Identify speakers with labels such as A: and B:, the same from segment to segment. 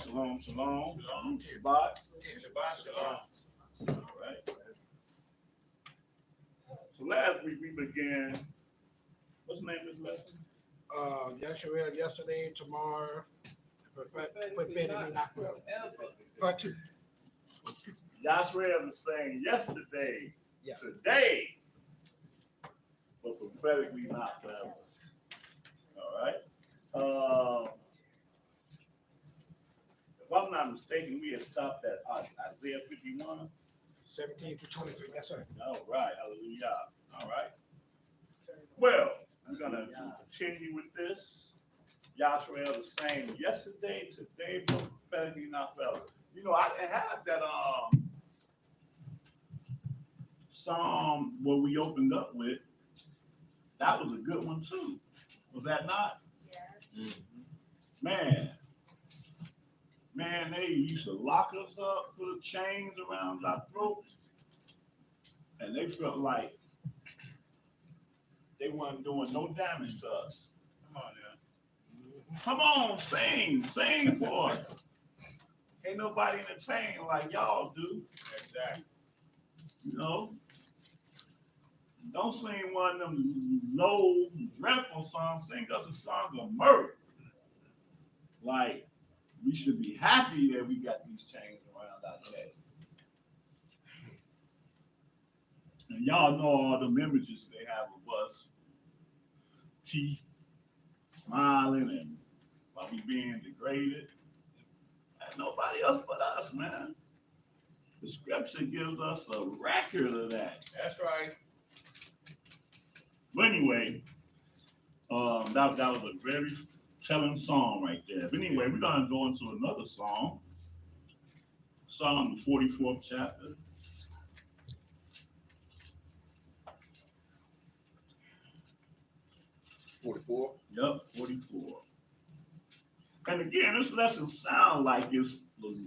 A: Shalom, shalom. Shabbat.
B: Shabbat shalom.
A: All right. So last week we began. What's the name of this lesson?
C: Yashrael yesterday, tomorrow. Part 2.
A: Yashrael is saying yesterday,
C: Yeah.
A: today, but prophetically not forever. All right. If I'm not mistaken, we had stopped at Isaiah 51.
C: 17 to 23. Yes, sir.
A: All right, hallelujah. All right. Well, we're gonna continue with this. Yashrael is saying yesterday, today, but prophetically not forever. You know, I didn't have that Psalm where we opened up with. That was a good one too. Was that not?
D: Yeah.
A: Man, they used to lock us up, put chains around our throats, and they felt like they weren't doing no damage to us.
B: Come on now.
A: Come on, sing for us. Ain't nobody entertained like y'all do.
B: Exactly.
A: You know? Don't sing one of them low, dreadful songs. Sing us a song of mirth. Like, we should be happy that we got these chains around our neck. And y'all know all the images they have of us. Teeth, smiling, and while we being degraded. And nobody else but us, man. The scripture gives us a record of that.
B: That's right.
A: But anyway, that was a very telling song right there. But anyway, we're gonna go into another song. Psalm the 44th chapter. Yep, 44. And again, this lesson sounds like it's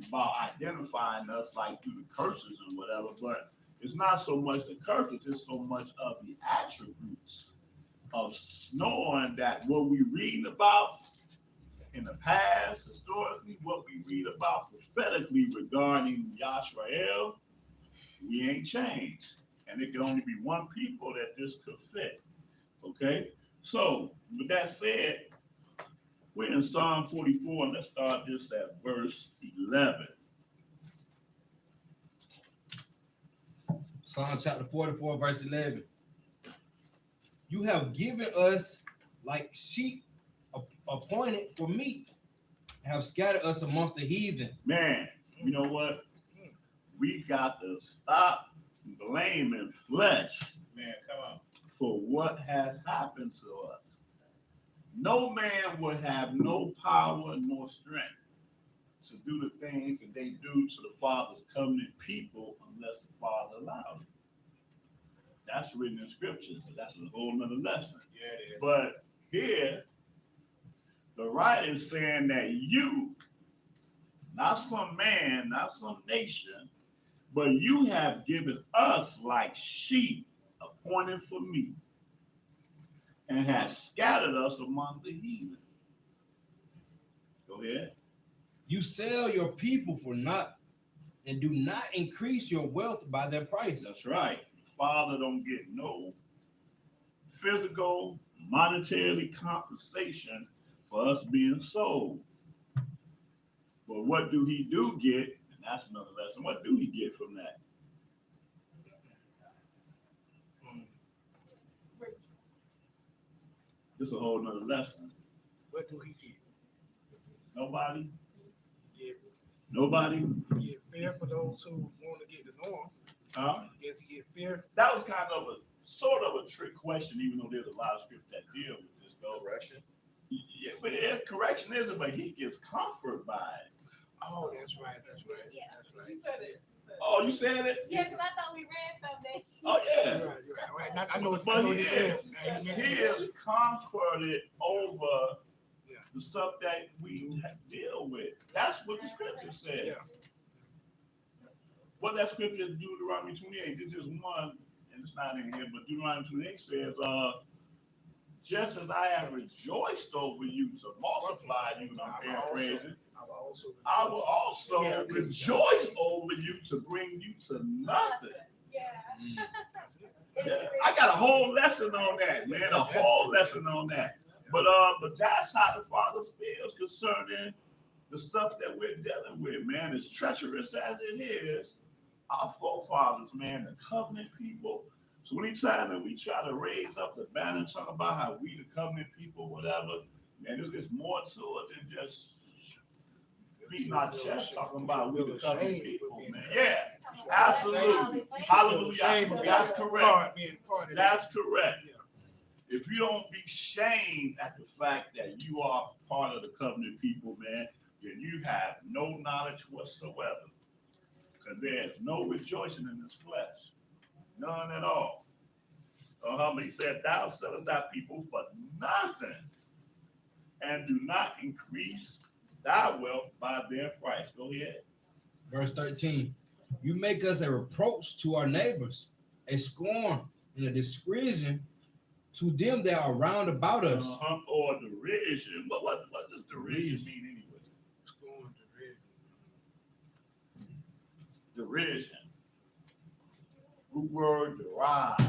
A: about identifying us like through the curses and whatever, but it's not so much the curses, it's so much of the attributes of knowing that what we read about in the past, historically, what we read about prophetically regarding Yashrael, we ain't changed. And it can only be one people that this could fit. Okay? So, with that said, we're in Psalm 44, and let's start this at verse 11.
D: Psalm chapter 44, verse 11. You have given us like sheep appointed for meat, have scattered us amongst the heathen.
A: Man, you know what? We got to stop blaming flesh.
B: Man, come on.
A: For what has happened to us. No man would have no power nor strength to do the things that they do to the Father's covenant people unless the Father allowed it. That's written in scriptures, but that's a whole nother lesson.
B: Yeah, it is.
A: But here, the writer is saying that you, not some man, not some nation, but you have given us like sheep appointed for me, and has scattered us among the heathen. Go ahead.
D: You sell your people for naught, and do not increase your wealth by their price.
A: That's right. The Father don't get no physical, monetarily compensation for us being sold. But what do he do get? And that's another lesson. What do he get from that? This is a whole nother lesson.
C: What do he get?
A: Nobody?
C: Get,
A: Nobody?
C: get fear for those who want to get the norm.
A: Huh?
C: Get to get fear.
A: That was kind of a sort of a trick question, even though there's a lot of scripture that deal with this. Though.
B: Correction.
A: Yeah, but correction isn't, but he gets comfort by it.
C: Oh, that's right. That's right.
E: Yeah.
C: That's
E: She
C: right.
E: said it.
A: Oh, you said it?
E: Yeah, because I thought we read something.
A: Oh, yeah.
C: You're right. Right. I know what
A: But
C: you said.
A: he is comforted over
C: Yeah.
A: the stuff that we deal with. That's what the scripture says.
C: Yeah.
A: What that scripture is Deuteronomy 28. This is one, and it's not in here, but Deuteronomy 28 says, just as I have rejoiced over you to multiply you, and I'm paraphrasing,
C: also.
A: I will also
C: Yeah,
A: rejoice over you to bring you to nothing.
E: Yeah.
A: Yeah, I got a whole lesson on that, man. A whole lesson on that. But that's how the Father feels concerning the stuff that we're dealing with, man. As treacherous as it is, our forefathers, man, the covenant people. So anytime that we try to raise up the banner and talk about how we the covenant people, whatever, man, there's more to it than just beating our chest talking about we the covenant people, man. Yeah, absolutely. Hallelujah. That's correct. That's correct. If you don't be shamed at the fact that you are part of the covenant people, man, then you have no knowledge whatsoever. Because there's no rejoicing in this flesh. None at all. He said, thou sellest thy people for nothing, and do not increase thy wealth by their price. Go ahead.
D: Verse 13. You make us a reproach to our neighbors, a scorn and a derision to them that are round about us.
A: Or derision. What does derision mean anyway?
C: Scorn,
A: Derision. Root word derived.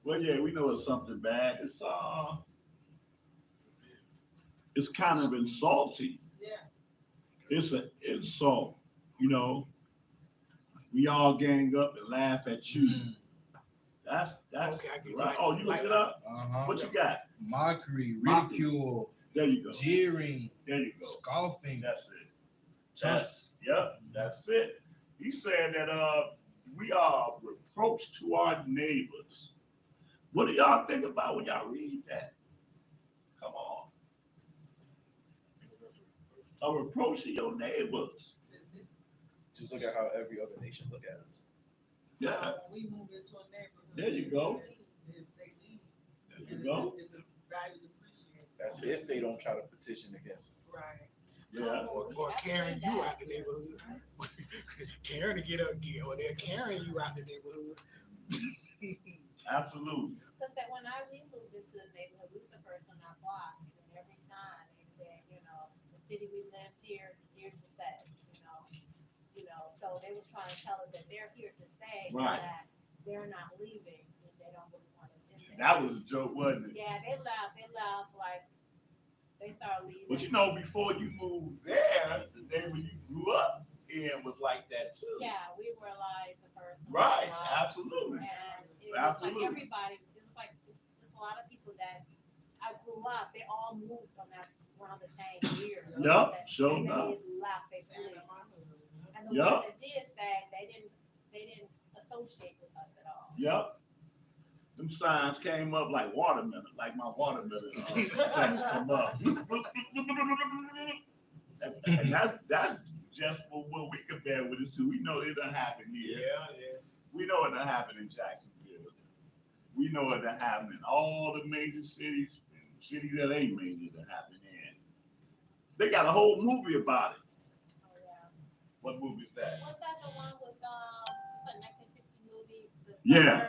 A: Well, yeah, we know it's something bad. It's kind of insulting.
E: Yeah.
A: It's an insult. You know, we all gang up and laugh at you. That's
C: Okay, I get
A: right.
C: it.
A: Oh, you look it up?
D: Uh-huh.
A: What you got?
D: Mockery,
A: Mockery.
D: ridicule,
A: There you go.
D: jeering,
A: There you go.
D: scoffing.
A: That's it.
D: Taunts.
A: That's it. He said that we are a reproach to our neighbors. What do y'all think about when y'all read that? Come on. A reproach to your neighbors.
F: Just look at how every other nation look at us.
A: Yeah.
E: We move into a neighborhood.
A: There you go.
E: If they leave.
A: There you go.
E: If the value depreciates.
F: That's if they don't try to petition against it.
E: Right.
A: Yeah.
C: Or carrying you out the neighborhood. Carrying to get or they're carrying you out the neighborhood.
A: Absolutely.
E: Because that when we moved into the neighborhood, we was the first on our block, and every sign they said, the city we lived here to stay. So they was trying to tell us that they're here to stay,
A: Right.
E: and that they're not leaving, and they don't really want us in there.
A: That was a joke, wasn't it?
E: Yeah, they left like they started leaving.
A: But before you moved there, the day when you grew up in was like that too.
E: Yeah, we were like the first. on the
A: Right.
E: block.
A: Absolutely.
E: And it was
A: Absolutely.
E: like everybody, it was like, there's a lot of people that I grew up, they all moved around the same year.
A: Yup, sure
E: And
A: enough.
E: they left, they flew. And the
A: Yup.
E: ones that did stay, they didn't associate with us at all.
A: Yep. Them signs came up like watermelon, like my watermelon things come up. And that's just what we compare with it too. We know it done happen here.
B: Yeah.
A: We know it done happen in Jacksonville. We know it done happen in all the major cities, cities that ain't major that happen in. They got a whole movie about it.
E: Oh, yeah.
A: What movie is that?
E: What's that, the one with, what's that 1950 movie?
A: Yeah.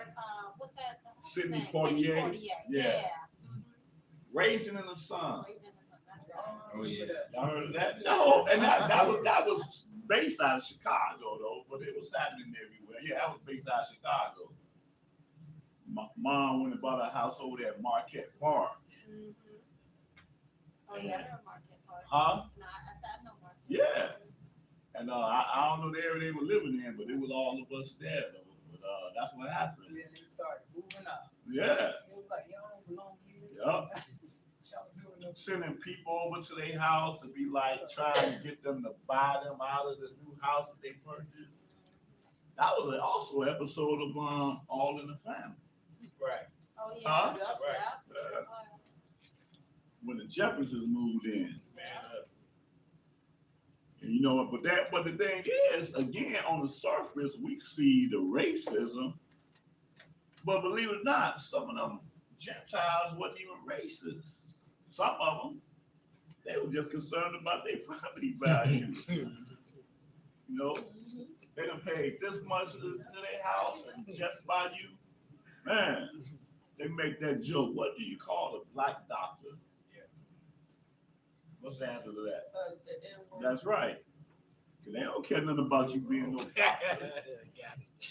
E: What's that?
A: Sidney
E: name?
A: Poitier.
E: Yeah.
A: Yeah. Raisin in the Sun.
E: Raising the Sun, that's right.
D: Oh, yeah.
A: Y'all heard of that? No, and that was based out of Chicago though, but it was happening everywhere. Yeah, that was based out of Chicago. Mom went and bought a house over there at Marquette Park.
E: Mhm. Oh, yeah, I know Market Park.
A: Huh?
E: No, I said I know Market.
A: Yeah. And I don't know the area they were living in, but it was all of us there though. But that's what happened.
G: Yeah, they started moving up.
A: Yeah.
G: It was like, y'all don't belong here.
A: Yup.
G: Y'all doing no
A: Sending people over to their house to be like trying to get them to buy them out of the new house that they purchased. That was also an episode of All in the Family.
B: Right.
E: Oh, yeah.
A: Huh?
E: Yup,
B: Right.
E: yup, sure was.
A: When the Jeffersons moved in.
B: Man up.
A: And but the thing is, again, on the surface, we see the racism, but believe it or not, some of them Gentiles wasn't even racist. Some of them, they were just concerned about their property value. They done paid this much to their house and just by you. Man, they make that joke. What do you call a black doctor? What's the answer to that?
G: The N-word.
A: That's right. 'Cause they don't care nothing about you being no doctor.
C: Got it.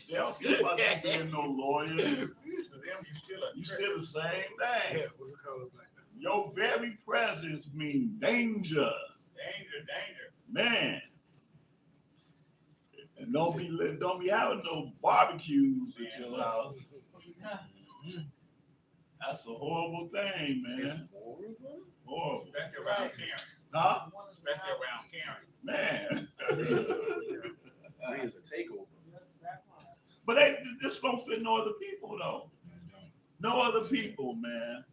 A: They don't care about you being no lawyer.
B: To them, you still a
A: You
B: trick.
A: still the same
C: Yeah,
A: thing.
C: what we call it like that.
A: Your very presence means danger,
B: Danger.
A: man. And don't be having no barbecues at your house. That's a horrible thing,
F: It's
A: man.
F: horrible.
A: Horrible.
B: Especially around Karen.
A: Huh?
B: Especially around Karen.
A: Man.
F: Bree is a takeover.
G: That's that part.
A: But this don't fit no other people though. No other people, man.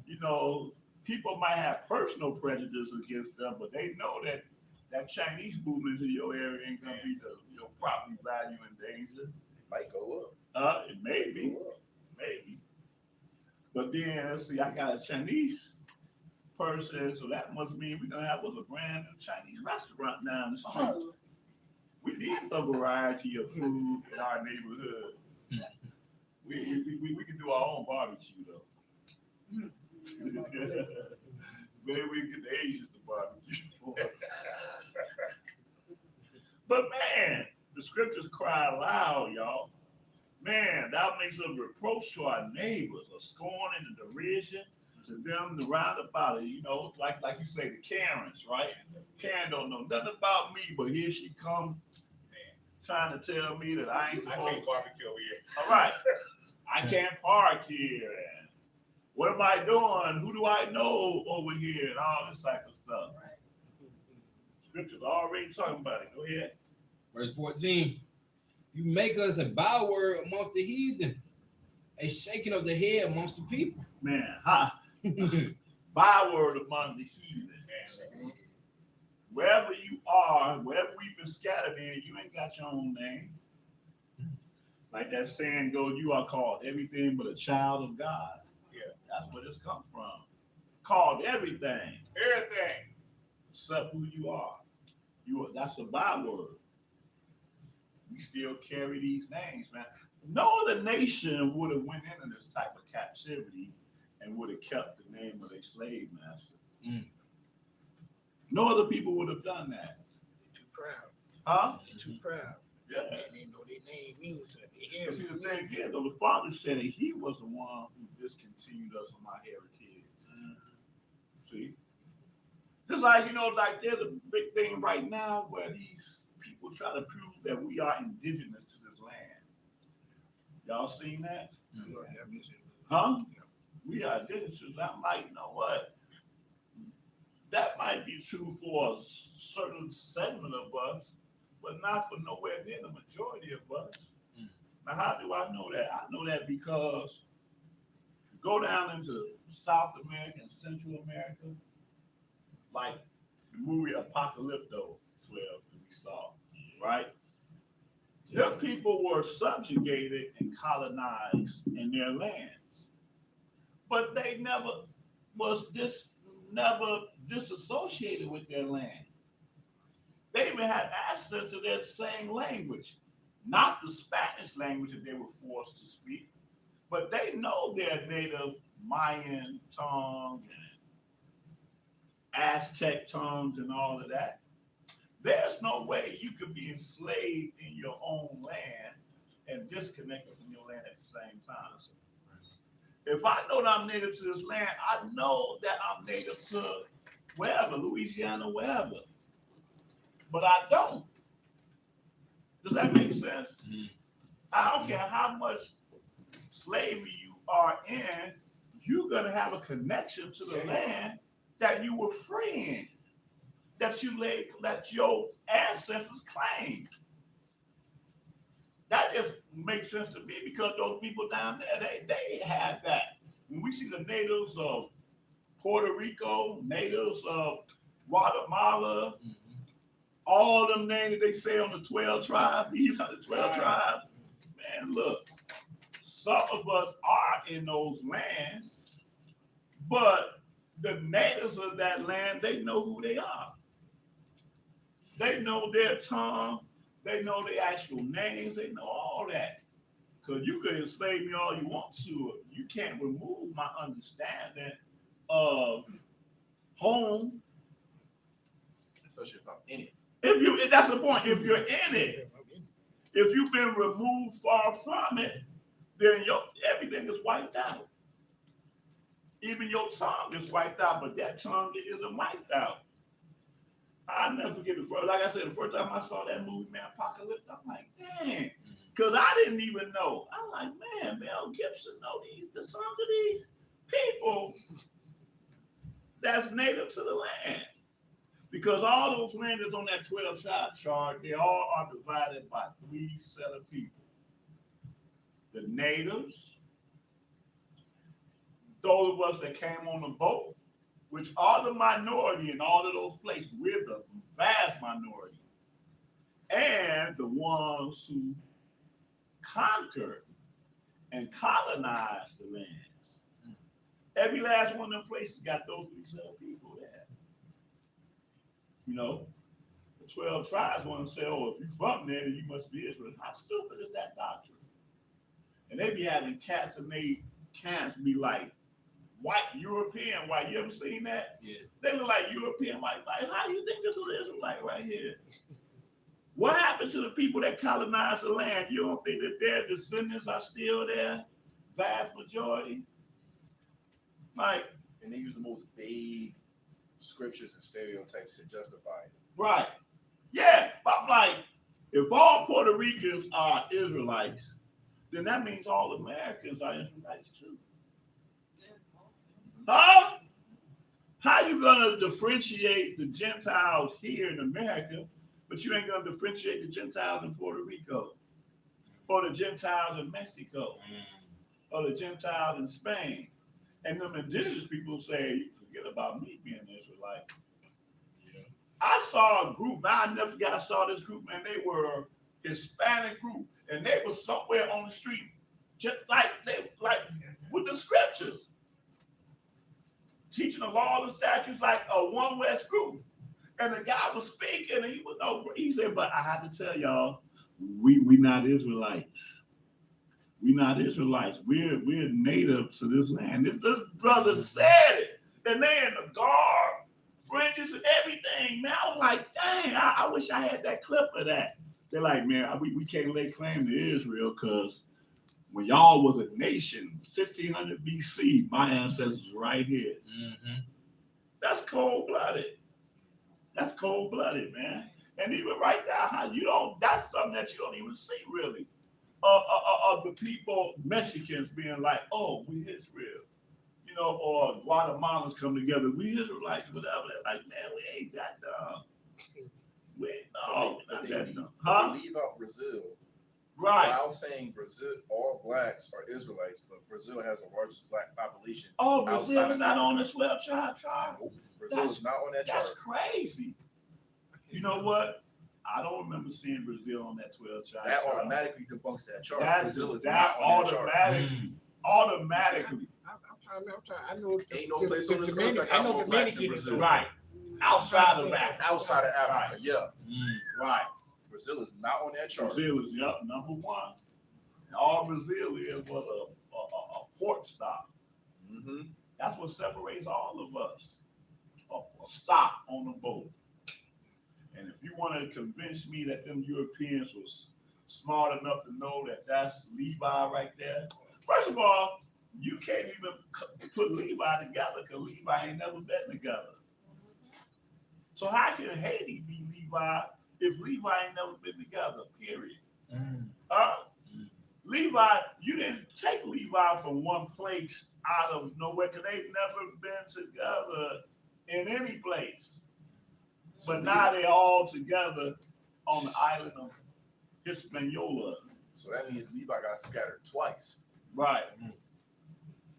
A: You know, people might have personal prejudice against them, but they know that Chinese movement in your area ain't gonna be your property value in danger.
F: It might go up.
A: It may be,
F: Go up.
A: maybe. But then let's see, I got a Chinese person, so that must mean we're gonna have us a brand new Chinese restaurant down the street. We need some variety of food in our neighborhoods. We can do our own barbecue though. Maybe we can get the Asians to barbecue for us. But man, the scriptures cry loud, y'all. Man, thou makes a reproach to our neighbors, a scorn and a derision to them around about it. You know, like you say, the Karens, right? Karen don't know nothing about me, but here she come trying to tell me that I ain't
B: I
A: supposed
B: can't barbecue over here.
A: all right. I can't park here. And what am I doing? Who do I know over here? And all this type of stuff. Scripture's already talking about it. Go ahead.
D: Verse 14. You make us a byword amongst the heathen, a shaking of the head amongst the people.
A: Man, byword among the heathen. Wherever you are, wherever we've been scattered in, you ain't got your own name. Like that saying goes, you are called everything but a child of God.
B: Yeah.
A: That's where this comes from. Called everything
B: Everything.
A: except who you are. That's a byword. We still carry these names, man. No other nation would have went into this type of captivity and would have kept the name of their slave master.
D: Mm.
A: No other people would have done that.
C: They're too proud.
A: Huh?
C: They're too proud.
A: Yeah.
C: And they know their name means something. They hear
A: But see,
C: it.
A: the thing is, though, the Father said that He was the one who discontinued us from our heritage. See? Just like, you know, like there's a big thing right now where these people try to prove that we are indigenous to this land. Y'all seen that? Huh? We are indigenous. I'm like, you know what? That might be true for a certain segment of us, but not for nowhere near the majority of us. Now, how do I know that? I know that because go down into South America and Central America, like the movie Apocalypto 12 that we saw, right? The people were subjugated and colonized in their lands, but they never disassociated with their land. They even had access to their same language, not the Spanish language that they were forced to speak, but they know their native Mayan tongue and Aztec tongues and all of that. There's no way you could be enslaved in your own land and disconnected from your land at the same time. If I know that I'm native to this land, I know that I'm native to wherever, Louisiana, wherever. But I don't. Does that make sense?
D: Mhm.
A: I don't care how much slavery you are in, you're going to have a connection to the land that you were freeing, that your ancestors claimed. That just makes sense to me because those people down there, they had that. When we see the natives of Puerto Rico, natives of Guatemala, all them names that they say on the 12 tribes, you know, the 12 tribes, man, look, some of us are in those lands, but the natives of that land, they know who they are. They know their tongue. They know their actual names. They know all that. Because you could enslave me all you want to. You can't remove my understanding of home
F: especially if I'm in it.
A: That's the point. If you're in it, if you've been removed far from it, then everything is wiped out. Even your tongue is wiped out, but that tongue isn't wiped out. I'll never forget the first, like I said, the first time I saw that movie, man, Apocalypse, I'm like, dang, because I didn't even know. I'm like, man, Mel Gibson know the songs of these people that's native to the land. Because all those landers on that 12-shot chart, they all are divided by 3 set of people. The natives, those of us that came on the boat, which are the minority in all of those places. We're the vast minority. And the ones who conquered and colonized the lands. Every last one of them places got those 3 set of people there. You know, the 12 tribes want to say, oh, if you're from there, then you must be Israel. How stupid is that doctrine? And they be having cats and made camps be like, white, European white. You ever seen that?
D: Yeah.
A: They look like European white. Like, how do you think this is an Israelite right here? What happened to the people that colonized the land? You don't think that their descendants are still there? Vast majority? Like,
F: And they use the most vague scriptures and stereotypes to justify it.
A: right. Yeah, but I'm like, if all Puerto Ricans are Israelites, then that means all Americans are Israelites too. Huh? How you gonna differentiate the Gentiles here in America, but you ain't gonna differentiate the Gentiles in Puerto Rico, or the Gentiles in Mexico, or the Gentiles in Spain? And them indigenous people say, you forget about me being an Israelite.
D: Yeah.
A: I saw a group, now I never forget I saw this group, and they were a Hispanic group, and they were somewhere on the street, just like with the scriptures. Teaching the law and statutes like a One West group. And the guy was speaking and he said, but I had to tell y'all, we not Israelites. We not Israelites. We're native to this land. This brother said it. And they in the garb, fringes and everything. Man, I was like, dang, I wish I had that clip of that. They're like, man, we can't lay claim to Israel because when y'all was a nation, 1600 BC, my ancestors right here.
D: Mm-hmm.
A: That's cold-blooded. That's cold-blooded, man. And even right now, that's something that you don't even see really. Of the people, Mexicans being like, oh, we Israel. You know, or Guatemalans come together, we Israelites, whatever. They're like, man, we ain't that dumb. We ain't, no, not that dumb. Huh?
F: They leave out Brazil.
A: Right.
F: While saying Brazil, all blacks are Israelites, but Brazil has the largest black population.
A: Oh, Brazil
F: outside
A: is
F: of
A: not on the
F: Africa.
A: 12-tribe chart.
F: Nope. Brazil is not on that chart.
A: That's crazy. You know what? I don't remember seeing Brazil on that 12-tribe
F: That
A: chart.
F: automatically debunks that chart.
A: That
F: Brazil is
A: that
F: not on that chart.
A: automatically.
C: I'm trying. I know.
F: Ain't no place on this earth that
C: I
F: got
C: know
F: more blacks
C: Dominican
F: than
C: is
F: Brazil.
A: Right. Outside of Africa.
F: Outside of Africa,
A: Right.
F: yeah.
A: Right.
F: Brazil is not on that chart.
A: Brazil is number one. And all Brazil is was a port stop.
F: Mm-hmm.
A: That's what separates all of us. A stop on the boat. And if you want to convince me that them Europeans was smart enough to know that that's Levi right there, first of all, you can't even put Levi together because Levi ain't never been together. So how can Haiti be Levi if Levi ain't never been together, period? Levi, you didn't take Levi from one place out of nowhere because they've never been together in any place. But now they're all together on the island of Hispaniola.
F: So that means Levi got scattered twice.
A: Right.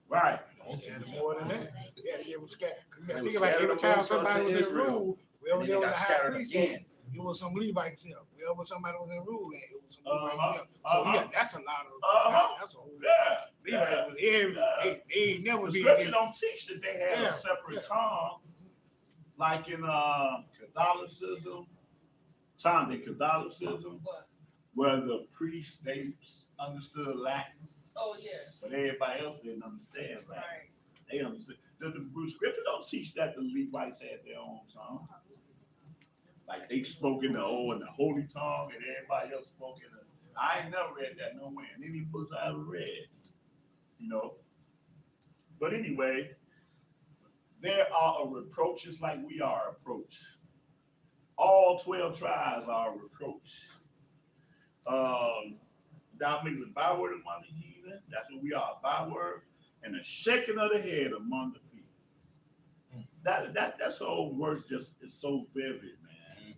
A: Right.
C: More than that. Yeah, it was scattered.
F: They
C: Think
F: was
C: about
F: scattered
C: every time
F: amongst us
C: somebody
F: in
C: was in
F: Israel.
C: rule, we
F: And
C: over
F: then
C: there
F: they
C: with the
F: got
C: high
F: scattered
C: priest.
F: again.
C: It was some Levites here. Wherever somebody was in rule, it was some Levites here. So yeah, that's a lot of. That's a whole.
A: Yeah.
C: Levites was every. They ain't never
A: The
C: been.
A: scripture don't teach that they had
C: Yeah,
A: a separate
C: yeah.
A: tongue, like in Catholicism, Catholicism, where the priests they understood Latin,
G: Oh, yeah,
A: but everybody else didn't understand Latin.
G: right.
A: They understood. The scripture don't teach that the Levites had their own tongue. Like they spoke in the holy tongue, and everybody else spoke in the. I ain't never read that nowhere in any books I ever read. You know. But anyway, there are reproaches like we are approached. All 12 tribes are a reproach. Thou makes a byword among the heathen. That's what we are, a byword, and a shaking of the head among the people. That's old words just is so vivid, man.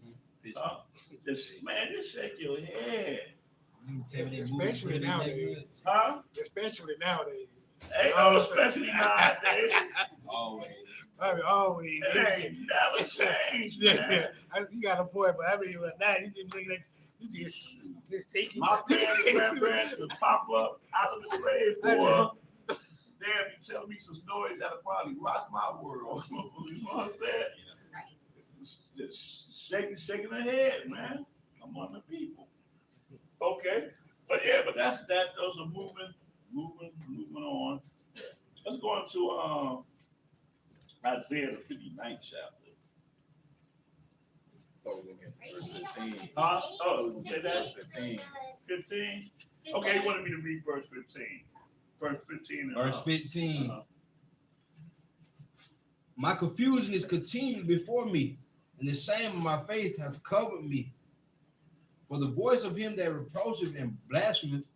A: Just shake your head.
C: Especially nowadays.
A: Huh?
C: Especially nowadays.
A: Ain't no especially nowadays.
D: Always.
C: I mean, always.
A: It ain't never changed, man.
C: You got a point, but I mean, now you just look like you just thinking.
A: My grandparents would pop up out of the grave, boy. They'd be telling me some stories that'll probably rock my world. You know what I'm saying? Just shaking their head, man. Among the people. Okay. But yeah, but that's that. Those are moving on. Let's go into Isaiah the 59th chapter.
F: Oh, we're looking at verse 15.
A: Huh? Oh, say that?
F: 15.
A: 15? Okay, you wanted me to read verse 15. Verse 15.
D: Verse 15. My confusion is continued before me, and the shame of my faith hath covered me. For the voice of him that reproacheth and blasphemeth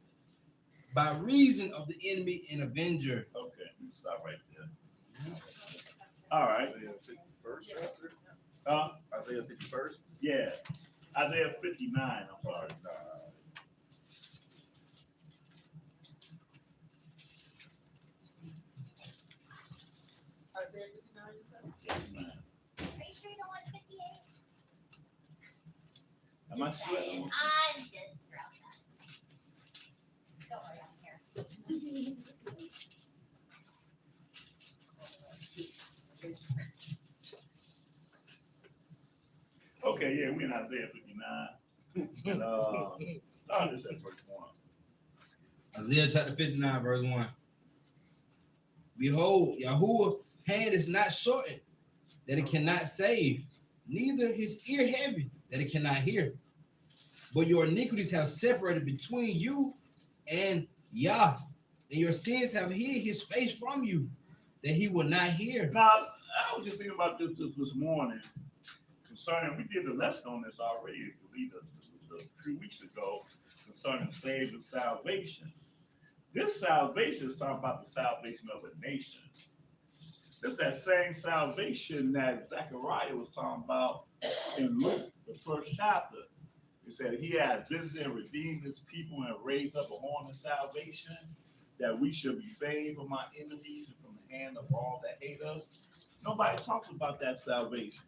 D: by reason of the enemy and avenger.
A: Okay, we stop right there. All right.
F: Isaiah 51st chapter? Isaiah 51st?
A: Yeah. Isaiah 59, I'm sorry.
G: Isaiah 59, you said?
A: Yes, ma'am.
E: Are you sure you don't want 58?
A: Am I
E: Just
A: sweating?
E: saying. I'm just throwing that. Don't worry, I'm here.
A: Okay, yeah, we're in Isaiah 59. And, I'll just say verse 1.
D: Isaiah chapter 59, verse 1. Behold, Yahuwah's hand is not shortened, that it cannot save, neither his ear heavy, that it cannot hear. But your iniquities have separated between you and Yah, and your sins have hid his face from you, that he will not hear.
A: Now, I was just thinking about this morning concerning, we did the lesson on this already, I believe a few weeks ago, concerning saved and salvation. This salvation is talking about the salvation of a nation. This is that same salvation that Zechariah was talking about in Luke, the first chapter. He said he had visited and redeemed his people and raised up a horn of salvation, that we should be saved from our enemies and from the hand of all that hate us. Nobody talks about that salvation.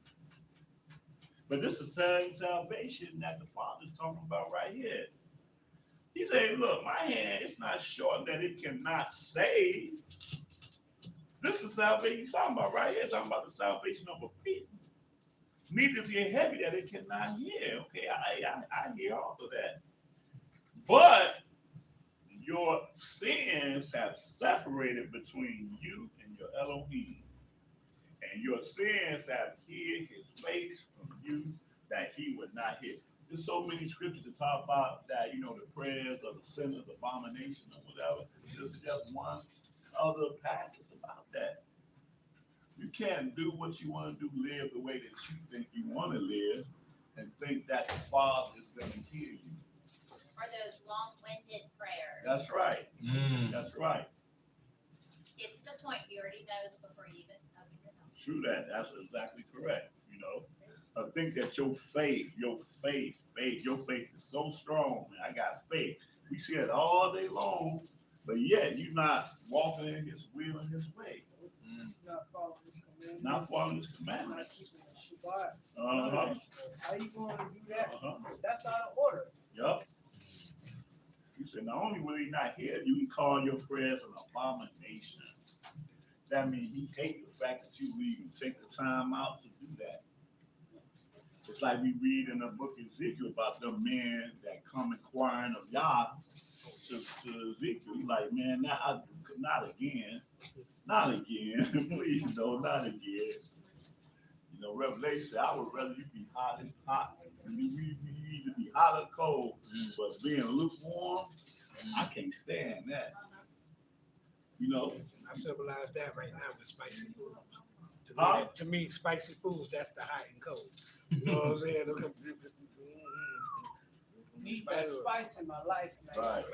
A: But this is the same salvation that the Father's talking about right here. He said, look, my hand is not short that it cannot save. This is salvation he's talking about right here, talking about the salvation of a people. Neither is it heavy that it cannot hear. Okay, I hear all of that. But your sins have separated between you and your Elohim. And your sins have hid his face from you that he would not hear. There's so many scriptures to talk about that, the prayers of the sinners, abomination, or whatever. This is just one other passage about that. You can't do what you want to do, live the way that you think you want to live, and think that the Father is going to hear you.
E: Or those long-winded prayers.
A: That's right. That's right.
E: Get to the point. He already knows before you even open your mouth.
A: True that. That's exactly correct. I think that your faith is so strong, man. I got faith. We see it all day long, but yet you're not walking in his will and his way.
G: Not following his commandments.
A: Not following his
G: Not
A: commandments.
G: keeping the Shabbats.
A: Uh-huh.
G: How you going to do that?
A: Uh-huh.
G: That's out of order.
A: Yup. He said, not only will he not hear you, he call your prayers an abomination. That means he hates the fact that you even take the time out to do that. It's like we read in the book of Ezekiel about the men that come inquiring of Yah to Ezekiel. He's like, man, not again. Not again. Please, no, not again. know, Revelation said, I would rather you be hot and hot. You either be hot or cold, but being lukewarm, I can't stand that. You know?
C: I symbolize that right now with spicy food.
A: Huh?
C: To me, spicy foods, that's the hot and cold. You know what I'm saying?
G: Need that spice in my life, man.
A: Right.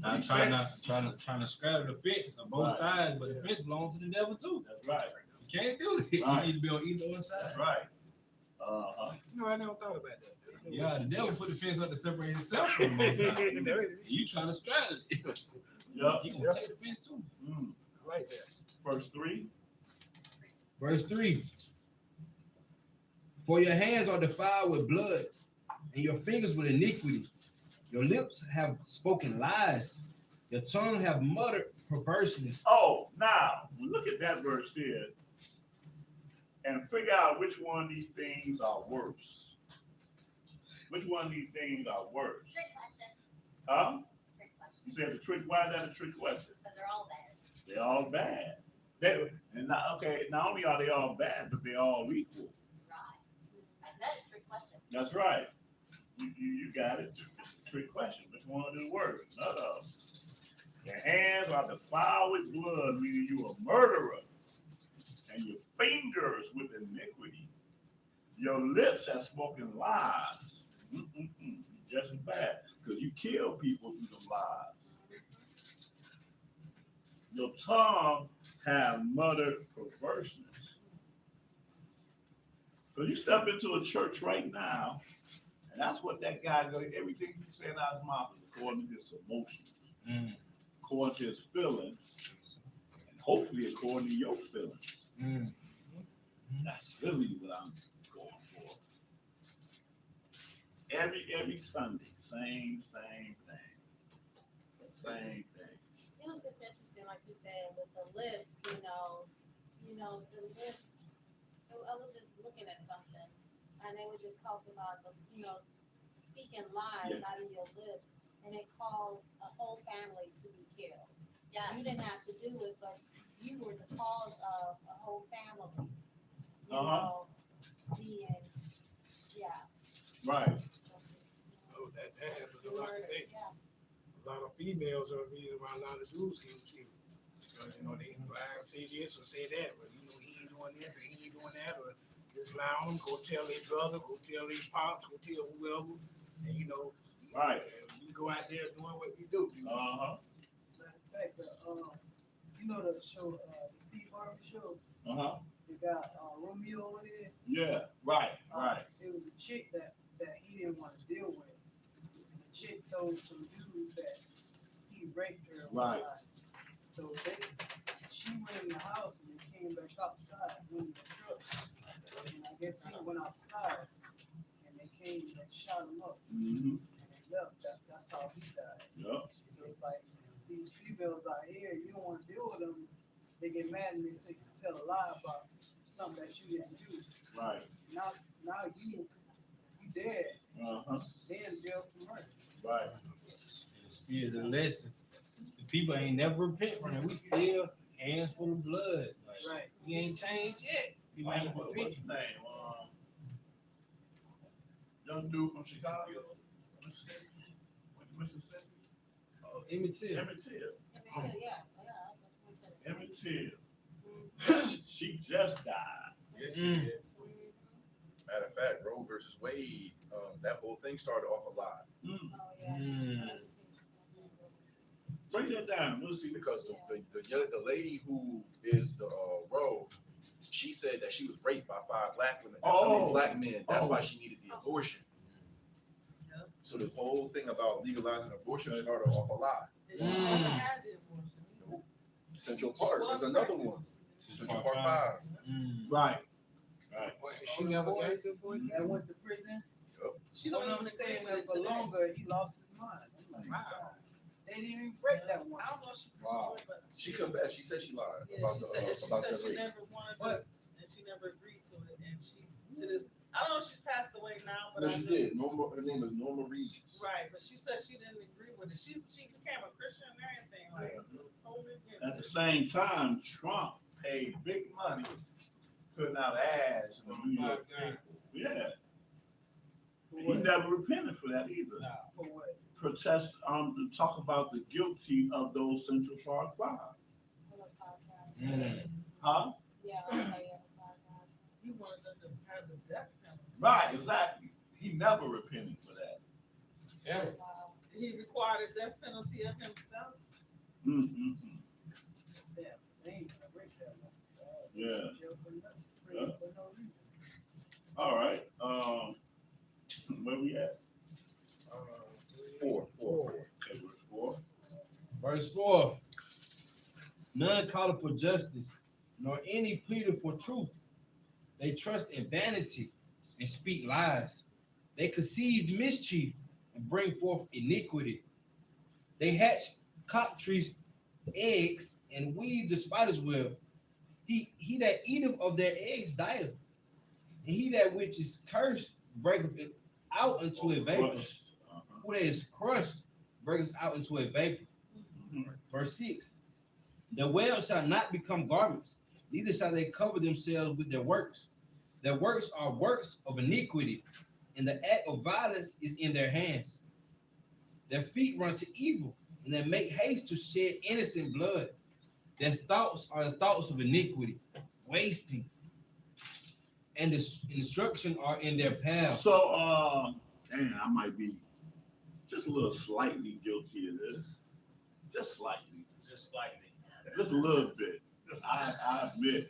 D: I'm trying to straddle the fence on both sides, but the fence belongs to the devil too.
A: That's right.
D: You can't do it.
A: Right.
D: You need to be on either one side.
A: That's right.
C: No, I never thought about that.
D: Yeah, the devil put the fence up to separate himself from both sides. You trying to straddle it.
A: Yep.
D: You gonna take the fence too.
C: Right there.
A: Verse 3.
D: Verse 3. For your hands are defiled with blood, and your fingers with iniquity. Your lips have spoken lies. Your tongue have muttered perverseness.
A: Oh, now, look at that verse here and figure out which one of these things are worse. Which one of these things are worse?
E: Trick question.
A: Huh?
E: Trick question.
A: You said the trick, why is that a trick question?
E: Because they're all bad.
A: They're all bad. Not only are they all bad, but they're all equal.
E: Right. I said it's a trick question.
A: That's right. You got it. It's a trick question. Which one is worse? None of them. Your hands are defiled with blood, meaning you a murderer, and your fingers with iniquity. Your lips have spoken lies. Just as bad, because you kill people through the lies. Your tongue have muttered perverseness. So you step into a church right now, and that's what that guy does. Everything he's saying out of his mouth is according to his emotions, according to his feelings, and hopefully according to your feelings. That's really what I'm going for. Every Sunday, same thing. Same thing.
E: It was just interesting, like you said, with the lips, the lips. I was just looking at something, and they were just talking about speaking lies out of your lips, and it caused a whole family to be killed. Yeah, you didn't have to do it, but you were the cause of a whole family. Being,
A: Right.
C: Oh, that happens a lot today.
E: Yeah.
C: A lot of females are the reason why a lot of dudes get killed. Because, they say this or say that, but, he ain't doing this or he ain't doing that, or just lie on them, go tell their brother, go tell their pops, go tell whoever, and,
A: Right.
C: We go out there doing what we do.
G: Matter of fact, the show, the Steve Harvey show, they got Romeo over there.
A: Yeah. Right.
G: It was a chick that he didn't want to deal with. And the chick told some dudes that he raped her.
A: Right.
G: So she went in the house and they came back outside, went in the truck. And I guess he went outside and they came and shot him up.
A: Mm-hmm.
G: And they left. That's how he died.
A: Yep.
G: So it's like these females out here, you don't want to deal with them. They get mad and they tell a lie about something that you didn't do.
A: Right.
G: Now you dead. They in jail for murder.
A: Right.
D: Here's a lesson. The people ain't never repent from it. We still hands full of blood.
G: Right.
D: We ain't changed yet. People ain't
A: What's
D: repent.
A: his name? Young dude from Chicago, Mississippi.
D: Oh, Emmett Till.
A: Emmett Till.
E: Yeah.
A: Emmett Till. She just died.
F: Yes, she did. Matter of fact, Roe versus Wade, that whole thing started off a lie.
A: Break that down. We'll see.
F: Because the lady who is the Roe, she said that she was raped by 5 black women. Black men. That's why she needed the abortion. So this whole thing about legalizing abortion started off a lie. Central Park is another one. Central Park 5.
A: Right.
C: She never got the boy.
G: That went to prison. She don't even stay there for longer. He lost his mind. I'm like, wow. They didn't even break that one.
H: I don't know if she
A: Wow.
H: but
F: She confessed. She said she lied
H: yeah,
F: about
H: she
F: the
H: said
F: about that
H: she
F: rape.
H: never wanted it and she never agreed to it, and she to this. I don't know if she's passed away now, but
F: No,
H: I
F: she
H: know,
F: did. Norma, her name is Norma Reeves.
H: right. But she said she didn't agree with it. She became a Christian and everything, like totally against
A: At the
H: it.
A: same time, Trump paid big money to putting out ads in the New York paper. Yeah.
G: For
A: He
G: what?
A: never repented for that either.
G: For what?
A: Protest to talk about the guilty of those Central Park five.
E: It was hard, right?
A: Huh?
E: Yeah, I was like, yeah, it was hard, right?
H: He wanted them to have the death penalty.
A: Right, exactly. He never repented for that.
D: Yeah.
E: Wow.
H: He required a death penalty of himself.
A: Mm-hmm.
G: Damn, they ain't gonna break that one.
A: Yeah.
G: Jail for nothing.
A: Yeah.
G: For no reason.
A: All right. Where we at?
F: Four.
A: Okay, verse 4.
D: Verse 4. None calleth for justice, nor any pleader for truth. They trust in vanity and speak lies. They conceive mischief and bring forth iniquity. They hatch cockatrice eggs and weave the spider's web. He that eateth of their eggs dieth, and he that which is cursed breaketh it out into a vapor. Who that is crushed breaketh out into a vapor. Verse 6. The well shall not become garments, neither shall they cover themselves with their works. Their works are works of iniquity, and the act of violence is in their hands. Their feet run to evil, and they make haste to shed innocent blood. Their thoughts are the thoughts of iniquity, wasting, and destruction are in their paths.
A: So, damn, I might be just a little slightly guilty of this. Just slightly.
B: Just like
A: Just a little bit. I admit.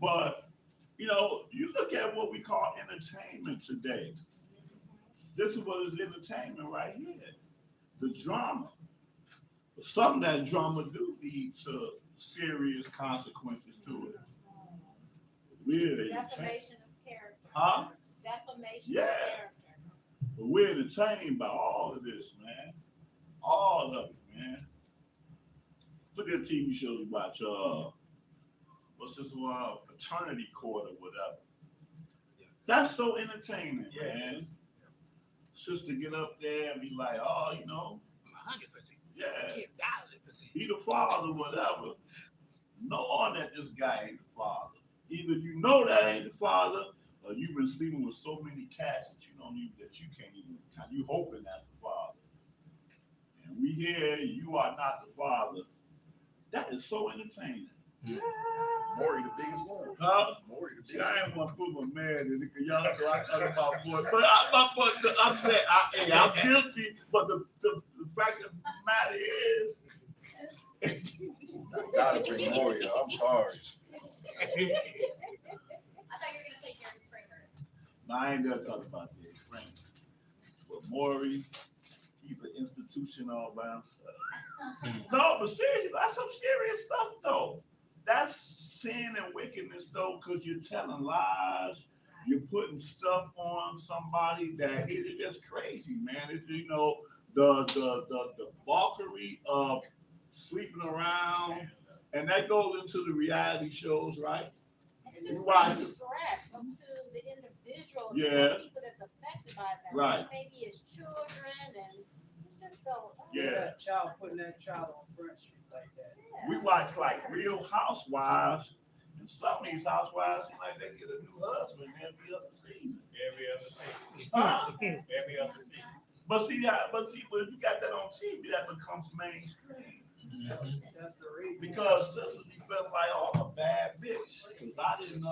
A: But, you know, you look at what we call entertainment today. This is what is entertainment right here. The drama. Some of that drama do lead to serious consequences to it. We're entertained.
E: Defamation of character.
A: Huh?
E: Defamation
A: Yeah.
E: of character.
A: But we're entertained by all of this, man. All of it, man. Look at TV shows about what's this one, paternity court or whatever. That's so entertaining, man. Just to get up there and be like, oh, you know,
C: 100%.
A: yeah,
C: 10,000%.
A: he the father, whatever. Knowing that this guy ain't the father. Either you know that ain't the father, or you've been sleeping with so many cats that you don't even, that you can't even, you hoping that's the father. And we hear you are not the father. That is so entertaining.
F: Maury the biggest one.
A: Huh?
F: Maury the
A: See,
F: biggest
A: I ain't want to put my man in it because y'all know I talk about boys. But I'm saying, I'm guilty. But the fact of the matter is,
F: I gotta bring Maury up. I'm sorry.
E: I thought you were gonna say Jerry Springer.
A: I ain't gonna talk about the friend. But Maury, he's an institution all by himself. No, but seriously, that's some serious stuff though. That's sin and wickedness though, because you're telling lies, you're putting stuff on somebody that it is just crazy, man. It's, you know, the balkery of sleeping around, and that goes into the reality shows, right?
E: It's just
A: Right.
E: bringing stress onto the individuals and
A: Yeah.
E: the people that's affected by that.
A: Right.
E: Maybe it's children and it's just so.
A: Yeah.
G: That child putting that child on Front Street like that.
E: Yeah.
A: We watch like Real Housewives, and some of these housewives seem like they get a new husband every other season.
B: every other season.
A: Huh?
B: Every other season.
A: But if you got that on TV, that becomes mainstream.
G: That's the reason.
A: Because sisters, he felt like, oh, I'm a bad bitch. Because I didn't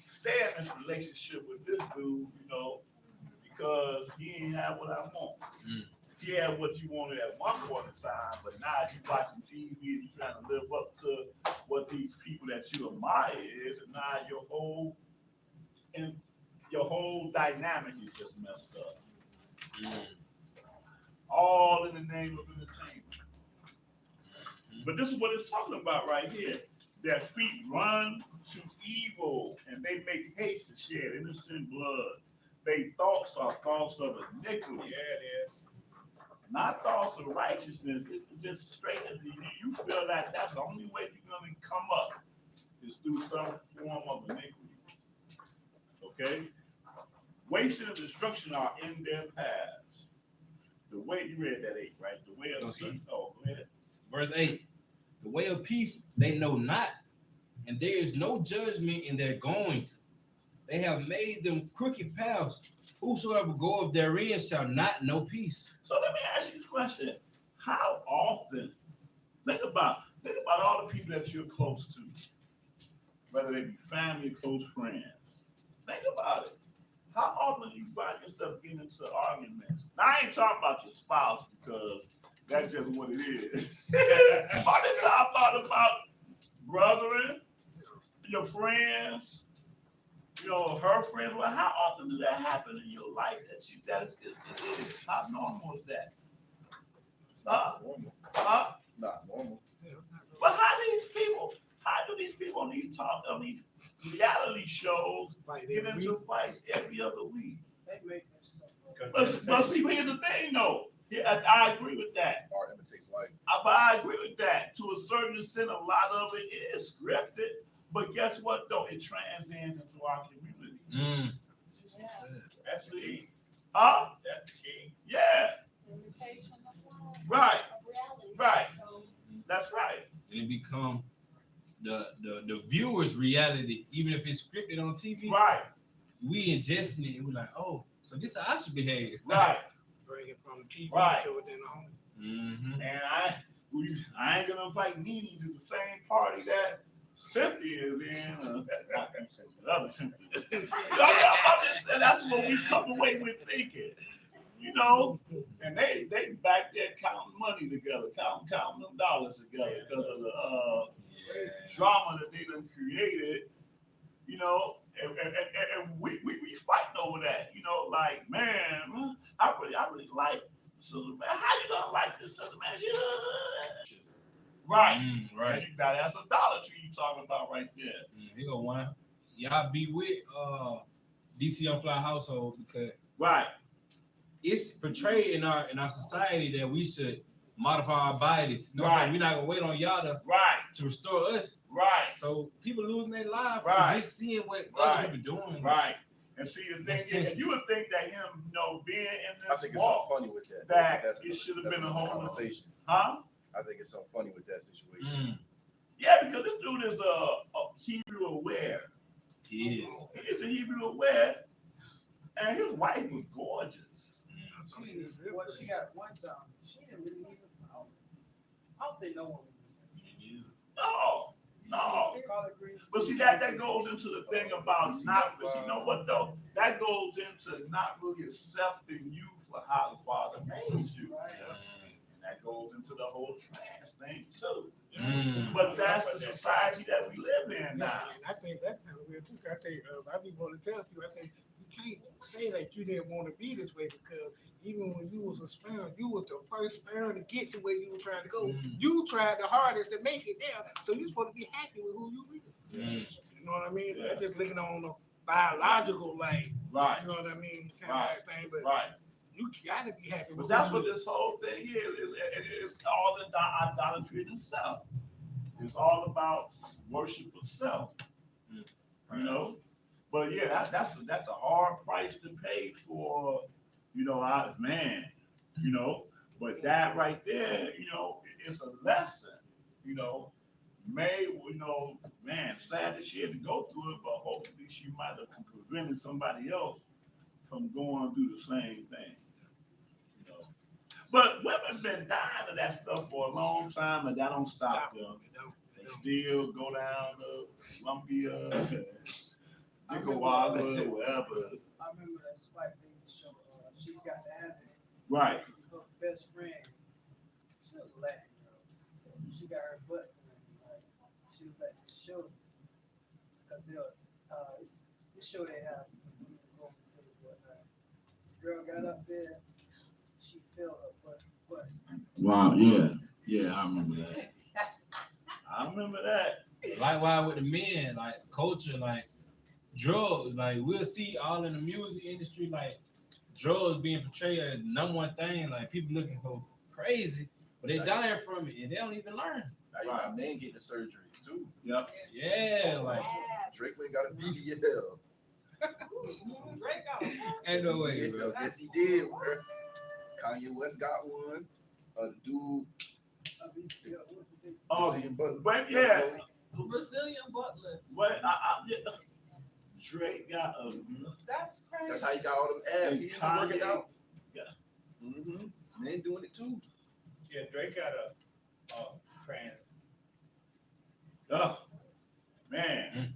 A: stay in this relationship with this dude, you know, because he ain't have what I want. He had what you wanted at one point in time, but now you watching TV and you trying to live up to what these people that you admire is, and now your whole dynamic is just messed up. All in the name of entertainment. But this is what it's talking about right here. Their feet run to evil, and they make haste to shed innocent blood. Their thoughts are thoughts of iniquity.
B: Yeah, it is.
A: Not thoughts of righteousness. It's just straight at you feel that that's the only way you're gonna come up is through some form of iniquity. Okay? Waste and destruction are in their paths. The way you read that 8, right? The way of
D: No,
A: peace.
D: sir.
A: Oh, go ahead.
D: Verse 8. The way of peace they know not, and there is no judgment in their goings. They have made them crooked paths. Whosoever goeth therein shall not know peace.
A: So let me ask you this question. How often, think about all the people that you're close to, whether they be family or close friends. Think about it. How often do you find yourself getting into arguments? Now, I ain't talking about your spouse because that's just what it is. I'm talking about brethren, your friends, her friends. Well, how often does that happen in your life that it is? How normal is that?
F: Normal.
A: Huh?
F: Not normal.
A: But how do these people on these reality shows get into fights every other week?
G: They make that stuff up.
A: But see, here's the thing though. Yeah, I agree with that.
F: Art imitates life.
A: But I agree with that. To a certain extent, a lot of it is scripted. But guess what though? It transcends into our community.
E: Yeah.
A: That's the huh?
B: That's the key.
A: Yeah,
E: Imitation of
A: right.
E: of reality
A: Right.
E: shows.
A: That's right.
D: And it become the viewer's reality, even if it's scripted on TV.
A: Right.
D: We ingesting it and we're like, oh, so this is how I should behave.
A: Right.
C: Bring it from TV
A: Right.
C: to within the home.
D: Mm-hmm.
A: And I ain't gonna invite Nene to the same party that Cynthia is in. Not Cynthia, the other Cynthia. That's what we come away with thinking. And they back there counting money together, counting them dollars together because of the drama that they done created, and we fighting over that, like, man, I really like Sister Man. How you gonna like this Sister Man? Right.
D: Right.
A: That's idolatry you talking about right there.
D: Here go one. Y'all be with DC on Fly household because
A: Right.
D: it's portrayed in our society that we should modify our bodies. You know what I'm
A: Right.
D: saying? We're not gonna wait on y'all
A: Right.
D: to restore us.
A: Right.
D: So people losing their lives
A: Right.
D: for just seeing what
A: Right.
D: other people doing.
A: Right. And see, the thing
D: That's
A: is,
D: it.
A: you would think that him, being in
F: I
A: this
F: think it's something
A: walk,
F: funny with that.
A: that
F: That's
A: it
F: another-
A: should have
F: that's
A: been a
F: another
A: whole
F: conversation.
A: huh?
F: I think it's something funny with that situation.
A: Yeah, because this dude is a Hebrew aware.
D: He is.
A: He's a Hebrew aware, and his wife was gorgeous.
G: What she got one time, she didn't really need a power. I don't think no one would do that. No. They call it grease.
A: But see, that goes into the thing about not, but you know what though? That goes into not really accepting you for how the Father made you.
G: Right.
A: And that goes into the whole trans thing too.
D: Mm.
A: But that's the society that we live in now.
C: And I think that's kind of weird too. 'Cause I say, I be want to tell people, I say, you can't say that you didn't want to be this way because even when you was a sparrow, you was the first sparrow to get to where you were trying to go. You tried the hardest to make it there, so you're supposed to be happy with who you with. You know what I mean?
A: Yeah.
C: Just looking on the biological like,
A: Right,
C: you know what I mean, kind
A: Right.
C: of thing. But
A: right.
C: you gotta be happy with
A: But that's
C: who
A: what
C: you
A: this whole thing is. It's all the idolatry in itself. It's all about worship of self. But yeah, that's a hard price to pay for, man. But that right there, it's a lesson. Man, sad that she had to go through it, but hopefully she might have prevented somebody else from going through the same thing. But women been dying of that stuff for a long time, and that don't stop them. They still go down to Columbia, Nicaragua, wherever.
G: I remember that Spike Lee show. She's got the habit.
A: Right.
G: Her best friend, she was a Latin girl. She got her butt. Like, she was at the show because this show they have. The girl got up there. She felt her butt bust.
A: Wow. Yeah. I remember that.
D: Likewise with the men, like culture, like drugs, like we'll see all in the music industry, like drugs being portrayed as number one thing, like people looking so crazy, but they dying from it and they don't even learn.
F: Now you got men getting the surgeries too.
A: Yep.
D: Yeah, like
F: Drake went got a BBL.
H: Drake got a
D: ain't no way, bro.
F: Yes, he did. Bro. Kanye West got one. The dude.
A: Oh,
F: Brazilian butt-
A: but yeah.
H: Brazilian butler.
A: What? Drake got a.
H: That's crazy.
F: That's how you got all them abs. He ain't
A: Kanye-
F: working out.
A: Yeah.
F: Men doing it too.
B: Yeah, Drake got a trans.
A: Oh, man.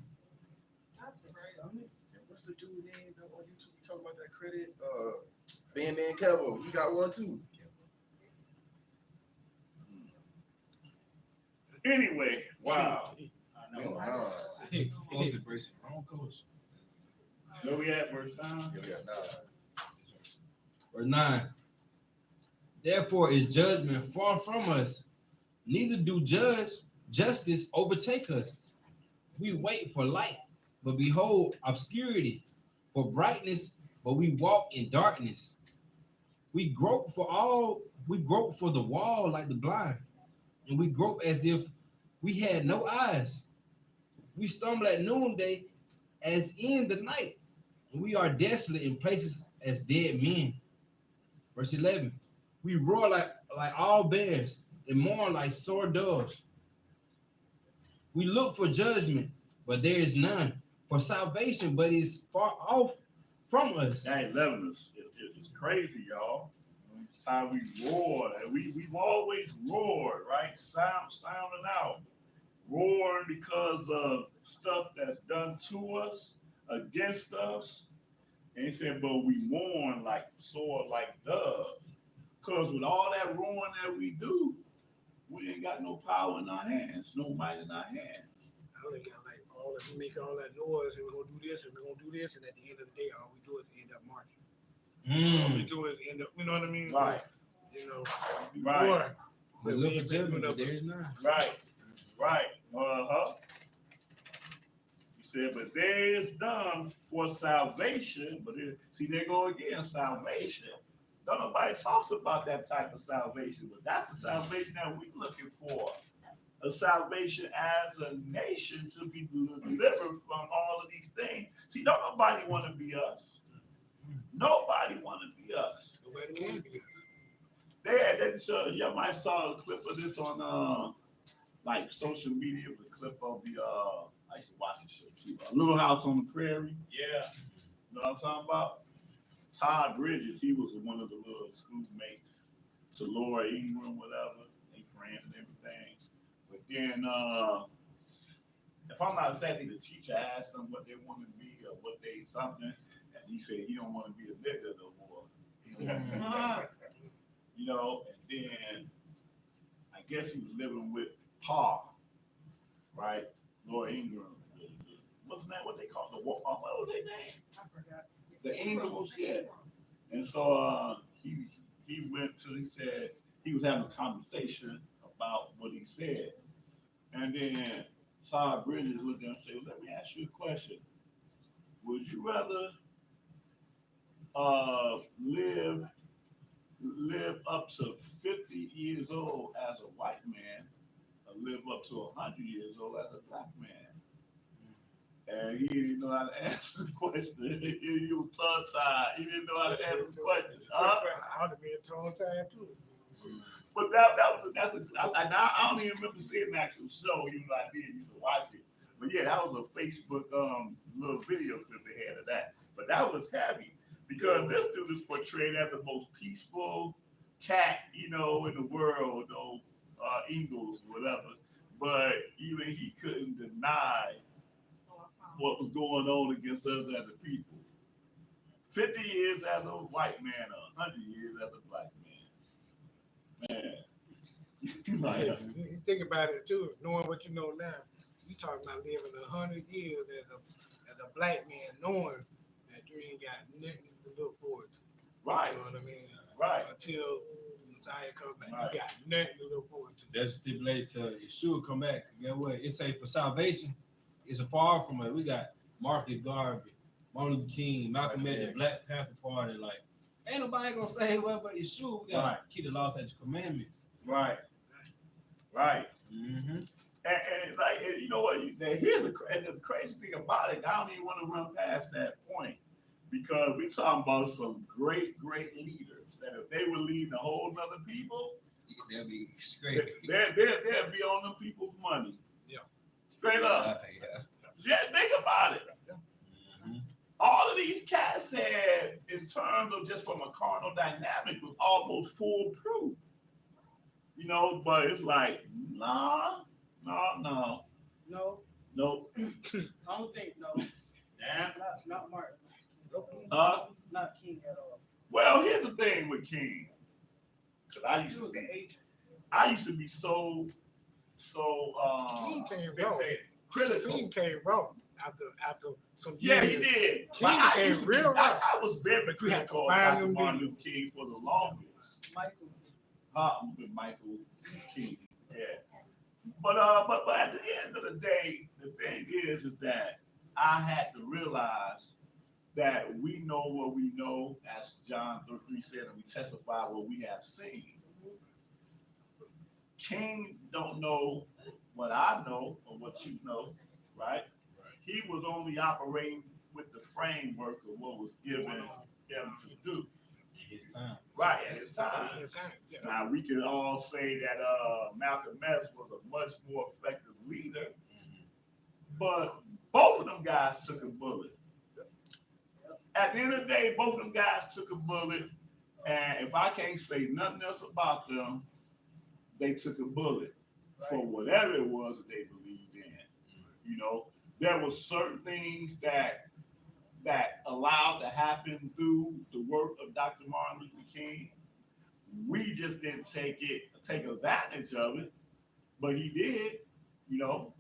H: That's crazy.
F: And what's the dude name on YouTube? We talking about that credit? Man Kevo. He got one too.
A: Anyway, wow.
B: I
F: We
B: know.
F: on nine.
D: Close it, brace it. Wrong coach.
A: Where we at, first time?
F: Yeah, we got 9.
D: Verse 9. Therefore is judgment far from us, neither do justice overtake us. We wait for light, but behold obscurity, for brightness, but we walk in darkness. We grope for the wall like the blind, and we grope as if we had no eyes. We stumble at noonday as in the night, and we are desolate in places as dead men. Verse 11. We roar like all bears and mourn like sore doves. We look for judgment, but there is none. For salvation, but is far off from us.
A: That 11 is it's crazy, y'all. It's how we roar. We've always roared, right? Sounding out. Roaring because of stuff that's done to us, against us. And he said, but we mourn like soar like doves. Because with all that roaring that we do, we ain't got no power in our hands, no might in our hands.
C: I only got like all that, we make all that noise and we're gonna do this and we're gonna do this, and at the end of the day, all we do is end up marching. All we do is end up, you know what I mean?
A: Right,
C: You know,
A: right,
C: boy,
D: We
C: but
D: look
C: we
D: for
C: ain't been
D: judgment,
C: doing
D: but there is none.
A: right, right. He said, but there is done for salvation, but see, there go again, salvation. Don't nobody talks about that type of salvation, but that's the salvation that we're looking for. A salvation as a nation to be delivered from all of these things. See, don't nobody want to be us. Nobody want to be us.
C: nobody can be.
A: You might saw a clip of this on like social media, the clip of the I used to watch the show too. Little House on the Prairie.
B: Yeah.
A: You know what I'm talking about? Todd Bridges, he was one of the little schoolmates to Laura Ingram, whatever. They friends and everything. But then, if I'm not mistaken, the teacher asked them what they want to be or what they something, and he said he don't want to be a nigga no more. You know, and then I guess he was living with Pa, right? Laura Ingram. What's the name? What they call the what was their name?
G: I forgot.
A: The Ingrams, yeah. And so he went to, he said he was having a conversation about what he said. And then Todd Bridges looked at him and said, well, let me ask you a question. Would you rather live up to 50 years old as a white man or live up to 100 years old as a black man? And he didn't know how to answer the question. He was tongue-tied. He didn't know how to answer the question.
C: I ought to be a tongue tied too.
A: But I don't even remember seeing the actual show, even though I did used to watch it. But yeah, that was a Facebook little video clip they had of that. But that was heavy because this dude is portrayed as the most peaceful cat, you know, in the world, though, Eagles, whatever. But even he couldn't deny what was going on against us as a people. 50 years as a white man, 100 years as a black man. Man.
C: You think about it too, knowing what you know now. You talking about living 100 years as a black man, knowing that you ain't got nothing to look forward to.
A: Right,
C: You know what I mean?
A: right.
C: Until Messiah comes back,
A: Right.
C: you got nothing to look forward to.
D: That's stipulated to Yeshua come back. Get what? It say for salvation, it's a far from it. We got Marcus Garvey, Martin Luther King, Malcolm X, the Black Panther Party. Like, ain't nobody gonna say well, but Yeshua. We gotta
A: Right.
D: keep the laws and commandments.
A: Right. Right.
D: Mm-hmm.
A: And like, and you know what? Here's the crazy thing about it. I don't even want to run past that point because we're talking about some great leaders that if they were leading a whole nother people,
D: They'll be straight.
A: they'll be on them people's money.
C: Yeah.
A: Straight up.
D: Yeah.
A: Yeah, think about it. All of these cats had, in terms of just from a carnal dynamic, was almost foolproof. You know, but it's like, nah, no,
G: No,
A: nope.
G: I don't think, no,
B: Damn.
G: not Martin. Not King at all.
A: Well, here's the thing with King, because
G: He was an agent.
A: I used to be so
C: King came wrong.
B: Fixated.
A: critical.
C: King came wrong after some
A: Yeah,
C: years.
A: he did.
C: King
A: But I
C: became
A: used to
C: real
A: be,
C: rough.
A: I was very
C: But you had to
A: critical of
C: combine
A: Dr.
C: them
A: Martin
C: two.
A: Luther King for the longest.
G: Michael.
A: With Michael King. Yeah. But at the end of the day, the thing is that I had to realize that we know what we know, as John 3 said, and we testify what we have seen. King don't know what I know or what you know, right? He was only operating with the framework of what was given him to do.
D: His time.
A: Right, at his time.
C: Yeah.
A: Now we can all say that Malcolm X was a much more effective leader, but both of them guys took a bullet. At the end of the day, both of them guys took a bullet, and if I can't say nothing else about them, they took a bullet for whatever it was that they believed in. You know, there were certain things that allowed to happen through the work of Dr. Martin Luther King. We just didn't take advantage of it, but he did, you know.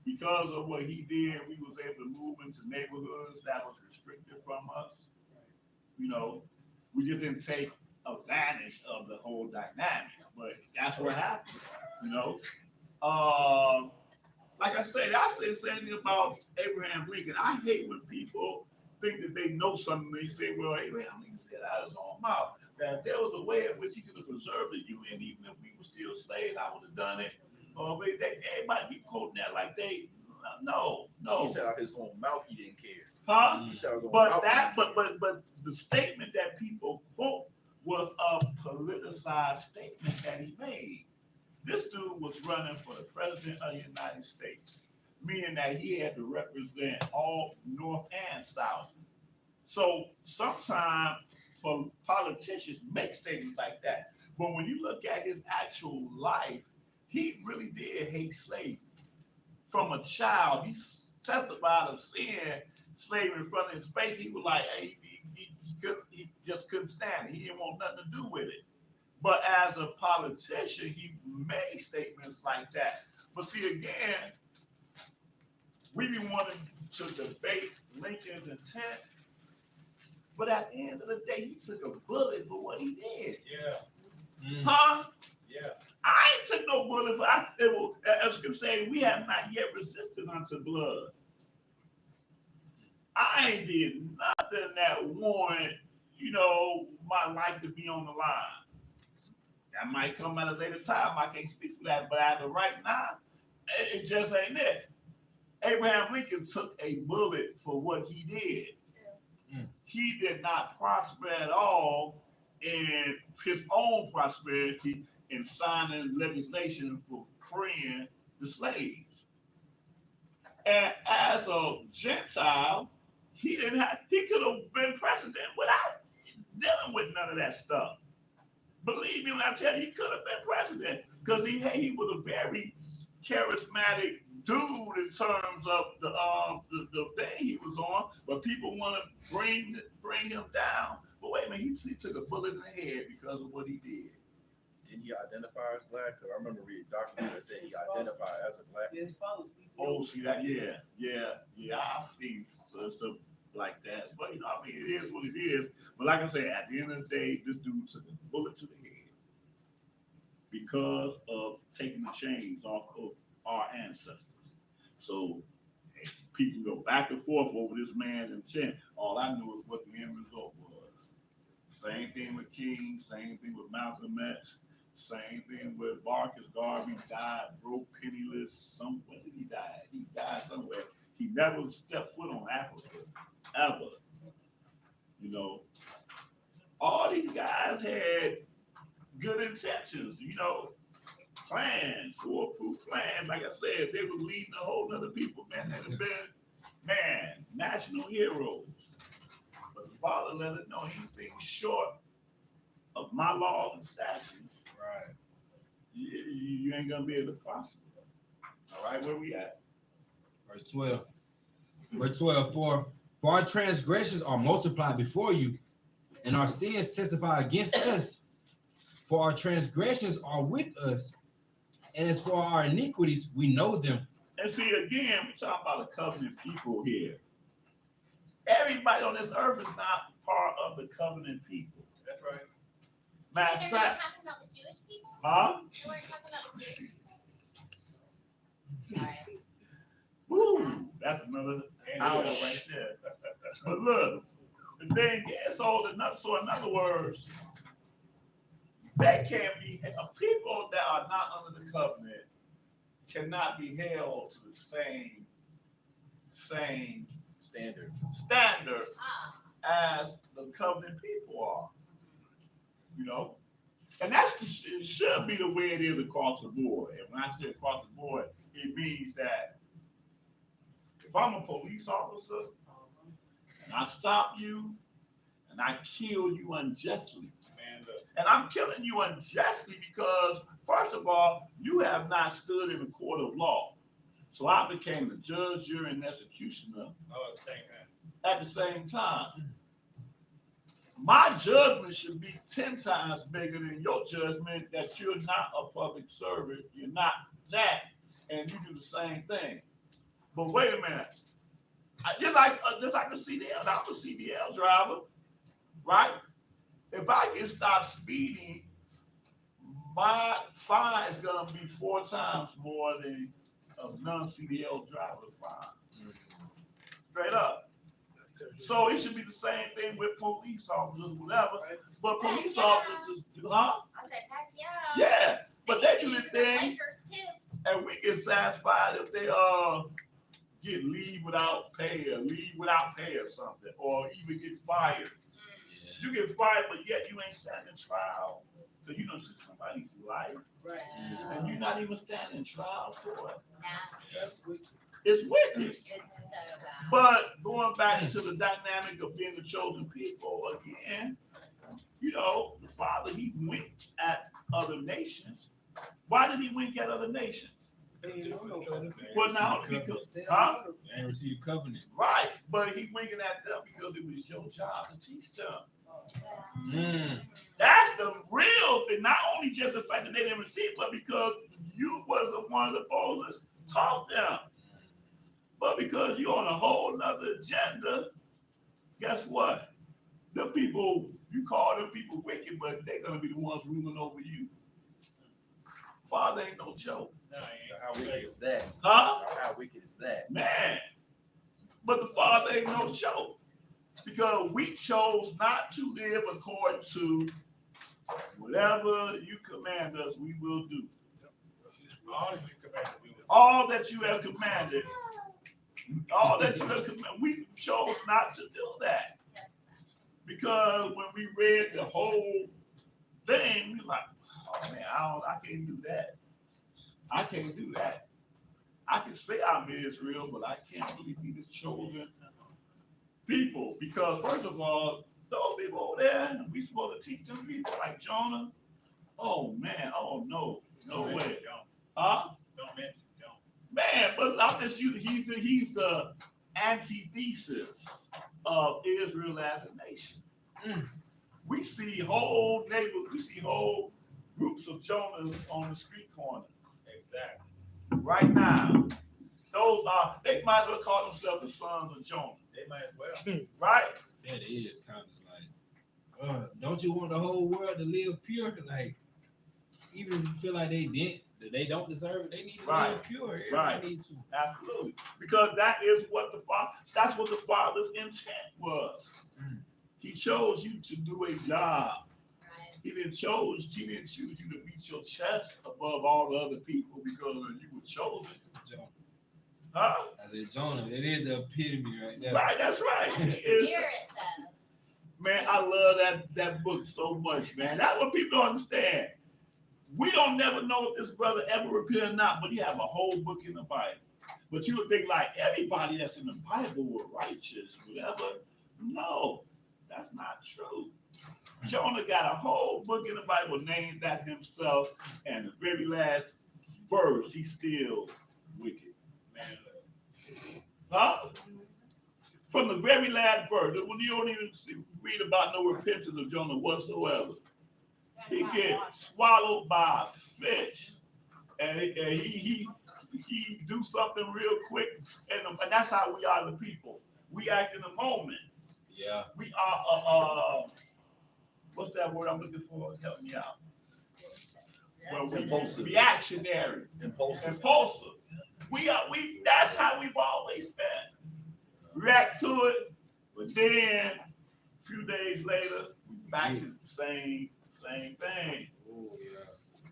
A: Because of what he did, we was able to move into neighborhoods that was restricted from us. You know, we just didn't take advantage of the whole dynamic, but that's what happened, you know. Like I said, I say the same thing about Abraham Lincoln. I hate when people think that they know something. They say, well, Abraham Lincoln said out of his own mouth that if there was a way in which he could have preserved the Union, even if we were still slaves, I would have done it. Everybody be quoting that like they, no.
F: He said out his own mouth he didn't care.
A: Huh?
F: He said out his own
A: But
F: mouth.
A: that, but the statement that people quote was a politicized statement that he made. This dude was running for the president of the United States, meaning that he had to represent all North and South. So sometimes politicians make statements like that, but when you look at his actual life, he really did hate slavery. From a child, he testified of seeing slavery in front of his face. He was like, hey, he just couldn't stand it. He didn't want nothing to do with it. But as a politician, he made statements like that. But see, again, we be wanting to debate Lincoln's intent, but at the end of the day, he took a bullet for what he did.
B: Yeah.
A: Huh?
B: Yeah.
A: I ain't took no bullet for. As Skip said, we have not yet resisted unto blood. I ain't did nothing that warrant, my life to be on the line. That might come at a later time. I can't speak for that, but as of right now, it just ain't it. Abraham Lincoln took a bullet for what he did.
D: Yeah.
A: He did not prosper at all in his own prosperity in signing legislation for freeing the slaves. And as a Gentile, he could have been president without dealing with none of that stuff. Believe me when I tell you, he could have been president because he was a very charismatic dude in terms of the thing he was on, but people want to bring him down. But wait a minute, he took a bullet in the head because of what he did.
F: Didn't he identify as black? Because I remember reading a document that said he identified as a black.
G: Yeah, he follows Ethiopia.
A: Oh, see that? Yeah. I've seen stuff like that. But it is what it is. But like I said, at the end of the day, this dude took a bullet to the head because of taking the chains off of our ancestors. So people go back and forth over this man's intent. All I knew is what the end result was. Same thing with King, same thing with Malcolm X, same thing with Marcus Garvey, died broke, penniless. Where did he die? He died somewhere. He never stepped foot on Africa, ever. All these guys had good intentions, plans, foolproof plans. Like I said, they were leading a whole other people, man. They'd have been, man, national heroes. But the Father let it know anything short of my laws and statutes,
D: Right.
A: you ain't gonna be able to prosper. All right, where we at?
D: Verse 12. Verse 12. For our transgressions are multiplied before you, and our sins testify against us. For our transgressions are with us, and as for our iniquities, we know them.
A: And see, again, we're talking about a covenant people here. Everybody on this earth is not part of the covenant people.
F: That's right.
A: Matter of
E: They're not
A: fact,
E: talking about the Jewish people?
A: huh?
E: They weren't talking about the Jewish people? Sorry.
A: Woo, that's another hour right there. But look, the thing is, so in other words, they can't be people that are not under the covenant cannot be held to the same
F: Standard.
A: standard
E: Ah,
A: as the covenant people are. You know, and it should be the way it is across the board. And when I say across the board, it means that if I'm a police officer and I stop you and I kill you unjustly, and I'm killing you unjustly because, first of all, you have not stood in a court of law. So I became the judge, jury, and executioner at the same time. My judgment should be 10 times bigger than your judgment that you're not a public servant, you're not that, and you do the same thing. But wait a minute. Just like the CDL, I'm a CDL driver, right? If I get stopped speeding, my fine is gonna be 4 times more than a non-CDL driver fine. Straight up. So it should be the same thing with police officers, whatever. But police officers do, huh?
E: I said, heck yeah.
A: Yeah. But they do
E: be
A: this
E: using the
A: thing,
E: Lakers too.
A: and we get satisfied if they get leave without pay or something, or even get fired. You get fired, but yet you ain't standing trial because you don't took somebody's life,
G: Right.
A: and you're not even standing trial for it.
E: Nasty.
G: That's wicked.
A: It's wicked.
E: It's so bad.
A: But going back to the dynamic of being the chosen people again, you know, the Father, he winked at other nations. Why did he wink at other nations? Well, not only because, huh?
D: They ain't received covenant.
A: Right, but he winking at them because it was your job to teach them. That's the real thing. Not only just the fact that they didn't receive, but because you was the one supposed to taught them. But because you're on a whole nother agenda, guess what? The people, you call them people wicked, but they're gonna be the ones ruling over you. Father ain't no joke.
F: How wicked is that?
A: Huh?
F: How wicked is that?
A: Man. But the Father ain't no joke. Because we chose not to live according to whatever you command us, we will do. All that you have commanded. All that you have commanded. We chose not to do that. Because when we read the whole thing, we're like, oh man, I can't do that. I can't do that. I can say I'm Israel, but I can't really be this chosen people. Because first of all, those people over there, we supposed to teach them people like Jonah. Oh man, oh no way. Huh?
B: Don't mention Jonah.
A: Man, but I'm just using, he's the antithesis of Israel as a nation. We see whole neighborhoods, we see whole groups of Jonahs on the street corner.
B: Exactly.
A: Right now. Those are, they might as well call themselves the sons of Jonah.
B: They might as well.
A: Right?
D: That is kind of like, don't you want the whole world to live pure? Like, even if you feel like they don't deserve it, they need to live pure. Everybody
A: Right.
D: needs to.
A: Absolutely. Because that is what that's what the Father's intent was. He chose you to do a job.
E: Right.
A: He didn't choose you to beat your chest above all the other people because you were chosen.
D: Jonah.
A: Huh?
D: I said Jonah. It is the epitome right there.
A: Right, that's right.
E: That's the
A: He is.
E: spirit though.
A: Man, I love that book so much, man. That's what people don't understand. We don't never know if this brother ever repented or not, but he have a whole book in the Bible. But you would think like everybody that's in the Bible were righteous, whatever. No, that's not true. Jonah got a whole book in the Bible named that himself, and the very last verse, he's still wicked.
B: Man,
A: Huh? From the very last verse, when you don't even read about no repentance of Jonah whatsoever. He gets swallowed by a fish, and he do something real quick, and that's how we are the people. We act in the moment.
D: Yeah.
A: We are what's that word I'm looking for? Help me out. Well, we
F: Impulsive.
A: reactionary,
F: Impulsive.
A: impulsive. We that's how we've always been. React to it, but then a few days later, we back to the same thing.
D: Oh, yeah.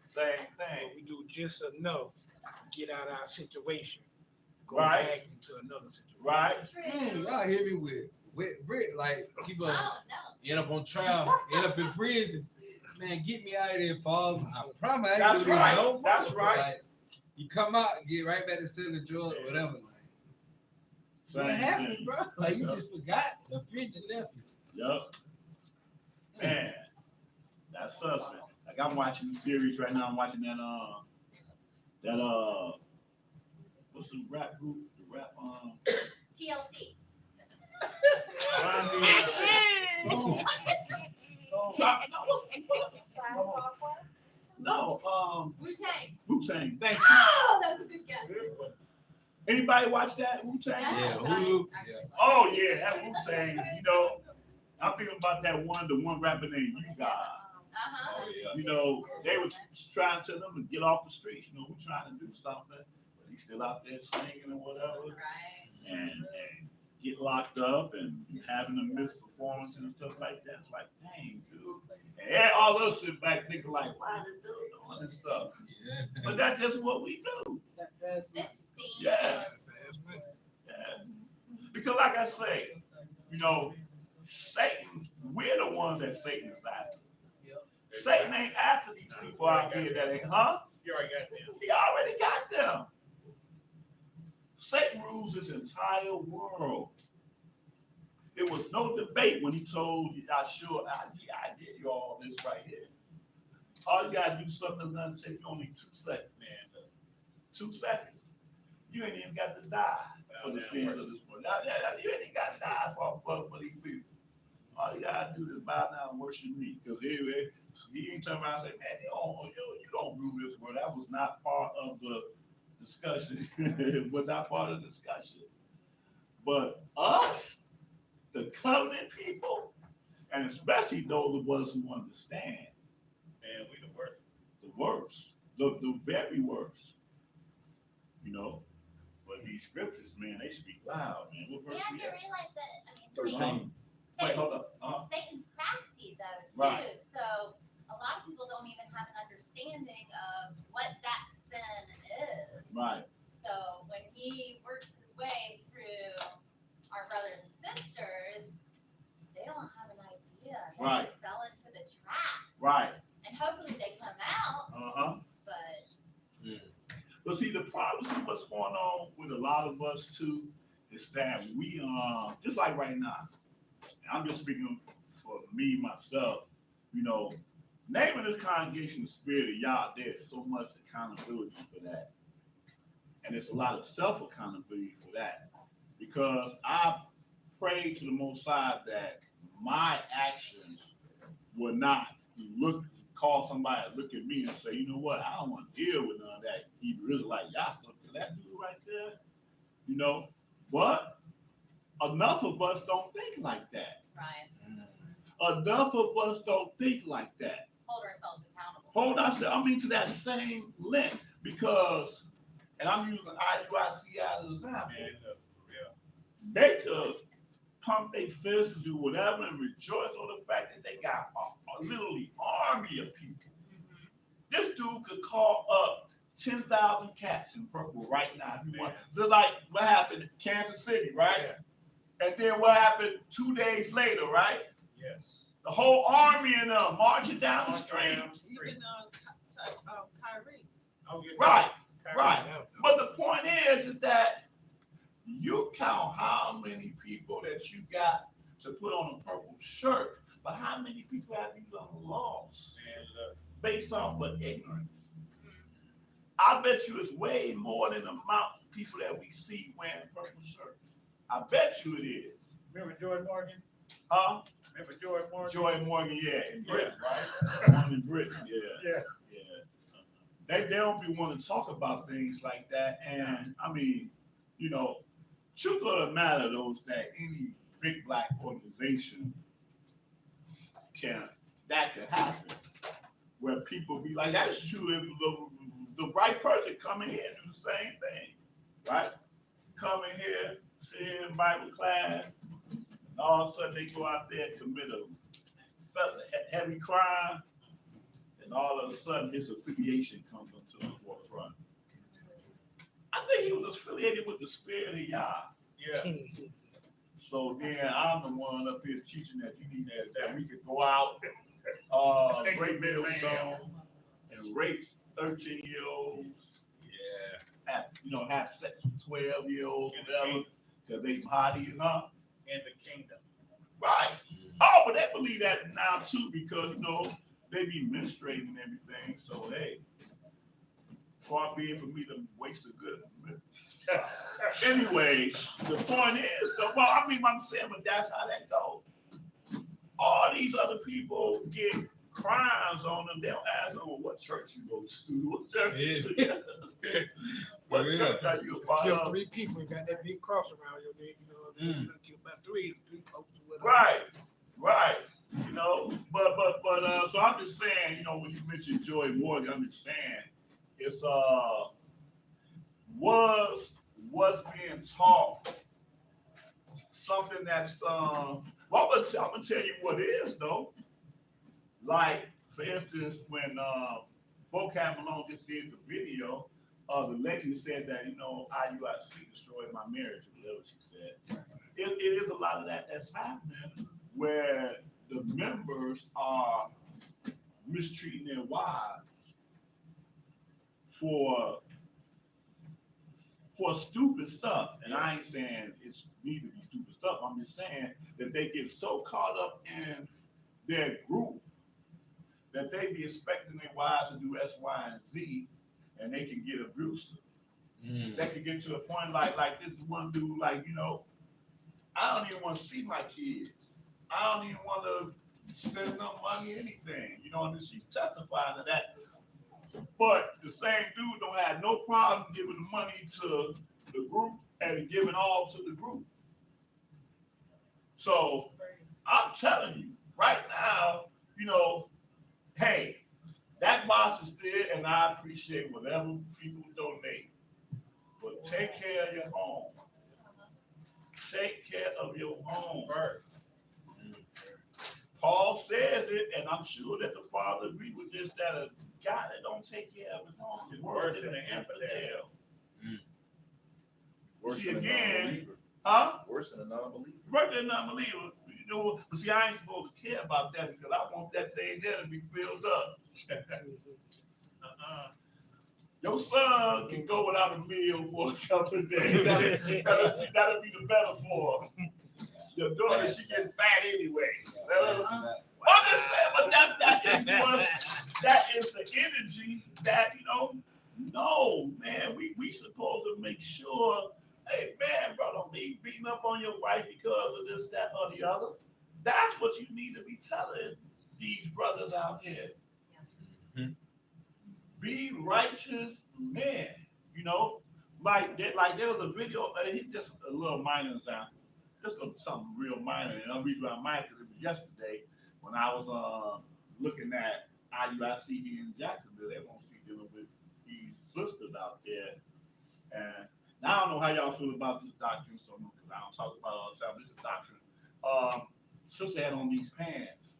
A: Same thing.
C: But we do just enough to get out of our situation. Go
A: Right.
C: back into another situation.
A: Right?
D: Y'all hit me with Rick, like people
E: Oh, no.
D: end up on trial, end up in prison. Man, get me out of there, Father. I promise I ain't
A: That's
D: do this
A: right.
D: no more.
A: That's right.
D: Like, you come out, get right back to selling drugs or whatever. Like,
A: Same
D: what happened,
A: thing.
D: bro? Like you
A: Yeah.
D: just forgot the fridge and left you.
A: Yup. Man, that's us, man. Like I'm watching the series right now. I'm watching that what's the rap group? The rap
E: TLC.
A: No,
E: Wu-Tang.
A: Wu-Tang. Thank you.
E: Oh, that was a good guess.
A: Anybody watch that Wu-Tang?
E: No,
D: Yeah,
E: but I
D: Hulu.
E: actually
D: Yeah.
E: like it.
A: Oh yeah, that Wu-Tang. You know, I'm thinking about that the one rapper named You God.
E: Uh-huh.
D: Oh, yeah.
A: You know, they was trying to tell them to get off the streets. You know, we're trying to do something, but he's still out there singing and whatever,
E: Right.
A: and get locked up and having to miss performances and stuff like that. It's like, dang, dude. And all of us sit back thinking like, why is this dude doing this stuff?
D: Yeah.
A: But that's just what we do.
G: That's
E: It's themed.
A: Yeah. Yeah. Because like I say, you know, Satan, we're the ones that Satan is after. Satan ain't after these people out here that ain't, huh?
B: you already got them.
A: He already got them. Satan rules this entire world. There was no debate when he told Yashrael, I did you all this right here. All you gotta do is something that's gonna take you only 2 seconds, man. 2 seconds. You ain't even got to die for the sins of this world. You ain't even got to die for these people. All you gotta do is bow down and worship me. Because he ain't turn around and say, man, you don't rule this world. That was not part of the discussion. It was not part of the discussion. But us, the covenant people, and especially those of us who understand,
B: Man, we the worst.
A: the worst, the very worst. You know? But these scriptures, man, they speak loud, man. What
E: You
A: verse
E: have
A: we
E: to
A: at?
E: realize that, I mean,
F: 13.
A: Wait, hold
E: Satan's,
A: up.
E: Satan's crafty though too.
A: Right.
E: So a lot of people don't even have an understanding of what that sin is.
A: Right.
E: So when he works his way through our brothers and sisters, they don't have an idea. They
A: Right.
E: just fell into the trap.
A: Right.
E: And hopefully they come out,
A: Uh-huh.
E: but
A: But see, the problem, see what's going on with a lot of us too, is that we, just like right now, and I'm just speaking for me, myself, you know, naming this congregation the Spirit of Yah, there's so much accountability for that. And there's a lot of self-accountability for that. Because I prayed to the Most High that my actions would not call somebody to look at me and say, you know what, I don't want to deal with none of that Hebrew Israelite Yah stuff, because that dude right there, you know. But enough of us don't think like that.
E: right,
A: Enough of us don't think like that.
E: hold ourselves accountable.
A: Hold on, to that same length, because, and I'm using IUIC as an example,
B: Man, look, for real.
A: they just pump their fists and do whatever and rejoice on the fact that they got a literally army of people.
E: Mhm.
A: This dude could call up 10,000 cats in purple right now if you want. Just like what happened in Kansas City, right?
B: Yeah.
A: And then what happened 2 days later, right?
B: Yes.
A: The whole army and them marching down the
B: Marching
A: street.
B: down the street.
H: Even Kyrie.
C: Oh, yeah.
A: Right,
C: Kyrie
A: right.
C: down.
A: But the point is that you count how many people that you got to put on a purple shirt, but how many people have you done lost
B: Man, look,
A: based off of ignorance? I bet you it's way more than the amount of people that we see wearing purple shirts. I bet you it is.
B: remember George Morgan?
A: Huh?
B: Remember George Morgan?
A: Joy Morgan, yeah, in Britain,
B: Yeah.
A: right? One in Britain, yeah.
B: Yeah.
A: Yeah. They don't be wanting to talk about things like that. And I mean, you know, truth of the matter though is that any big black organization that can happen. Where people be like, that's true, if the right person come in here and do the same thing. Right? Come in here, sit in Bible class, and all of a sudden they go out there and commit a heavy crime, and all of a sudden his affiliation comes into the forefront. I think he was affiliated with the Spirit of Yah.
B: Yeah.
A: So then I'm the one up here teaching that you need that we could go out, break millstone, and rape 13-year-olds.
B: Yeah.
A: Have sex with 12-year-olds, whatever, because they body, huh?
B: In the kingdom.
A: Right. Oh, but they believe that now too because they be menstruating and everything. So hey, far be it for me to waste a good minute. Anyway, the point is, I'm saying, but that's how that goes. All these other people get crimes on them. They don't ask them what church you go to. What church? What church are you a part
C: Kill
A: of?
C: 3 people, you got that big cross around your neck, you know, kill about 3 folks or whatever.
A: Right. But so I'm just saying, when you mentioned Joy Morgan, I'm just saying it's what's being taught something that's I'm gonna tell you what is though. Like for instance, when Vocab Malone just did the video, the lady said that IUIC destroyed my marriage, or whatever she said. It is a lot of that's happening where the members are mistreating their wives for stupid stuff. And I ain't saying it's need to be stupid stuff. I'm just saying that they get so caught up in their group that they be expecting their wives to do X, Y, and Z, and they can get abusive. They can get to a point like this one dude, I don't even want to see my kids. I don't even want to send them money, anything. And she's testifying to that. But the same dude don't have no problem giving the money to the group and giving all to the group. So I'm telling you, right now, hey, that boss is there, and I appreciate whatever people donate. But take care of your home. Take care of your home first. Paul says it, and I'm sure that the Father agrees with this, that a guy that don't take care of his home is worse than an infidel.
F: Worse
A: See,
F: than a
A: again,
F: non-believer.
A: huh?
F: Worse than a non-believer.
A: Worse than a non-believer. But see, I ain't supposed to care about that because I want that thing there to be filled up. Your son can go without a meal for a couple of days. That'll be the metaphor. Your daughter, she getting fat anyway. I'm just saying, but that is the energy that, no, man, we supposed to make sure, hey, man, bro, don't be beating up on your wife because of this, that, or the other. That's what you need to be telling these brothers out here.
D: Mm-hmm.
A: Be righteous men, like there was a video, it's just a little minor example, just something real minor, and I'm reading about mine because it was yesterday when I was looking at IUIC here in Jacksonville. They won't be dealing with these sisters out there, and now I don't know how y'all feel about this doctrine, so because I don't talk about it all the time. This is doctrine. Sister had on these pants,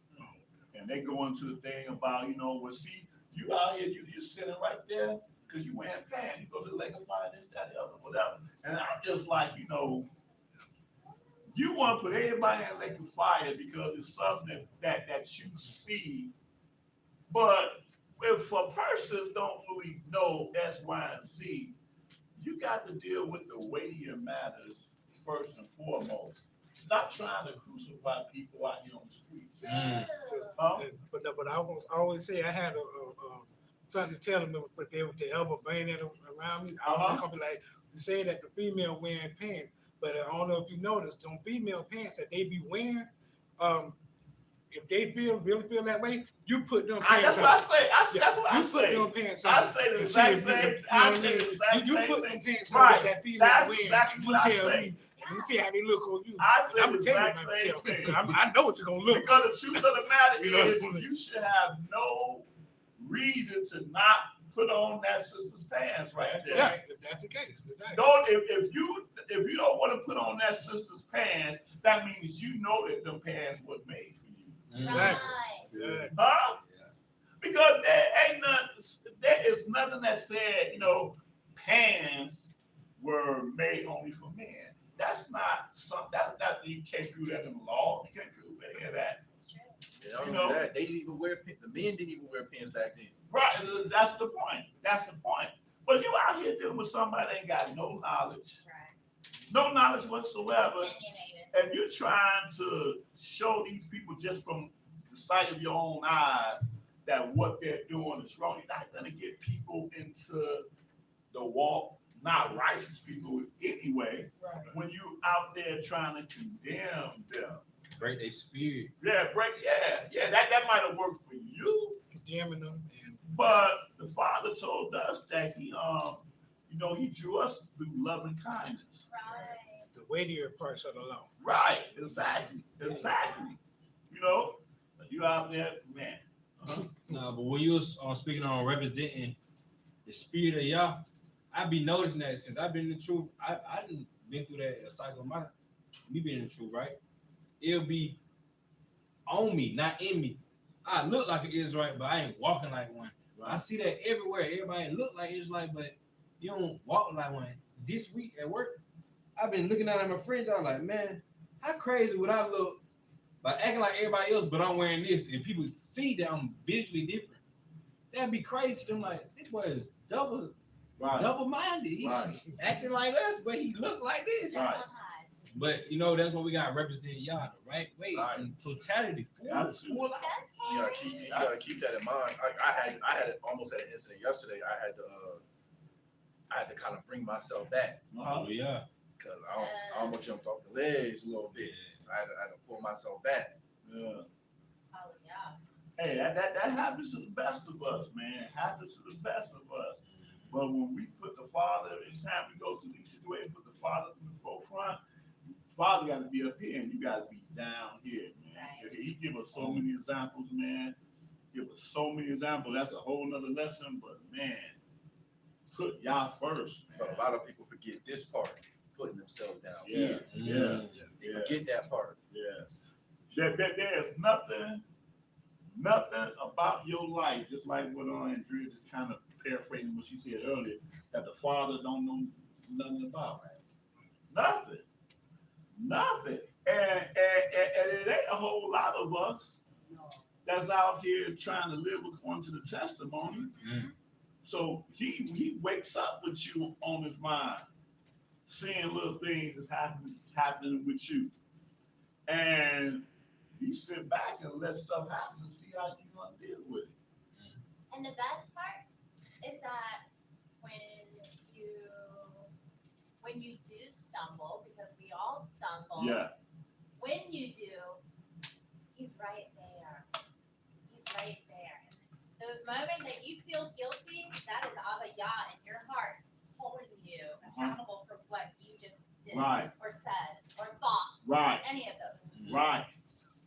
A: and they go into the thing about see. You out here, you're sitting right there because you wearing pants. You go to the lake of fire, this, that, the other, whatever. And I'm just like, you want to put everybody in the lake of fire because it's something that you see. But if a person don't really know X, Y, and Z, you got to deal with the weightier matters first and foremost. Stop trying to crucify people out here on the streets. Huh?
C: But I always say I had something to tell them if they ever bring it around me. I was gonna be like, you say that the female wearing pants, but I don't know if you noticed, them female pants that they be wearing, if they really feel that way, you put them pants
A: That's what I say.
C: Yeah,
A: That's what I
C: you
A: say.
C: put them pants on.
A: I say the
C: and
A: exact
C: see if
A: same.
C: you
A: I
C: know
A: say
C: what
A: the
C: mean?
A: exact
C: You
A: same
C: put
A: thing.
C: them pants
A: Right.
C: on that female
A: That's
C: wearing.
A: exactly
C: You
A: what I
C: tell
A: say.
C: me. Let me see how they look on you.
A: I say
C: I'm
A: the
C: gonna tell you
A: exact
C: about
A: same
C: myself,
A: thing.
C: 'cause I know what you're gonna look.
A: Because the truth of the matter
C: You know?
A: is, you should have no reason to not put on that sister's pants right there.
C: Yeah, if that's the case. Exactly.
A: Don't if you don't want to put on that sister's pants, that means you know that them pants was made for you.
C: Exactly.
E: Right.
C: Yeah.
A: Huh? Because there is nothing that said, pants were made only for men. That's not something that you can't do that in the law. You can't do any of that.
E: That's true.
F: And not only that, they didn't even wear the men didn't even wear pants back then.
A: Right, that's the point. That's the point. But you out here dealing with somebody that ain't got no knowledge,
E: Right.
A: no knowledge whatsoever,
E: Opinionated.
A: and you're trying to show these people just from the sight of your own eyes that what they're doing is wrong. You're not gonna get people into the walk, not righteous people anyway,
G: Right.
A: when you out there trying to condemn them.
D: Break their spirit.
A: Yeah, that might have worked for you.
C: Condemning them and
A: But the Father told us that he drew us through loving kindness.
E: Right.
C: the weightier parts of the law.
A: Right, exactly. But you out there, man.
D: Nah, but when you was speaking on representing the spirit of Yah, I be noticing that since I've been in the truth, I didn't been through that cycle of me being in the truth, right? It'll be on me, not in me. I look like an Israelite, but I ain't walking like one. I see that everywhere. Everybody look like Israelite, but you don't walk like one. This week at work, I've been looking at my friends. I'm like, man, how crazy would I look by acting like everybody else, but I'm wearing this, and people see that I'm visually different? That'd be crazy. I'm like, this boy is double-minded. He acting like us, but he look like this.
A: Right.
D: But that's what we got to represent Yah the right way in totality. Full life.
F: You gotta keep that in mind. I had almost had an incident yesterday. I had to kind of bring myself back
D: Oh yeah.
F: because I almost jumped off the ledge a little bit. So I had to pull myself back.
A: Yeah.
E: Oh yeah.
A: Hey, that happens to the best of us, man. It happens to the best of us. But when we put the Father, each time we go through these situations, put the Father in the forefront, Father got to be up here and you got to be down here, man.
E: Right.
A: He give us so many examples, man. Give us so many examples. That's a whole nother lesson, but man, put Yah first, man.
F: But a lot of people forget this part, putting themselves down.
A: Yeah,
F: here.
A: yeah,
F: They forget that part.
A: yeah. There's nothing about your life, just like what Andrea just kind of paraphrasing what she said earlier, that the Father don't know nothing about. Nothing. And it ain't a whole lot of us
G: No.
A: that's out here trying to live according to the testimony. So he wakes up with you on his mind, seeing little things that's happening with you. And you sit back and let stuff happen and see how you're gonna deal with it.
E: And the best part is that when you do stumble, because we all stumble.
A: Yeah.
E: When you do, he's right there. He's right there. And the moment that you feel guilty, that is Abba Yah in your heart holding you accountable for what you just did
A: Right.
E: or said or thought.
A: Right.
E: Any of those.
A: Right.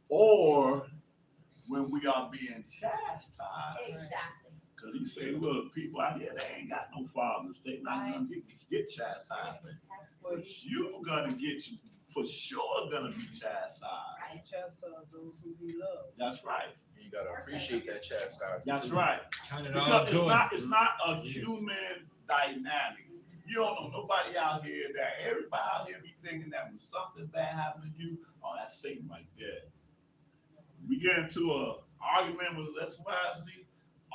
A: Or when we are being chastised.
E: Exactly.
A: Because he say, look, people out here, they ain't got no fathers. They not gonna get chastised. But you gonna for sure gonna be chastised.
G: He chastise those who he loves.
A: That's right.
F: And you gotta appreciate that chastisement.
A: That's right.
D: Count it all
A: Because
D: joy.
A: it's not a human dynamic. You don't know nobody out here that everybody out here be thinking that when something bad happened to you, oh, that's Satan right there. We get into an argument with XYZ,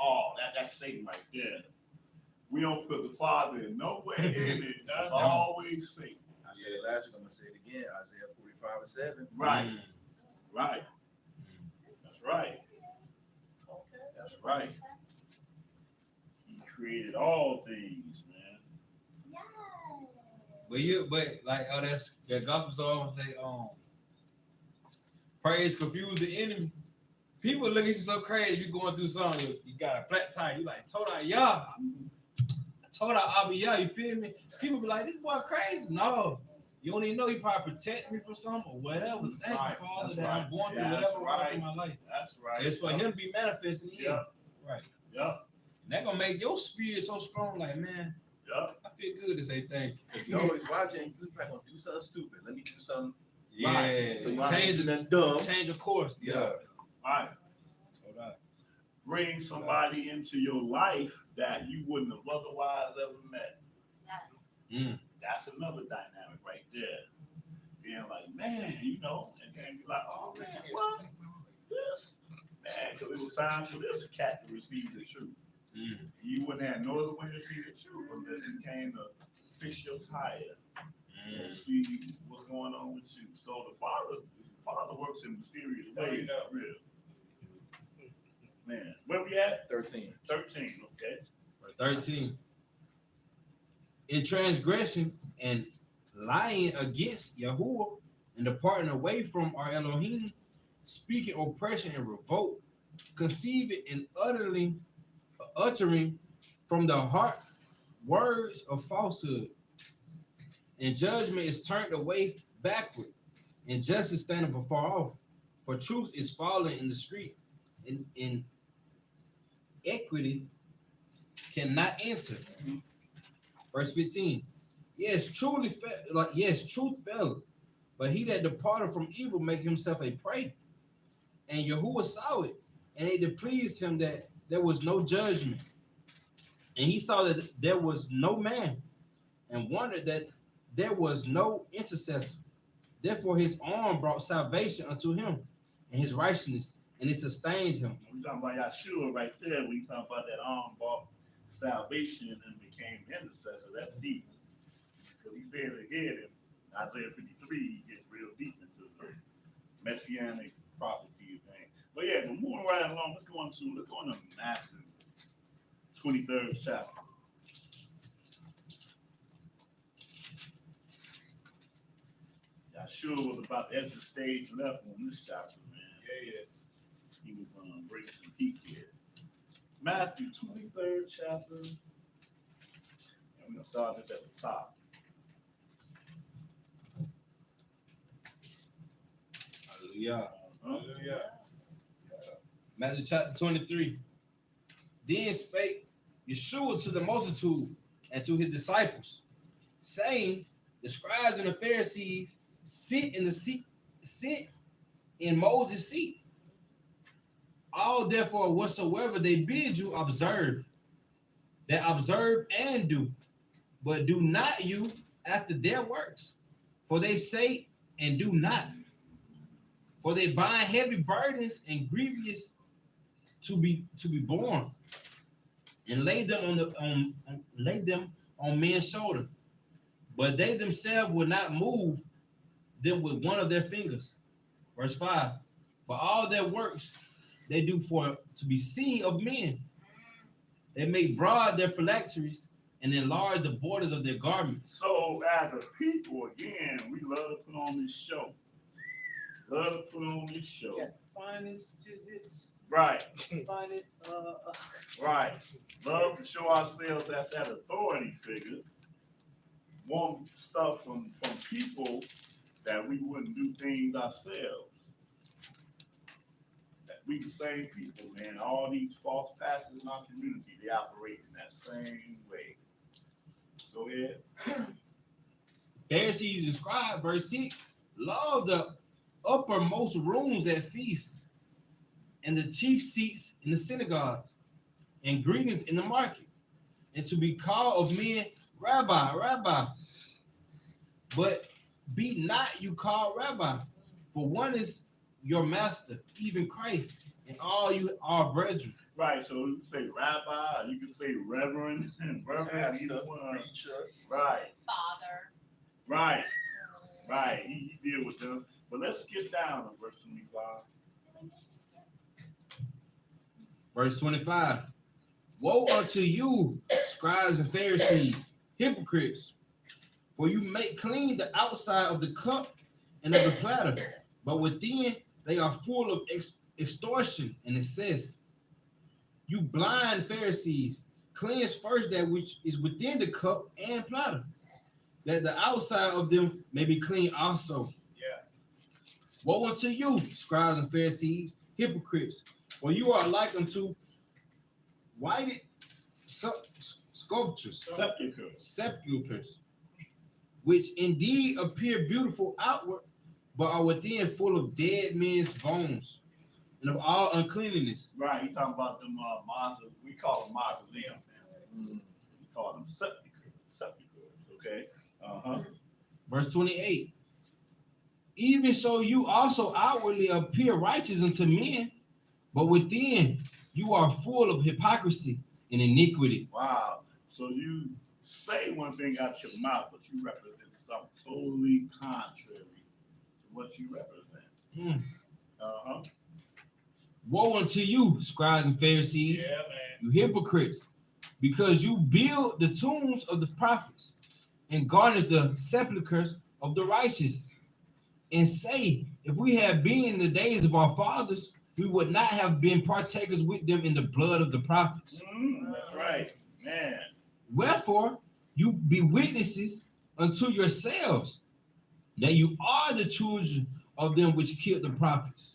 A: all. That's Satan right there. We don't put the Father in nowhere in it. That's always Satan.
F: I said it last week, I'm gonna say it again. Isaiah 45:7.
A: Right. Right. That's right.
H: Okay.
A: That's right. He created all things, man.
D: But like, oh, that's that gospel song say, praise confuse the enemy. People look at you so crazy. You going through something, you got a flat tire. You like Toda Yah, Toda Abiyah. You feel me? People be like, this boy crazy. No, you don't even know he probably protect me from something or whatever. Thank
A: Right.
D: you, Father,
A: That's
D: that
A: right.
D: I'm going through
A: Yeah,
D: whatever
A: that's
D: wrong
A: right.
D: in my life.
A: That's right.
D: It's for him to be manifesting in you.
A: Yep.
D: Right.
A: Yep.
D: And that gonna make your spirit so strong. Like, man,
A: Yep.
D: I feel good to say thank you.
F: Because you're always watching, you probably gonna do something stupid. Let me do something.
D: Yeah,
A: Right.
F: So you
A: Right.
F: change that dumb.
D: change of course.
F: Yeah.
A: All right.
D: Hold on.
A: Bring somebody into your life that you wouldn't have otherwise ever met.
E: Yes.
A: That's another dynamic right there. Being like, man, you know, and then you're like, oh man, what? This? Man, because it was time for this cat to receive the truth. You wouldn't have no other way to see the truth unless you came to fix your tire and see what's going on with you. So the Father works in mysterious ways. Real. Man, where we at?
F: 13.
A: 13, okay.
D: 13. In transgression and lying against Yahuwah and departing away from our Elohim, speaking oppression and revolt, conceiving and uttering from the heart words of falsehood. And judgment is turned away backward, and justice standeth afar off. For truth is fallen in the street, and in equity cannot enter. Verse 15. Yes, truth fell, but he that departed from evil make himself a prey. And Yahuwah saw it, and it displeased him that there was no judgment. And he saw that there was no man, and wondered that there was no intercessor. Therefore his arm brought salvation unto him, and his righteousness, and it sustained him.
A: We talking about Yashrael right there. We talking about that arm brought salvation and became intercessor. That's deep. Because he said again in Isaiah 53, he gets real deep into the messianic prophecy thing. But yeah, but moving right along, let's go on to Matthew 23rd chapter. Yashua was about to exit stage left on this chapter, man.
B: Yeah.
A: He was gonna bring some heat here. Matthew 23rd chapter. And we're gonna start this at the top.
D: Hallelujah.
B: Hallelujah.
D: Matthew chapter 23. Then spake Yeshua to the multitude and to his disciples, saying, the scribes and the Pharisees sit in Moses' seat. All therefore whatsoever they bid you observe, that observe and do, but do not you after their works, for they say and do not. For they bind heavy burdens and grievous to be borne, and lay them on men's shoulder, but they themselves will not move them with one of their fingers. Verse 5. For all their works they do for to be seen of men. They make broad their phylacteries and enlarge the borders of their garments.
A: So as a people, again, we love to put on this show. Love to put on this show.
G: Got the finest tizzits,
A: Right,
G: finest,
A: right. Love to show ourselves as that authority figure. Want stuff from people that we wouldn't do things ourselves. That we the same people, man. All these false pastors in our community, they operate in that same way. Go ahead.
D: Pharisees and scribes, verse 6, love the uppermost rooms at feasts, and the chief seats in the synagogues, and greetings in the market, and to be called of men, Rabbi, Rabbi. But be not you called Rabbi, for one is your master, even Christ, and all you are brethren.
A: Right, so you can say rabbi, or you can say reverend, and reverend,
F: Pastor,
A: either one.
F: preacher.
A: Right,
E: Father.
A: right, right. He deal with them. But let's skip down to verse 25.
D: Verse 25. Woe unto you, scribes and Pharisees, hypocrites, for you make clean the outside of the cup and of the platter, but within they are full of extortion and excess. You blind Pharisees, cleanse first that which is within the cup and platter, that the outside of them may be clean also.
B: Yeah.
D: Woe unto you, scribes and Pharisees, hypocrites, for you are like unto whited sculptures, sepulchres, which indeed appear beautiful outward, but are within full of dead men's bones and of all uncleanness.
A: Right, he talking about them mausoleum. We call them mausoleum. We call them sepulchres. Okay.
D: Verse 28. Even so, you also outwardly appear righteous unto men, but within you are full of hypocrisy and iniquity.
A: Wow. So you say one thing out your mouth, but you represent something totally contrary to what you represent.
D: Woe unto you, scribes and Pharisees,
B: Yeah, man.
D: you hypocrites, because you build the tombs of the prophets and garnish the sepulchres of the righteous, and say, if we had been in the days of our fathers, we would not have been partakers with them in the blood of the prophets.
A: That's right, man.
D: Wherefore, you be witnesses unto yourselves that you are the children of them which killed the prophets.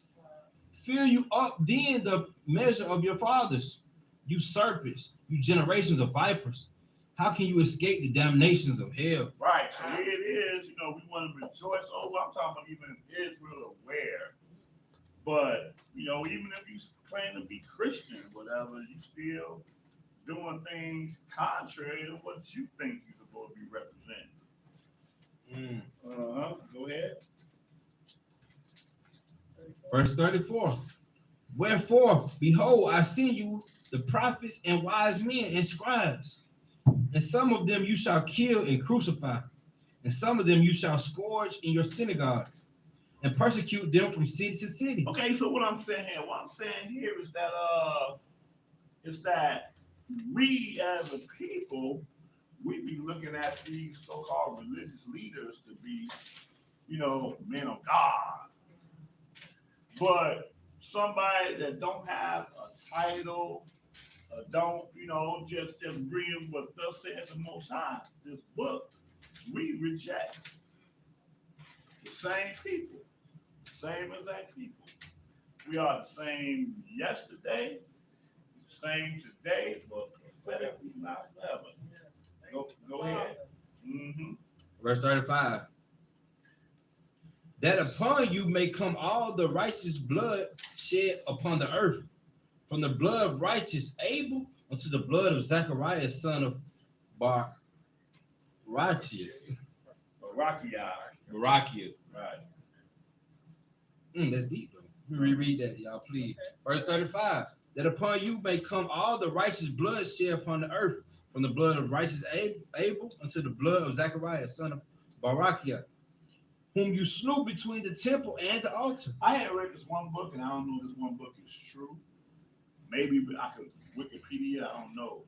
D: Fill you up then the measure of your fathers, you serpents, you generations of vipers. How can you escape the damnations of hell?
A: Right. So here it is. We want to rejoice over. I'm talking about even Israel aware. But even if you claim to be Christian, whatever, you still doing things contrary to what you think you're supposed to be representing. Go ahead.
D: Verse 34. Wherefore, behold, I send you the prophets and wise men and scribes, and some of them you shall kill and crucify, and some of them you shall scourge in your synagogues, and persecute them from city to city.
A: Okay, so what I'm saying here is that we as a people, we be looking at these so-called religious leaders to be, men of God. But somebody that don't have a title, don't, just agreeing with thus said the Most High, this book, we reject. The same people, the same exact people. We are the same yesterday, the same today, but prophetically not forever. Go ahead.
D: Verse 35. That upon you may come all the righteous blood shed upon the earth, from the blood of righteous Abel unto the blood of Zechariah, son of Barachias.
A: Right.
D: That's deep, though. Reread that, y'all, please. Verse 35. That upon you may come all the righteous blood shed upon the earth, from the blood of righteous Abel unto the blood of Zechariah, son of Barachiah, whom you slew between the temple and the altar.
A: I had read this one book, and I don't know if this one book is true. Maybe I could Wikipedia, I don't know.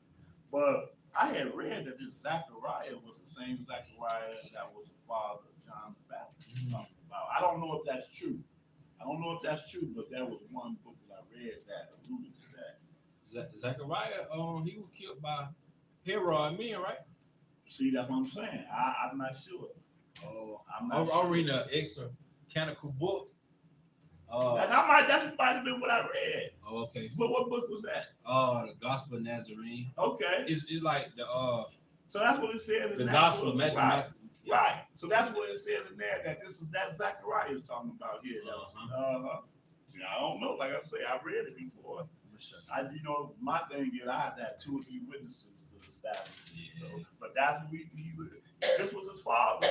A: But I had read that this Zechariah was the same Zechariah that was the father of John the Baptist. I don't know if that's true. But that was one book that I read that alluded to that.
D: Zechariah, he was killed by Herod men, right?
A: See, that's what I'm saying. I'm not sure.
D: I'm reading an extra canonical book.
A: That might have been what I read.
D: Oh, okay.
A: But what book was that?
D: The Gospel of Nazarene.
A: Okay.
D: It's like the
A: So that's what it says in
D: the
A: that
D: Gospel
A: book.
D: of
A: Right. Right. So that's what it says in there, that Zechariah is talking about here. See, I don't know. Like I say, I read it before. My thing is I have to have 2 or 3 witnesses to establish it. So, but that's what this was his father,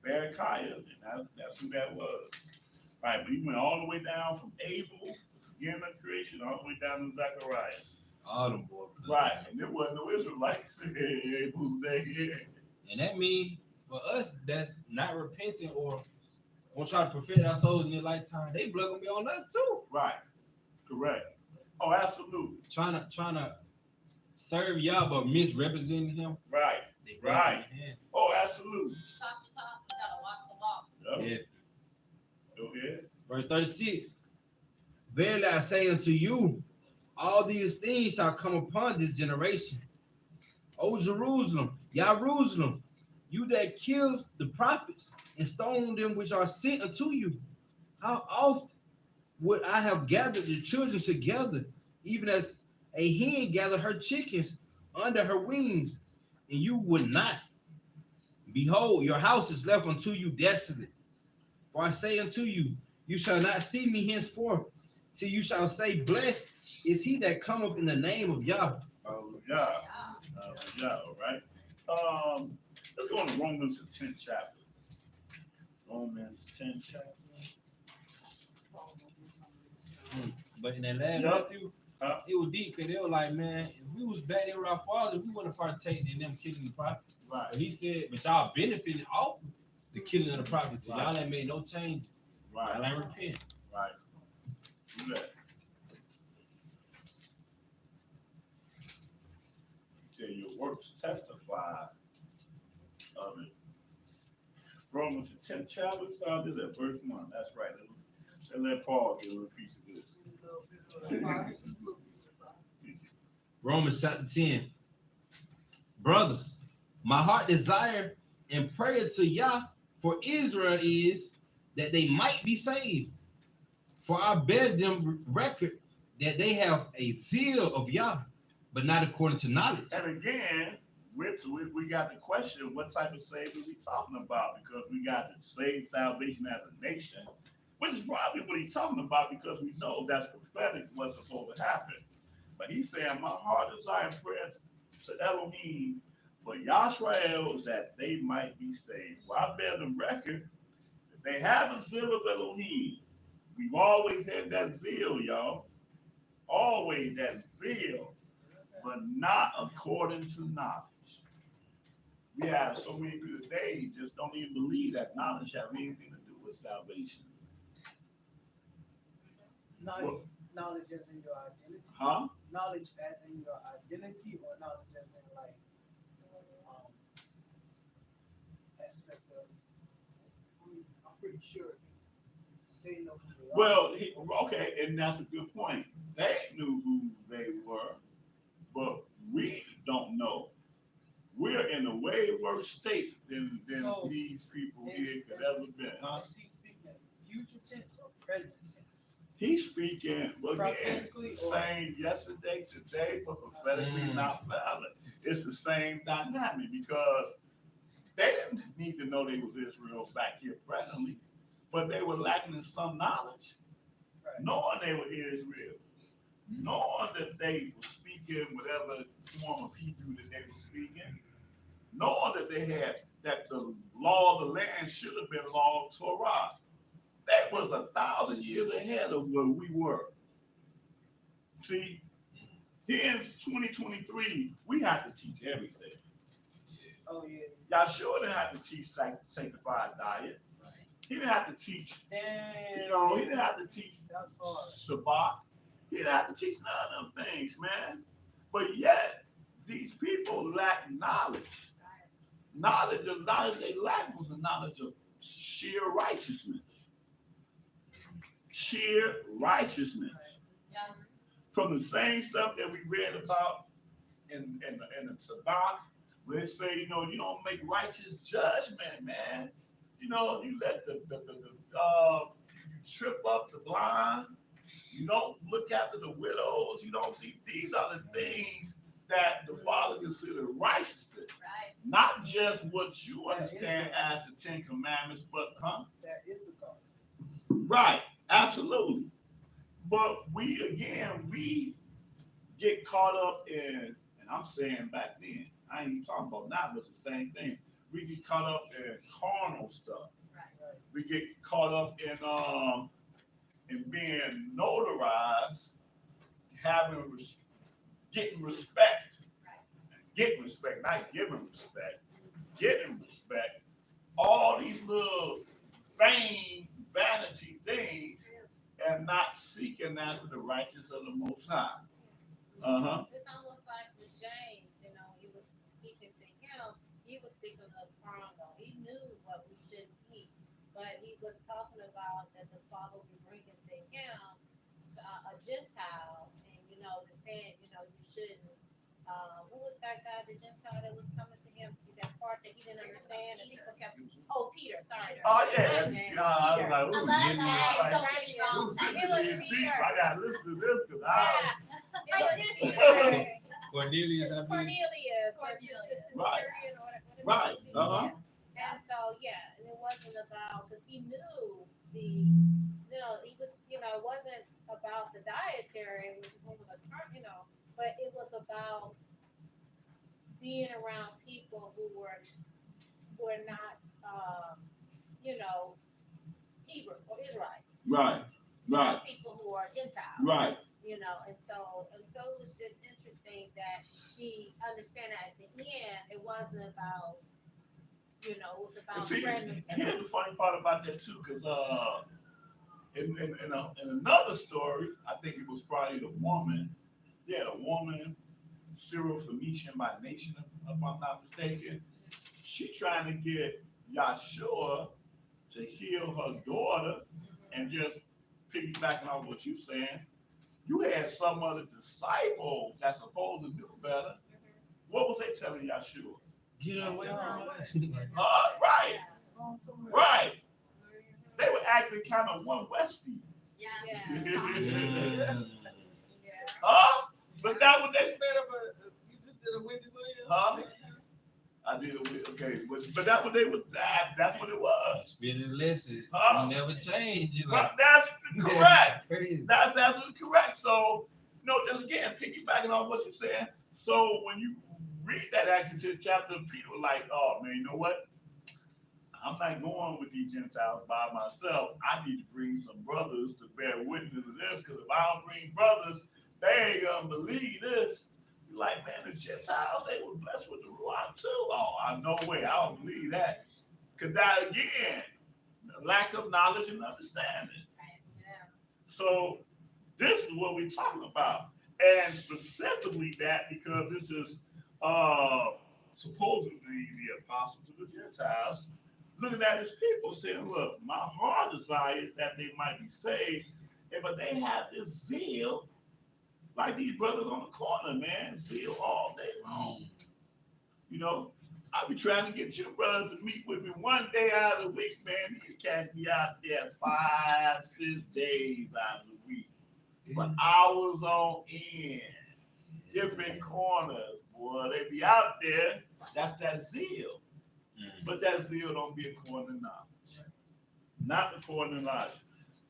A: Berechiah, and that's who that was. Right, but he went all the way down from Abel, beginning of creation all the way down to Zechariah.
D: All them boys.
A: Right, and there wasn't no Israelites who's there.
D: And that means for us that's not repenting or won't try to perfect our souls in their lifetime, they blood gonna be on us too.
A: Right, correct. Oh, absolutely.
D: Trying to serve y'all but misrepresenting him.
A: Right.
D: They
A: Right.
D: Yeah.
A: Oh, absolutely.
E: Talk the talk, you gotta walk the walk.
A: Yep.
D: Yeah.
A: Go ahead.
D: Verse 36. Verily I say unto you, all these things shall come upon this generation. O Jerusalem, Jerusalem, you that killed the prophets and stoned them which are sent unto you, how often would I have gathered the children together, even as a hen gathered her chickens under her wings, and you would not? Behold, your house is left unto you desolate. For I say unto you, you shall not see me henceforth, till you shall say, blessed is he that cometh in the name of Yahweh.
A: Hallelujah. Hallelujah. All right. Let's go to Romans the 10th chapter. Romans 10th chapter.
D: But in that last Matthew, it was deep because they were like, man, if we was back there with our fathers, we wouldn't have partaken in them killing the prophets.
A: Right.
D: But he said, but y'all benefited off the killing of the prophets. Right. Y'all ain't made no change.
A: Right.
D: Y'all ain't repent.
A: Right. Do that. He said your works testify of it. Romans the 10th chapter started at verse 1. That's right. Let Paul get a little piece of this.
D: Romans chapter 10. Brothers, my heart desire and prayer to Yah for Israel is that they might be saved. For I bear them record that they have a zeal of Yah, but not according to knowledge.
A: And again, we got the question, what type of Savior we talking about? Because we got the saved salvation as a nation, which is probably what he's talking about because we know that's prophetic, what's supposed to happen. But he's saying, my heart desire and prayer to Elohim for Yashrael is that they might be saved. For I bear them record that they have a zeal of Elohim. We've always had that zeal, y'all. Always that zeal, but not according to knowledge. We have so many people today who just don't even believe that knowledge has anything to do with salvation.
G: Knowledge as in your identity.
A: Huh?
G: Knowledge as in your identity, or knowledge as in like aspect of. I'm pretty sure they know who they are.
A: Well, okay, and that's a good point. They knew who they were, but we don't know. We're in a way worse state than
G: So,
A: these people
G: is-
A: here could
G: is-
A: ever been. Huh?
G: Is he speaking future tense or present tense?
A: He's speaking, well, again,
G: Prophetically or-
A: same yesterday, today, but prophetically not forever. It's the same dynamic because they didn't need to know they was Israel back here presently, but they were lacking in some knowledge,
G: Right.
A: knowing they were Israel, knowing that they were speaking whatever form of Hebrew that they were speaking, knowing that they had that the law of the land should have been law of Torah. That was 1,000 years ahead of where we were. See, here in 2023, we have to teach everything.
G: Oh yeah.
A: Yashrael didn't have to teach sanctified diet. He didn't have to teach,
G: Damn.
A: he didn't have to teach
G: That's hard.
A: Shabbat. He didn't have to teach none of them things, man. But yet, these people lack knowledge. The knowledge they lack was the knowledge of sheer righteousness. Sheer righteousness. From the same stuff that we read about in the Tanakh, where they say, you don't make righteous judgment, man. You let you trip up the blind. You don't look after the widows. You don't see, these are the things that the Father considered righteousness.
E: Right.
A: Not just what you understand as the 10 Commandments, but
G: That is the gospel.
A: right, absolutely. But we get caught up in, and I'm saying back then, I ain't even talking about now, but it's the same thing. We get caught up in carnal stuff.
E: Right.
G: Right.
A: We get caught up and being notarized, getting respect, not giving respect, getting respect. All these little vain, vanity things, and not seeking after the righteousness of the Most High.
E: It's almost like with James, you know, he was speaking to him, he was speaking of carnal. He knew what we shouldn't eat, but he was talking about that the Father will be bringing to him a Gentile, and you know, the saying, you know, you shouldn't. Who was that guy, the Gentile that was coming to him? That part that he didn't understand, and people kept. Oh, Peter, sorry.
A: Oh yeah,
E: James,
A: I was
E: Peter.
A: like,
E: I
A: ooh,
E: love
A: Jimmy,
E: that.
A: like,
E: Don't get me wrong.
A: ooh,
E: It was Peter.
A: I gotta listen to this because
E: Yeah, it was Peter.
D: Cornelius, I believe.
E: Cornelius, the
A: Right.
E: centurion or whatever.
A: Right.
E: Yeah. And so yeah, and it wasn't about because he knew you know, he was, you know, it wasn't about the dietary, which is one of the you know, but it was about being around people who were not, you know, Hebrew or Israelites.
A: Right.
E: You
A: Right.
E: know, people who are Gentiles.
A: Right.
E: You know, and so it was just interesting that he understand that at the end it wasn't about, you know, it was about
A: See,
E: friendly.
A: here's the funny part about that too, because in another story, I think it was probably the woman. Yeah, the woman, Syro-Phoenician by nation, if I'm not mistaken. She trying to get Yashrael to heal her daughter, and just piggybacking on what you're saying, you had some other disciples that's supposed to do better. What was they telling Yashrael?
D: Get away from us.
A: Right,
G: Going somewhere.
A: right. They were acting kind of one Westy.
E: Yeah.
D: Mm.
A: Huh? But that what they
H: It's better, but you just did a Wendy Williams.
A: Huh? I did it. Okay, but that's what they was. That's what it was.
D: Spirit of lesson.
A: Huh?
D: You never change. You
A: But that's correct.
D: Crazy.
A: That's absolutely correct. So, you know, just again, piggybacking on what you're saying. So when you read that action to the chapter, Peter was like, oh man, you know what? I'm not going with these Gentiles by myself. I need to bring some brothers to bear witness to this, because if I don't bring brothers, they ain't gonna believe this. You're like, man, the Gentiles, they were blessed with the Ruach too. Oh, no way, I don't believe that. Because that again, the lack of knowledge and understanding. So this is what we're talking about. And specifically that because this is supposedly the apostle to the Gentiles, looking at his people saying, look, my heart desires that they might be saved, but they have this zeal, like these brothers on the corner, man, zeal all day long. You know, I be trying to get you brothers to meet with me one day out of the week, man. These cats be out there 5, 6 days out of the week, but hours on end, different corners, boy. They be out there. That's that zeal. But that zeal don't be according to knowledge. Not according to knowledge.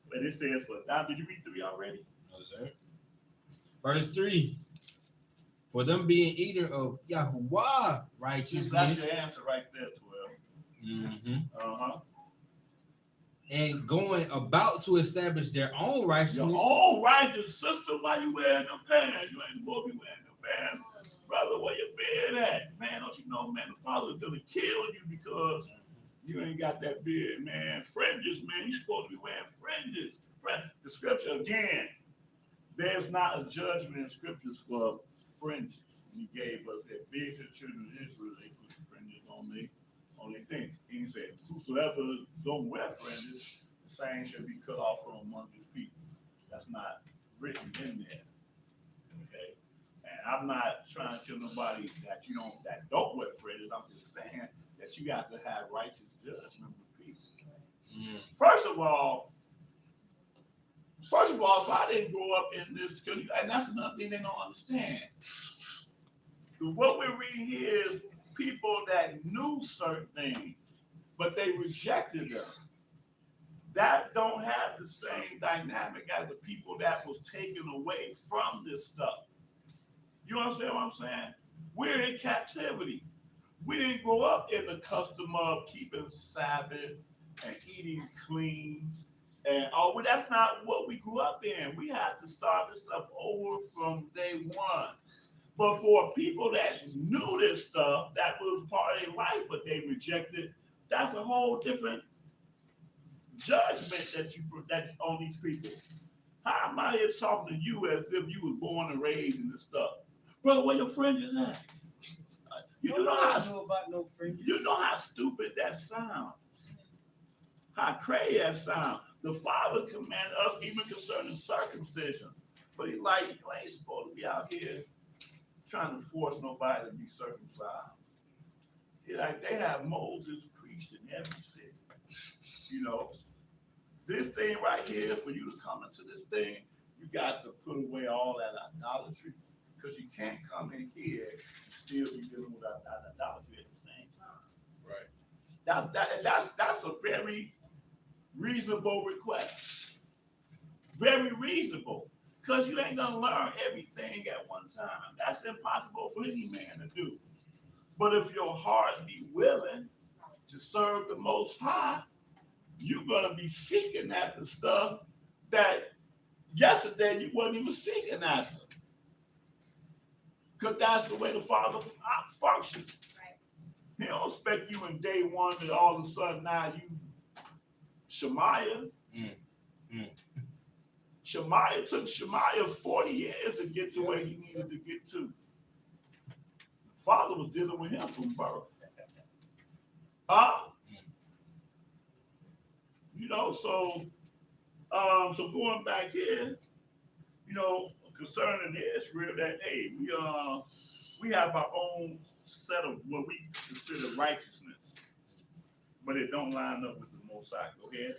A: But it says for now, did you read 3 already?
D: No, sir. Verse 3. For them being eater of Yahuwah righteousness.
A: That's your answer right there, 12.
D: Mm-hmm. And going about to establish their own righteousness.
A: Your own righteous sister, why you wearing them pants? You ain't supposed to be wearing them pants. Brother, where your beard at? Man, don't you know, man, the Father's gonna kill you because you ain't got that beard, man. Fringes, man, you supposed to be wearing fringes. The scripture, again, there's not a judgment in scriptures for fringes. He gave us that big to the children of Israel, they put the fringes on their thing. He said, whosoever don't wear fringes, the same shall be cut off from among his people. That's not written in there. Okay? And I'm not trying to tell nobody that that don't wear fringes. I'm just saying that you got to have righteous judgment with people. First of all, if I didn't grow up in this, and that's another thing they don't understand. What we're reading here is people that knew certain things, but they rejected them. That don't have the same dynamic as the people that was taken away from this stuff. You understand what I'm saying? We're in captivity. We didn't grow up in the custom of keeping Sabbath and eating clean And oh, well, that's not what we grew up in. We had to start this stuff over from day one. But for people that knew this stuff, that was part of their life, but they rejected, that's a whole different judgment that on these people. How am I here talking to you as if you was born and raised in this stuff? Bro, where your fringes at? You know
G: Nobody
A: how
G: know about no fringes.
A: you know how stupid that sounds. How crazy that sounds. The Father commanded us even concerning circumcision. But he like, you ain't supposed to be out here trying to force nobody to be circumcised. He like, they have Moses preached in every city. You know, this thing right here, for you to come into this thing, you got to put away all that idolatry. Because you can't come in here and still be dealing with that idolatry at the same time.
F: Right.
A: That's a very reasonable request. Very reasonable. Because you ain't gonna learn everything at one time. That's impossible for any man to do. But if your heart be willing to serve the Most High, you're gonna be seeking after stuff that yesterday you wasn't even seeking after. Because that's the way the Father functions.
E: Right.
A: He don't expect you in day one that all of a sudden now you Shemaiah. Shemaiah took Shemaiah 40 years to get to where he needed to get to. Father was dealing with him from birth. You know, so going back here, you know, concerning Israel, that hey, we have our own set of what we consider righteousness, but it don't line up with the Most High. Go ahead.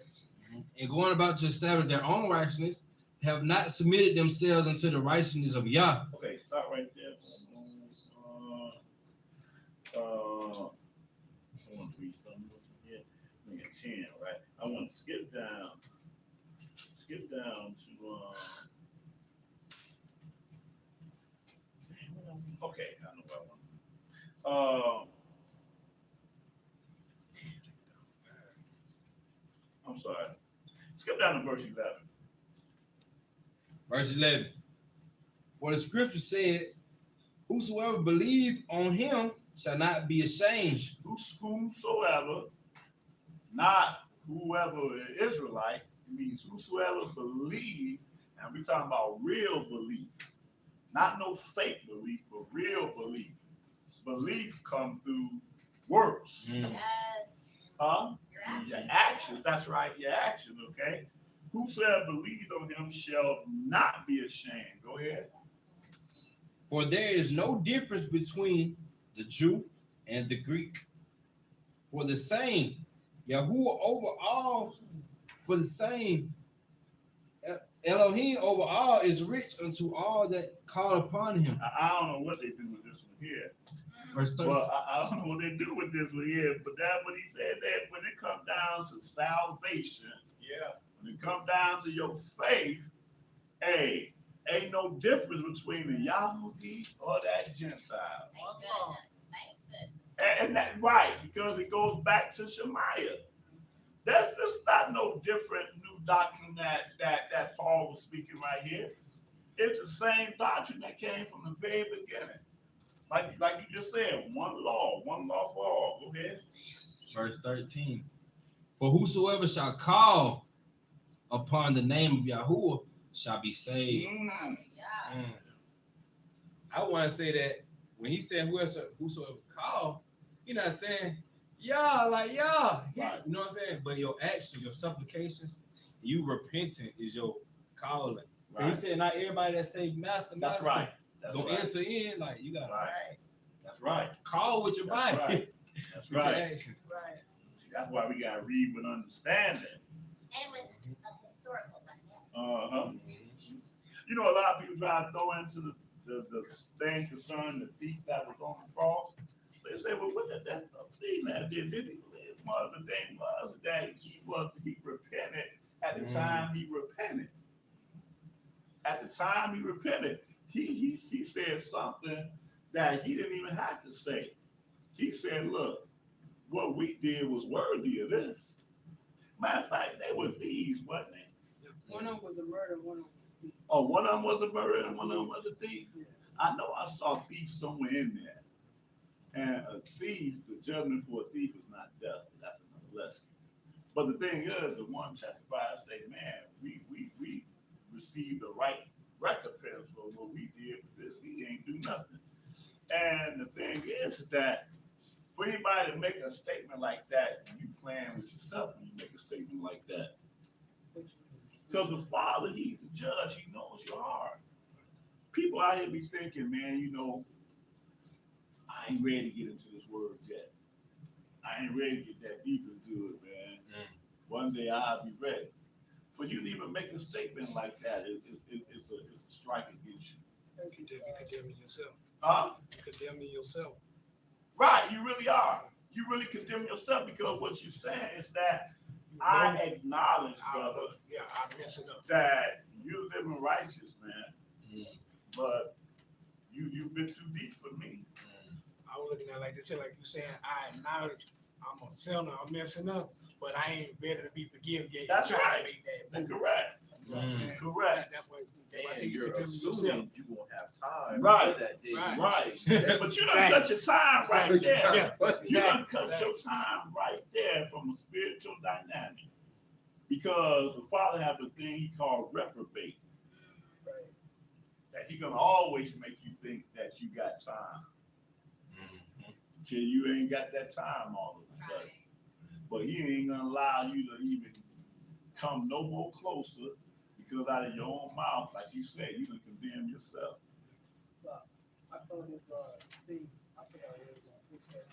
D: And going about to establish their own righteousness, have not submitted themselves unto the righteousness of Yah.
A: Okay, start right there. I want to read something here. Make it 10, right? I want to skip down to okay, I know what I want. I'm sorry. Skip down to verse 11.
D: Verse 11. For the scripture said, whosoever believe on him shall not be ashamed.
A: Whosoever, not whoever is Israelite, it means whosoever believe, and we're talking about real belief, not no fake belief, but real belief. Belief come through works.
E: Yes.
A: Your actions, that's right, your actions, okay? Whosoever believed on him shall not be ashamed. Go ahead.
D: For there is no difference between the Jew and the Greek. For the same, Yahuwah over all, for the same, Elohim over all is rich unto all that call upon him.
A: I don't know what they do with this one here.
D: Verse 13.
A: Well, I don't know what they do with this one here, but that when he said that when it comes down to salvation, when it comes down to your faith, hey, ain't no difference between the Yahudi or that Gentile.
E: Thank goodness. Thank goodness.
A: And that's right, because it goes back to Shemaiah. That's not no different new doctrine that Paul was speaking right here. It's the same doctrine that came from the very beginning. Like you just said, one law for all. Go ahead.
D: Verse 13. For whosoever shall call upon the name of Yahuwah shall be saved.
E: Yeah.
D: I want to say that when he said whosoever call, he's not saying Yah, like Yah.
A: Right.
D: You know what I'm saying? But your actions, your supplications, you repenting is your calling.
A: Right.
D: He said not everybody that say master,
A: That's
D: master,
A: right. That's
D: don't
A: right.
D: enter in. Like you gotta
A: Right. That's right.
D: call with your
A: That's
D: body.
A: right. That's
D: with
A: right.
D: your actions.
H: Right.
A: See, that's why we gotta read with understanding.
E: And with a historical dynamic.
A: You know, a lot of people try to throw into the thing concerning the thief that was on the cross. They say, well, what did that thief man did? Did he believe? One of the thing was that he repented at the time he repented. At the time he repented, he said something that he didn't even have to say. He said, look, what we did was worthy of this. Matter of fact, they were thieves, wasn't they?
G: One of them was a murder, one of them was a thief.
A: Oh, one of them was a murderer and one of them was a thief.
G: Yeah.
A: I know I saw a thief somewhere in there. And a thief, the judgment for a thief is not death. That's another lesson. But the thing is, the one testified say, man, we received the right recompense for what we did, but this he ain't do nothing. And the thing is that for anybody to make a statement like that, you playing with yourself when you make a statement like that. Because the Father, he's the judge, he knows your heart. People out here be thinking, man, you know, I ain't ready to get into this word yet. I ain't ready to get that deep into it, man. One day I'll be ready. For you to even make a statement like that, it's a strike against you.
C: You condemning yourself.
A: Huh?
C: You condemning yourself.
A: Right, you really are. You really condemn yourself because what you're saying is that I acknowledge, brother,
C: I'm messing up.
A: that you live in righteous, man. But you've been too deep for me.
C: I was looking at it like this, like you saying, I acknowledge I'm a sinner, I'm messing up, but I ain't ready to be forgiven yet.
A: That's
C: You're trying
A: right.
C: to make that move.
A: Correct.
C: Yeah.
A: Correct.
C: That's why I
F: And
C: think
F: you're
C: condemning yourself.
F: assuming you won't have time
A: Right.
F: for that day.
C: Right.
A: Right. But you done cut your time right
C: Right.
A: there.
C: Yeah.
A: You done cut your time right there from a spiritual dynamic. Because the Father has a thing he called reprobate.
G: Right.
A: That he gonna always make you think that you got time. Till you ain't got that time all of a sudden. But he ain't gonna allow you to even come no more closer because out of your own mouth, like you said, you can condemn yourself.
G: I saw this thing, I forgot what it was on Facebook.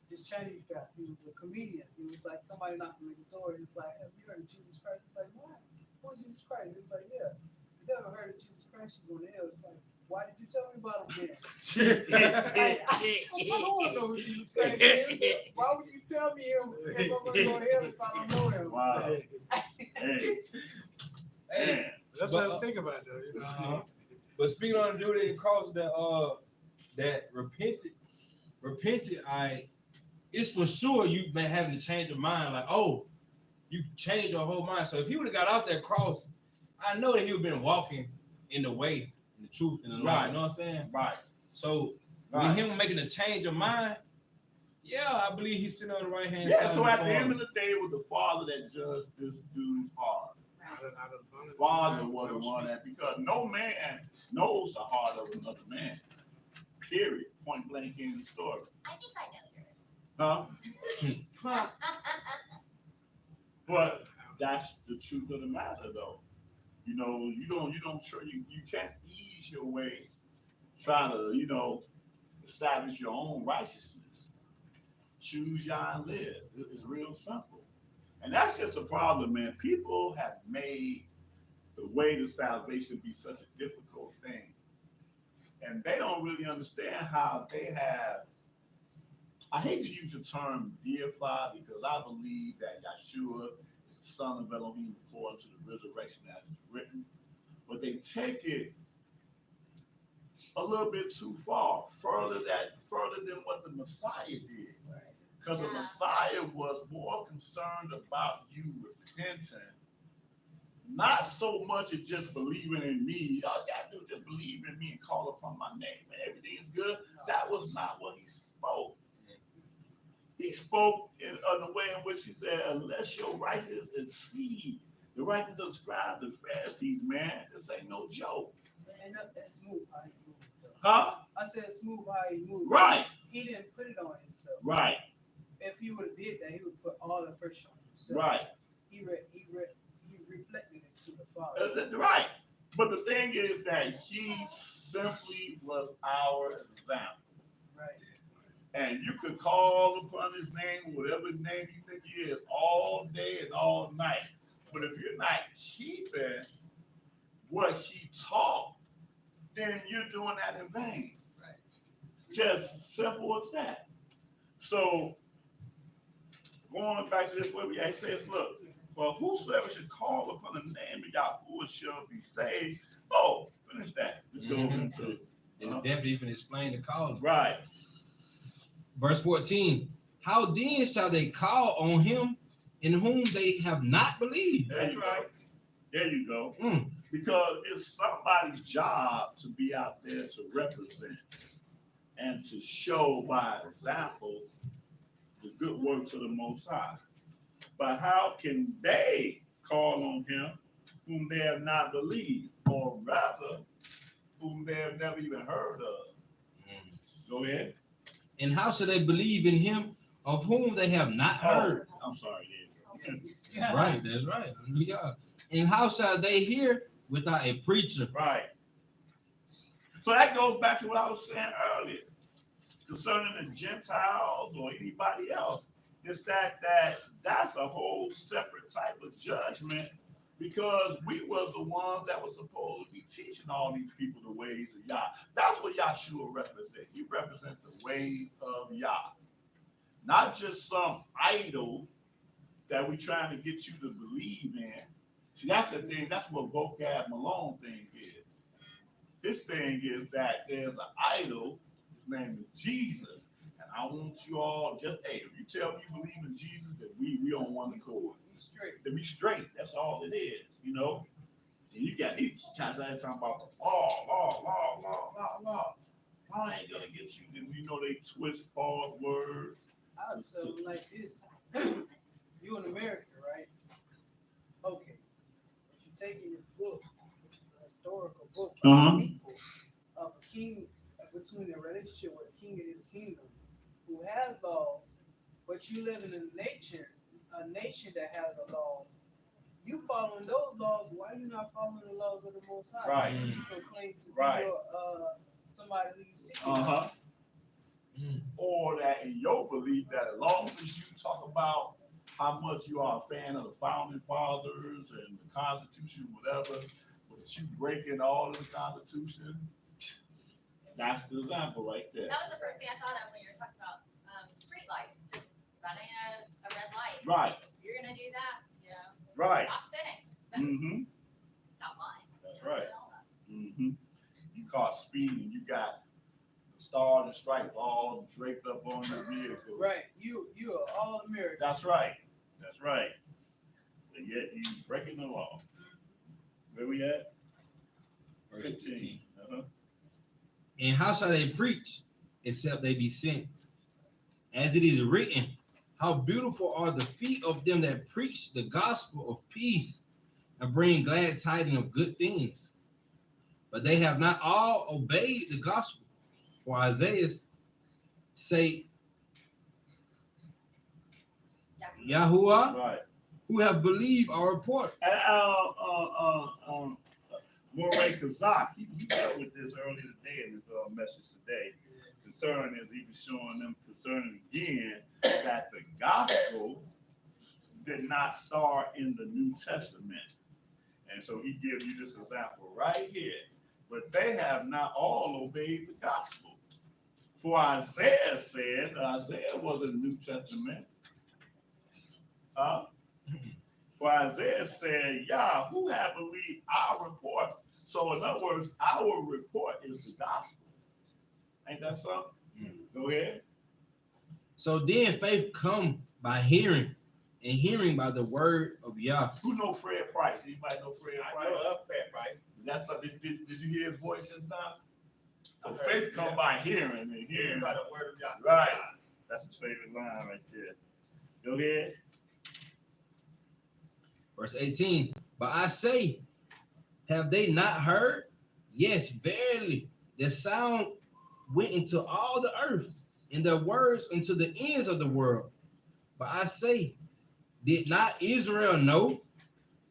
G: This Chinese guy, he was a comedian. He was like, somebody knocked on his door. He was like, have you heard of Jesus Christ? He's like, what? Who is Jesus Christ? He was like, yeah. You never heard of Jesus Christ? You go to hell. It's like, why did you tell me about him then? I don't want to know who Jesus Christ is. Why would you tell me him if I'm going to go to hell if I don't know him?
A: Wow. Hey. Man.
C: That's what I think about though, you know.
D: But speaking on the dude in the cross that repented, it's for sure you've been having to change your mind. Like, oh, you changed your whole mind. So if he would have got out that cross, I know that he would have been walking in the way, in the truth, and the light.
A: Right.
D: You know what I'm saying?
A: Right.
D: So
A: Right.
D: with him making a change of mind, yeah, I believe he's sitting on the right hand
A: Yeah,
D: side.
A: so
D: of
A: at
D: the
A: the end
D: Father.
A: of the day, it was the Father that judged this dude's heart.
C: The
A: Father was the one that, because no man knows the heart of another man. Period. Point blank in the story.
E: I think I know yours.
A: Huh? But that's the truth of the matter, though. You know, you can't ease your way, try to, establish your own righteousness. Choose ya and live. It's real simple. And that's just the problem, man. People have made the way to salvation be such a difficult thing. And they don't really understand how they have, I hate to use the term deified because I believe that Yashrael is the son of Elohim according to the resurrection as it's written. But they take it a little bit too far, further than what the Messiah did. Because the Messiah was more concerned about you repenting, not so much as just believing in me. All you gotta do is just believe in me and call upon my name and everything is good. That was not what he spoke. He spoke in the way in which he said, unless your righteousness exceed the righteousness of the scribes and Pharisees, man, this ain't no joke.
G: Man, that's smooth how he moved. Though.
A: Huh?
G: I said smooth how he moved.
A: Right.
G: He didn't put it on himself.
A: Right.
G: If he would have did that, he would put all the pressure on himself.
A: Right.
G: He reflected it to the Father.
A: Right. But the thing is that he simply was our example.
G: Right.
A: And you could call upon his name, whatever name you think he is, all day and all night. But if you're not keeping what he taught, then you're doing that in vain.
G: Right.
A: Just simple as that. So going back to this where we actually says, look, well, whosoever should call upon the name of Yahuwah shall be saved. Oh, finish that. Let's go into it.
D: It's definitely even explain the calling.
A: Right.
D: Verse 14. How then shall they call on him in whom they have not believed.
A: There you go. There you go.
D: Mm.
A: Because it's somebody's job to be out there to represent and to show by example the good works of the Most High. But how can they call on him whom they have not believed, or rather, whom they have never even heard of? Go ahead.
D: And how shall they believe in him of whom they have not heard?
A: I'm sorry.
D: That's right. That's right. Hallelujah. And how shall they hear without a preacher?
A: Right. So that goes back to what I was saying earlier concerning the Gentiles or anybody else. It's that's a whole separate type of judgment, because we was the ones that were supposed to be teaching all these people the ways of Yah. That's what Yashrael represents. He represents the ways of Yah, not just some idol that we trying to get you to believe in. See, that's the thing. That's what Vocab Malone thing is. His thing is that there's an idol. His name is Jesus, and I want you all just, hey, if you tell me you believe in Jesus, then we on one accord. To be straight, that's all it is, you know. And you got these guys out here talking about the law. Law ain't gonna get you. Then you know they twist Paul's words.
G: I would say like this. You in America, right? Okay. But you're taking this book, which is a historical book of people, of a king, between a relationship with a king and his kingdom, who has laws, but you live in a nation that has a laws. You following those laws, why are you not following the laws of the Most High?
A: Right.
G: You can claim to
A: Right.
G: be your, somebody who you see.
A: Or that in your belief that as long as you talk about how much you are a fan of the founding fathers and the Constitution, whatever, but you breaking all of the Constitution, that's the example right there.
I: That was the first thing I thought of when you were talking about street lights, just running a red light.
A: Right.
I: If you're gonna do that, you know,
A: Right.
I: stop sinning,
A: Mm-hmm.
I: stop lying.
A: That's right. Mm-hmm. You caught speeding, you got the stars and stripes all draped up on your vehicle.
G: Right. You are all American.
A: That's right. That's right. But yet you breaking the law. Where we at?
D: Verse
A: 15.
D: And how shall they preach except they be sent? As it is written, how beautiful are the feet of them that preach the gospel of peace and bring glad tidings of good things. But they have not all obeyed the gospel. For Isaiah say, Yahuwah,
A: Right.
D: who have believed our report.
A: Moray Kazak, he dealt with this earlier today in his message today. Concerning, as he was showing them concerning again, that the gospel did not start in the New Testament. And so he gives you this example right here. But they have not all obeyed the gospel. For Isaiah said, Isaiah was in the New Testament. For Isaiah said, Yah, who have believed our report? So in other words, our report is the gospel. Ain't that something? Go ahead.
D: So then faith come by hearing, and hearing by the word of Yah.
A: Who know Fred Price? Anybody know Fred Price?
B: I know Fred Price.
A: That's what, did you hear his voice just now? So faith come by hearing, and hearing
B: By the word of God.
A: Right. That's his favorite line right there. Go ahead.
D: Verse 18. But I say, have they not heard? Yes, verily, the sound went into all the earth, and their words into the ends of the world. But I say, did not Israel know?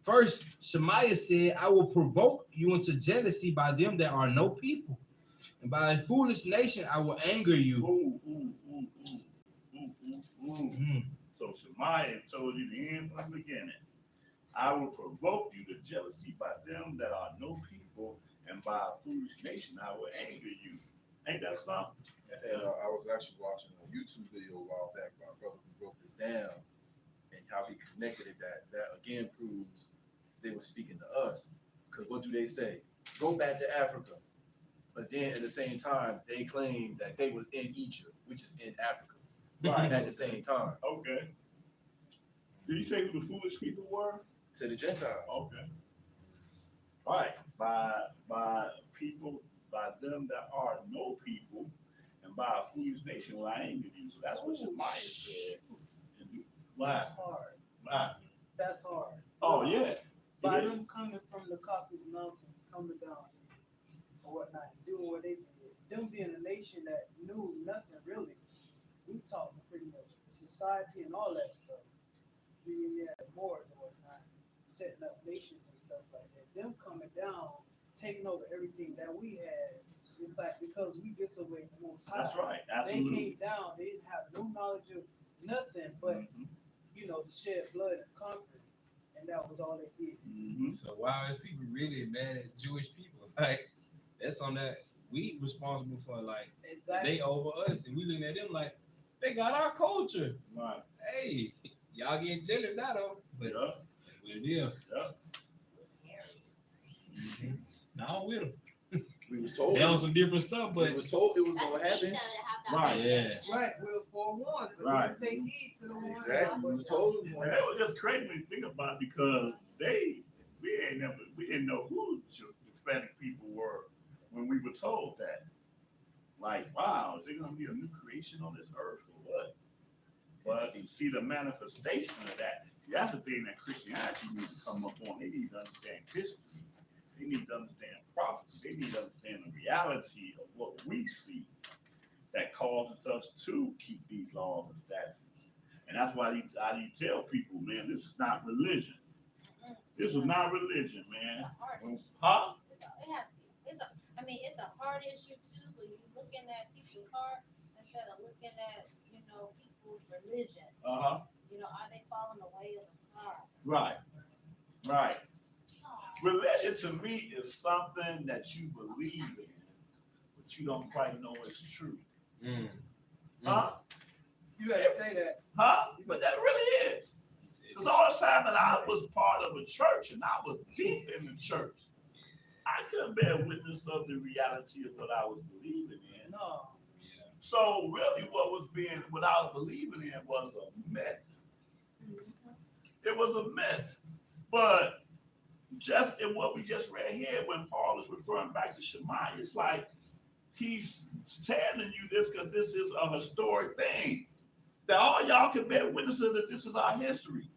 D: First, Shemaiah said, I will provoke you into jealousy by them that are no people, and by a foolish nation I will anger you.
A: So Shemaiah told you the end from the beginning. I will provoke you to jealousy by them that are no people, and by a foolish nation I will anger you. Ain't that something?
F: And I was actually watching a YouTube video a while back by a brother who broke this down and how he connected it. That again proves they were speaking to us. Because what do they say? Go back to Africa. But then at the same time, they claim that they was in Egypt, which is in Africa.
A: Right.
F: At the same time.
A: Okay. Did he say who the foolish people were?
F: To the Gentile.
A: Okay. Right. By people, by them that are no people, and by a foolish nation who I ain't you. So that's what Shemaiah said. Why?
G: That's hard.
A: Why?
G: That's hard.
A: Oh yeah.
G: By
A: It is.
G: them coming from the Caucasus Mountain, coming down or whatnot, doing what they did, them being a nation that knew nothing really. We taught them pretty much society and all that stuff. We had wars and whatnot, setting up nations and stuff like that. Them coming down, taking over everything that we had. It's like because we disobeyed the Most High.
A: That's right.
G: They
A: Absolutely.
G: came down, they didn't have no knowledge of nothing but, to shed blood and conquer. And that was all they did.
A: Mm-hmm.
D: So why is people really mad at Jewish people? Like that's on that we responsible for. Like
G: Exactly.
D: they over us, and we looking at them like they got our culture.
A: Right.
D: Hey, y'all getting jealous now though, but
A: Yeah.
D: that's what it is.
A: Yeah.
D: Now I'm with them.
F: We was told.
D: They on some different stuff,
F: We
D: but
F: was told it was
E: That's
F: gonna
E: key,
F: happen.
E: though, to have that
A: Right,
D: yeah.
E: revelation.
G: Right, we're forewarned, but
A: Right.
G: we take heed to the one.
F: Exactly. We was told it was
A: And
F: gonna
A: that
F: happen.
A: was just crazy when you think about it because we didn't know who the prophetic people were when we were told that. Like, wow, is there gonna be a new creation on this earth or what? But to see the manifestation of that, that's the thing that Christianity needs to come up on. They need to understand history. They need to understand prophecy. They need to understand the reality of what we see that causes us to keep these laws and statutes. And that's why you tell people, man, this is not religion. This is not religion,
E: It's
A: man.
E: a hard issue.
A: Huh?
E: It has to be. It's a hard issue too, but you're looking at people's heart instead of looking at, people's religion.
A: Uh-huh.
E: Are they following the way of the Father?
A: Right. Right. Religion to me is something that you believe in, but you don't quite know it's true. Huh?
G: You gotta say that.
A: Huh? But that really is. Because all the time that I was part of a church and I was deep in the church, I couldn't bear witness of the reality of what I was believing in.
G: No.
A: So really what I was believing in was a myth. It was a myth. But just in what we just read here, when Paul is referring back to Shemaiah, it's like he's telling you this because this is a historic thing. That all y'all can bear witness to that this is our history.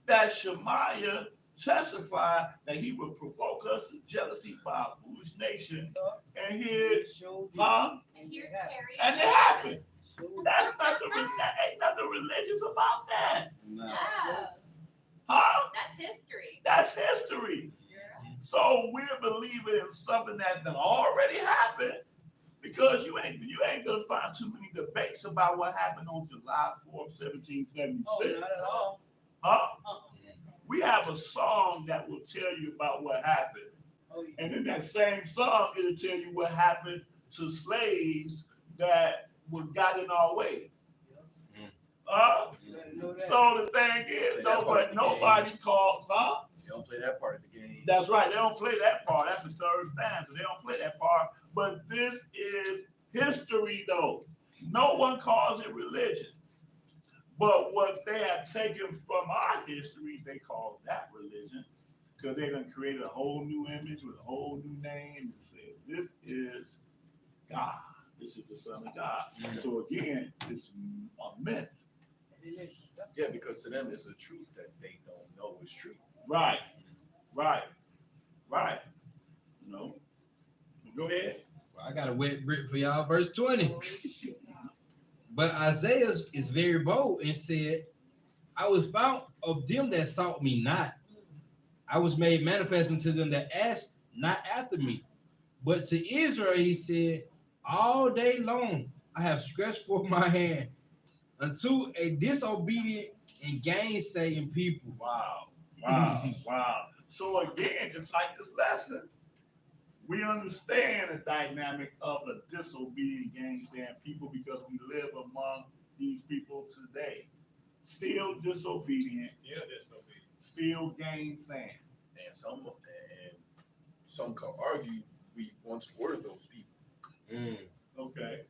A: That Shemaiah testified that he would provoke us to jealousy by a foolish nation. And here, huh?
I: And here's Terry.
A: And it happened. That ain't nothing religious about that.
I: No,
A: Huh?
I: that's history.
A: That's history.
I: Yeah.
A: So we're believing in something that done already happened because you ain't gonna find too many debates about what happened on July 4th, 1776.
G: Oh, not at all.
A: Huh?
G: Uh-uh.
A: We have a song that will tell you about what happened.
G: Oh, yeah.
A: And in that same song, it'll tell you what happened to slaves that got in our way.
G: You better know that.
A: So the thing is, but nobody calls, huh?
F: They don't play that part of the game.
A: That's right. They don't play that part. That's the third stanza. They don't play that part. But this is history, though. No one calls it religion. But what they have taken from our history, they call that religion because they done created a whole new image with a whole new name and said, this is God. This is the Son of God. So again, it's a myth.
F: Yeah, because to them it's a truth that they don't know is true.
A: Right. Go ahead.
D: Well, I got a wet brick for y'all. Verse 20. But Isaiah is very bold and said, I was found of them that sought me not. I was made manifest unto them that asked not after me. But to Israel he said, all day long I have stretched forth my hand unto a disobedient and gainsaying people.
A: Wow. So again, just like this lesson, we understand the dynamic of the disobedient, gainsaying people because we live among these people today. Still disobedient, still gainsaying.
F: And some can argue we once were those people.
A: Okay.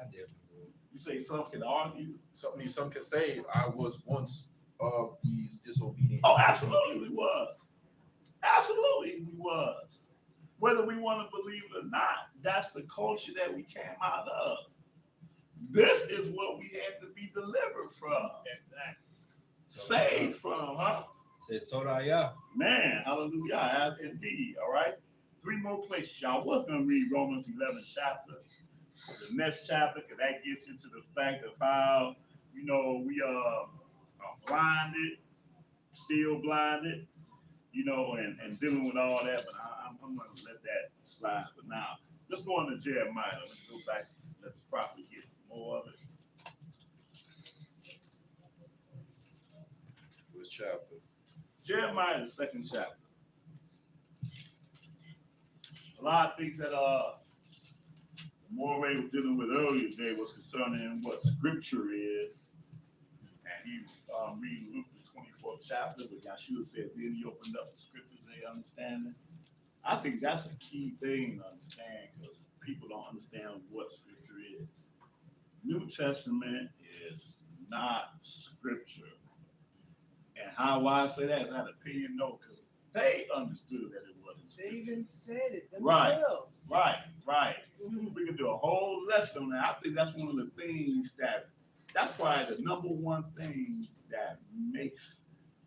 D: I definitely would.
A: You say some can argue.
F: Some can say I was once of these disobedient.
A: Oh, absolutely we was. Absolutely we was. Whether we want to believe it or not, that's the culture that we came out of. This is what we had to be delivered from, saved from, huh?
D: Said Torah.
A: Man, hallelujah, indeed. All right, 3 more places, y'all. Was gonna read Romans 11 chapter, the next chapter, because that gets into the fact of how we are blinded, still blinded, and dealing with all that. But I'm gonna let that slide for now. Let's go on to Jeremiah. Let's go back. Let's probably get more of it.
F: Which chapter?
A: Jeremiah, the 2nd chapter. A lot of things that Moray was dealing with earlier today was concerning what scripture is. And he was reading Luke the 24th chapter, but Yashrael said then he opened up the scriptures, they understand it. I think that's a key thing to understand because people don't understand what scripture is. New Testament is not scripture. And how I say that is not opinion, no, because they understood that it wasn't
G: They
A: scripture.
G: even said it
A: Right.
G: themselves.
A: Right. We can do a whole lesson on that. I think that's one of the things that's probably the number one thing that makes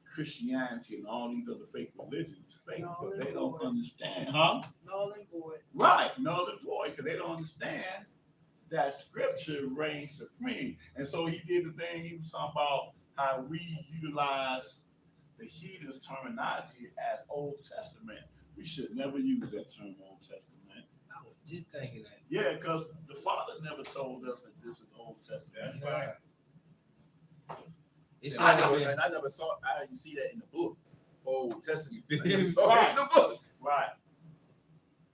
A: Christianity and all these other fake religions fake, because they don't understand, huh?
G: Null and void.
A: Right, null and void, because they don't understand that scripture reigns supreme. And so he did the thing, he was talking about how we utilize the heathen's terminology as Old Testament. We should never use that term Old Testament.
D: I was just thinking that.
A: Yeah, because the Father never told us that this is Old Testament.
B: That's right.
D: It's
F: And I
D: like
F: never saw. I didn't see that in the book. Old Testament. I
D: Right.
F: never saw it in the book.
A: Right,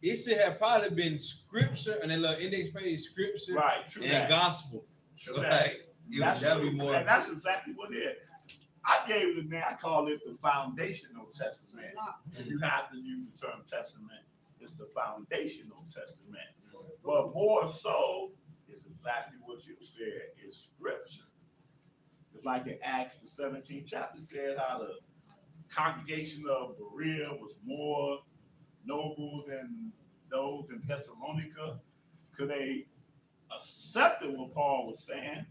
D: it should have probably been scripture and a little index page scripture
A: right, true
D: and
A: that.
D: gospel.
A: True that.
D: Like
A: That's
D: that'd be
A: true.
D: more.
A: And that's exactly what it is. I gave it a name, I call it the foundational testament. If you have to use the term testament, it's the foundational testament. But more so, it's exactly what you said, it's scripture. It's like in Acts, the 17th chapter said how the congregation of Berea was more noble than those in Thessalonica. Could they accept what Paul was saying?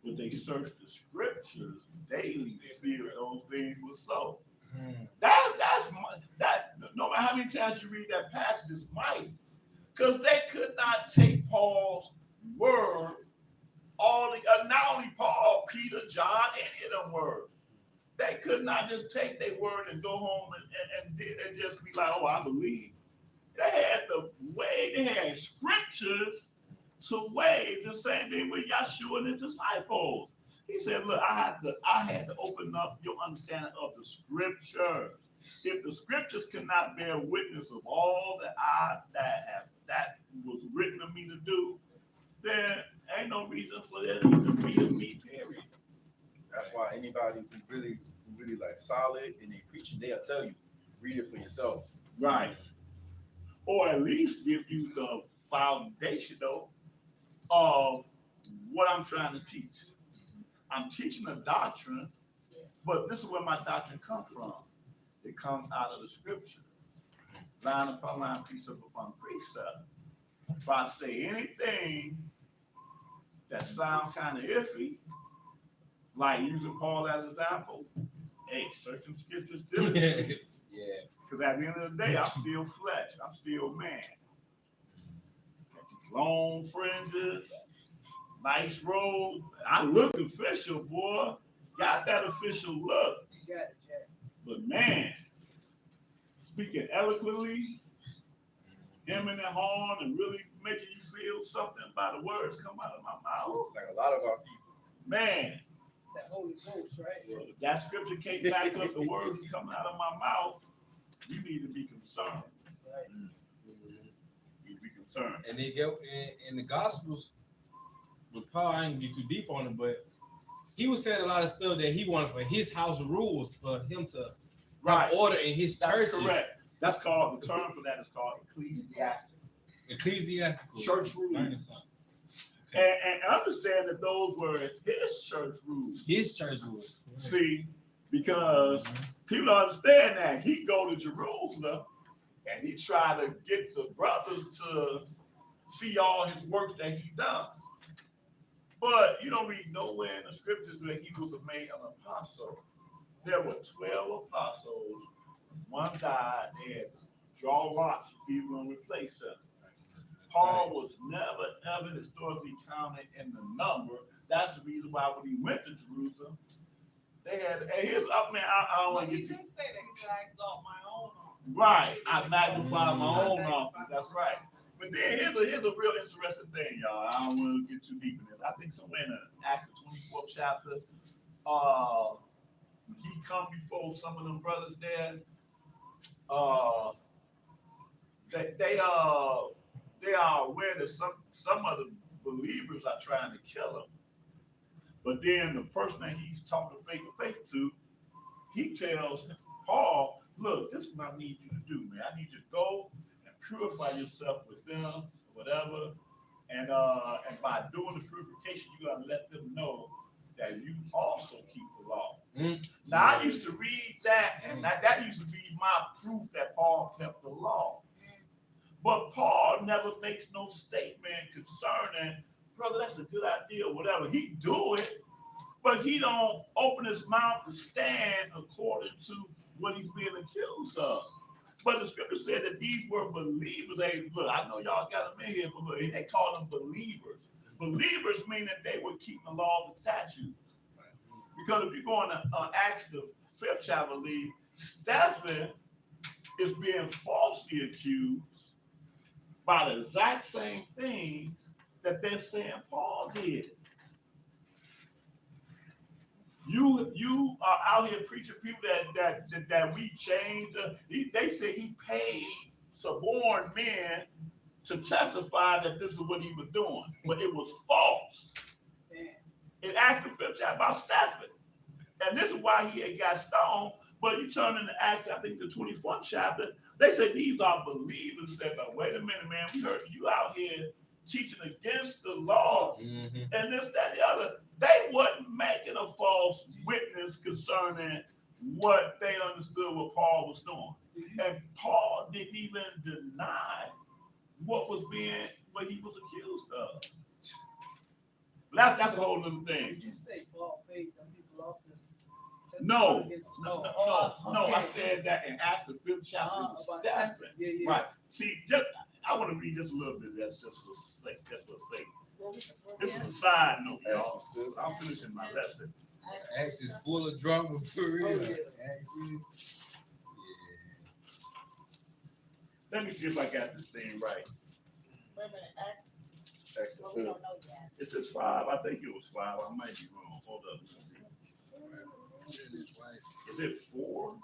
A: But they searched the scriptures daily to see if those things were so. That no matter how many times you read that passage, is mighty. Because they could not take Paul's word, not only Paul, Peter, John, any of them words. They could not just take their word and go home and just be like, oh, I believe. They had scriptures to weigh the same thing with Yashua and his disciples. He said, look, I had to open up your understanding of the scriptures. If the scriptures cannot bear witness of all that was written of me to do, then ain't no reason for there to be a me, period.
F: That's why anybody who really like solid and they preaching, they'll tell you, read it for yourself.
A: Right. Or at least give you the foundation though of what I'm trying to teach. I'm teaching a doctrine, but this is where my doctrine comes from. It comes out of the scripture. Line upon line, precept upon precept. If I say anything that sounds kind of iffy, like using Paul as an example, hey, search the scriptures diligently.
D: Yeah.
A: Because at the end of the day, I'm still flesh. I'm still man. Got these long fringes, nice robe. I look official, boy. Got that official look.
G: You got it, Jack.
A: But man, speaking eloquently, hemming and hawing, and really making you feel something by the words come out of my mouth.
F: Like a lot of our people.
A: Man,
G: That Holy Ghost, right?
A: well, if that scripture can't back up the words that's coming out of my mouth, you need to be concerned.
G: Right.
A: You need to be concerned.
D: And they go in the Gospels with Paul. I ain't get too deep on it, but he was saying a lot of stuff that he wanted for his house rules for him to
A: Right.
D: have order in his
A: That's
D: churches.
A: correct. That's called, the term for that is called ecclesiastical.
D: Ecclesiastical.
A: Church rules.
D: Learning something.
A: And understand that those were his church rules.
D: His church rules.
A: See, because people understand that he go to Jerusalem and he try to get the brothers to see all his works that he done. But you don't read nowhere in the scriptures that he was made an apostle. There were 12 apostles. One died. They had to draw lots if he was going to replace him. Paul was never, ever historically counted in the number. That's the reason why when he went to Jerusalem, they had, and his, I mean, I don't
H: Well,
A: want to
H: he
A: get
H: did say that. He said, I exalt my own office.
A: right. I magnify my
H: I
A: own
H: magnify
A: office.
H: my
A: That's
H: own
A: right.
H: office.
A: But then here's a real interesting thing, y'all. I don't want to get too deep in this. I think somewhere in the Acts the 24th chapter, he come before some of them brothers there. They are aware that some of the believers are trying to kill him. But then the person that he's talking face to face to, he tells Paul, look, this is what I need you to do, man. I need you to go and purify yourself with them, whatever. And by doing the purification, you gotta let them know that you also keep the law. Now I used to read that, and that used to be my proof that Paul kept the law. But Paul never makes no statement concerning, brother, that's a good idea, whatever. He do it, but he don't open his mouth to stand according to what he's being accused of. But the scripture said that these were believers. Hey, look, I know y'all got them in here, but look, they call them believers. Believers mean that they were keeping the law and statutes. Because if you go into Acts the 5th chapter, Stephen is being falsely accused by the exact same things that they're saying Paul did. You are out here preaching people that we changed. They say he paid suborned men to testify that this is what he was doing, but it was false. It Acts the 5th chapter about Stephen, and this is why he had got stoned. But you turn into Acts, I think the 24th chapter, they say these are believers. Said, but wait a minute, man, we heard you out here teaching against the law and this, that, the other. They wasn't making a false witness concerning what they understood what Paul was doing. And Paul didn't even deny what he was accused of. That's a whole other thing.
G: Did you say Paul paid them people off this?
A: No,
G: Okay.
A: I said that in Acts the 5th chapter was
G: About
A: Stephen.
G: Stephen. Yeah.
A: Right. See, I want to read just a little bit. That's just for sake. This is a side note, y'all. I'm finishing my lesson.
J: Acts is full of drama for real.
G: Oh, yeah.
J: Acts is,
A: Let me see if I got this thing right.
H: Wait a minute,
F: Acts the
E: But we
F: 5th.
E: don't know yet.
A: It says 5. I think it was 5. I might be wrong. Hold up. Let's see. Is it 4?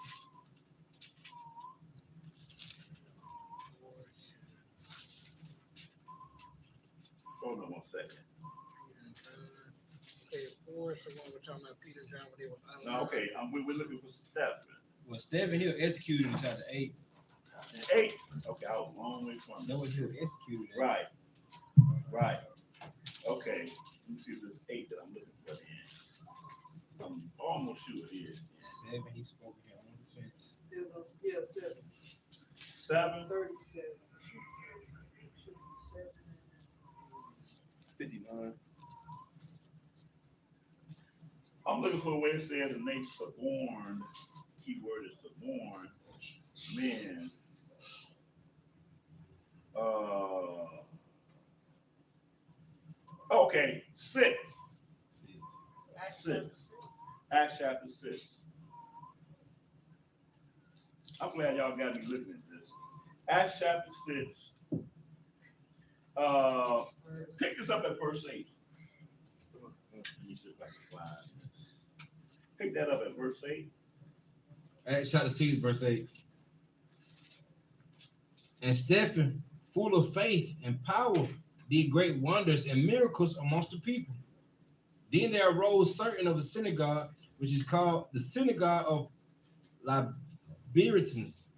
A: Hold on one second.
C: Okay, 4 is the one we're talking about, Peter, John, when they were.
A: No, okay. We're looking for Stephen.
D: Well, Stephen Hill executed in chapter 8.
A: 8. Okay, I was a long way from
D: That
A: it.
D: was Hill executed.
A: Right. Okay. Let me see if it's 8 that I'm looking for. I'm almost sure it is.
D: 7, he spoke here on the fence.
G: There's a scale 7.
A: 7.
G: 37.
F: 59.
A: I'm looking for where it says and they suborned. Keyword is suborned men. Okay, 6.
H: Acts
A: 6.
H: chapter 6.
A: Acts chapter 6. I'm glad y'all got me looking at this. Acts chapter 6. Pick this up at verse 8. Let me see if I can find it. Pick that up at verse 8.
D: Acts chapter 6, verse 8. And Stephen, full of faith and power, did great wonders and miracles amongst the people. Then there arose certain of the synagogue, which is called the synagogue of Libertans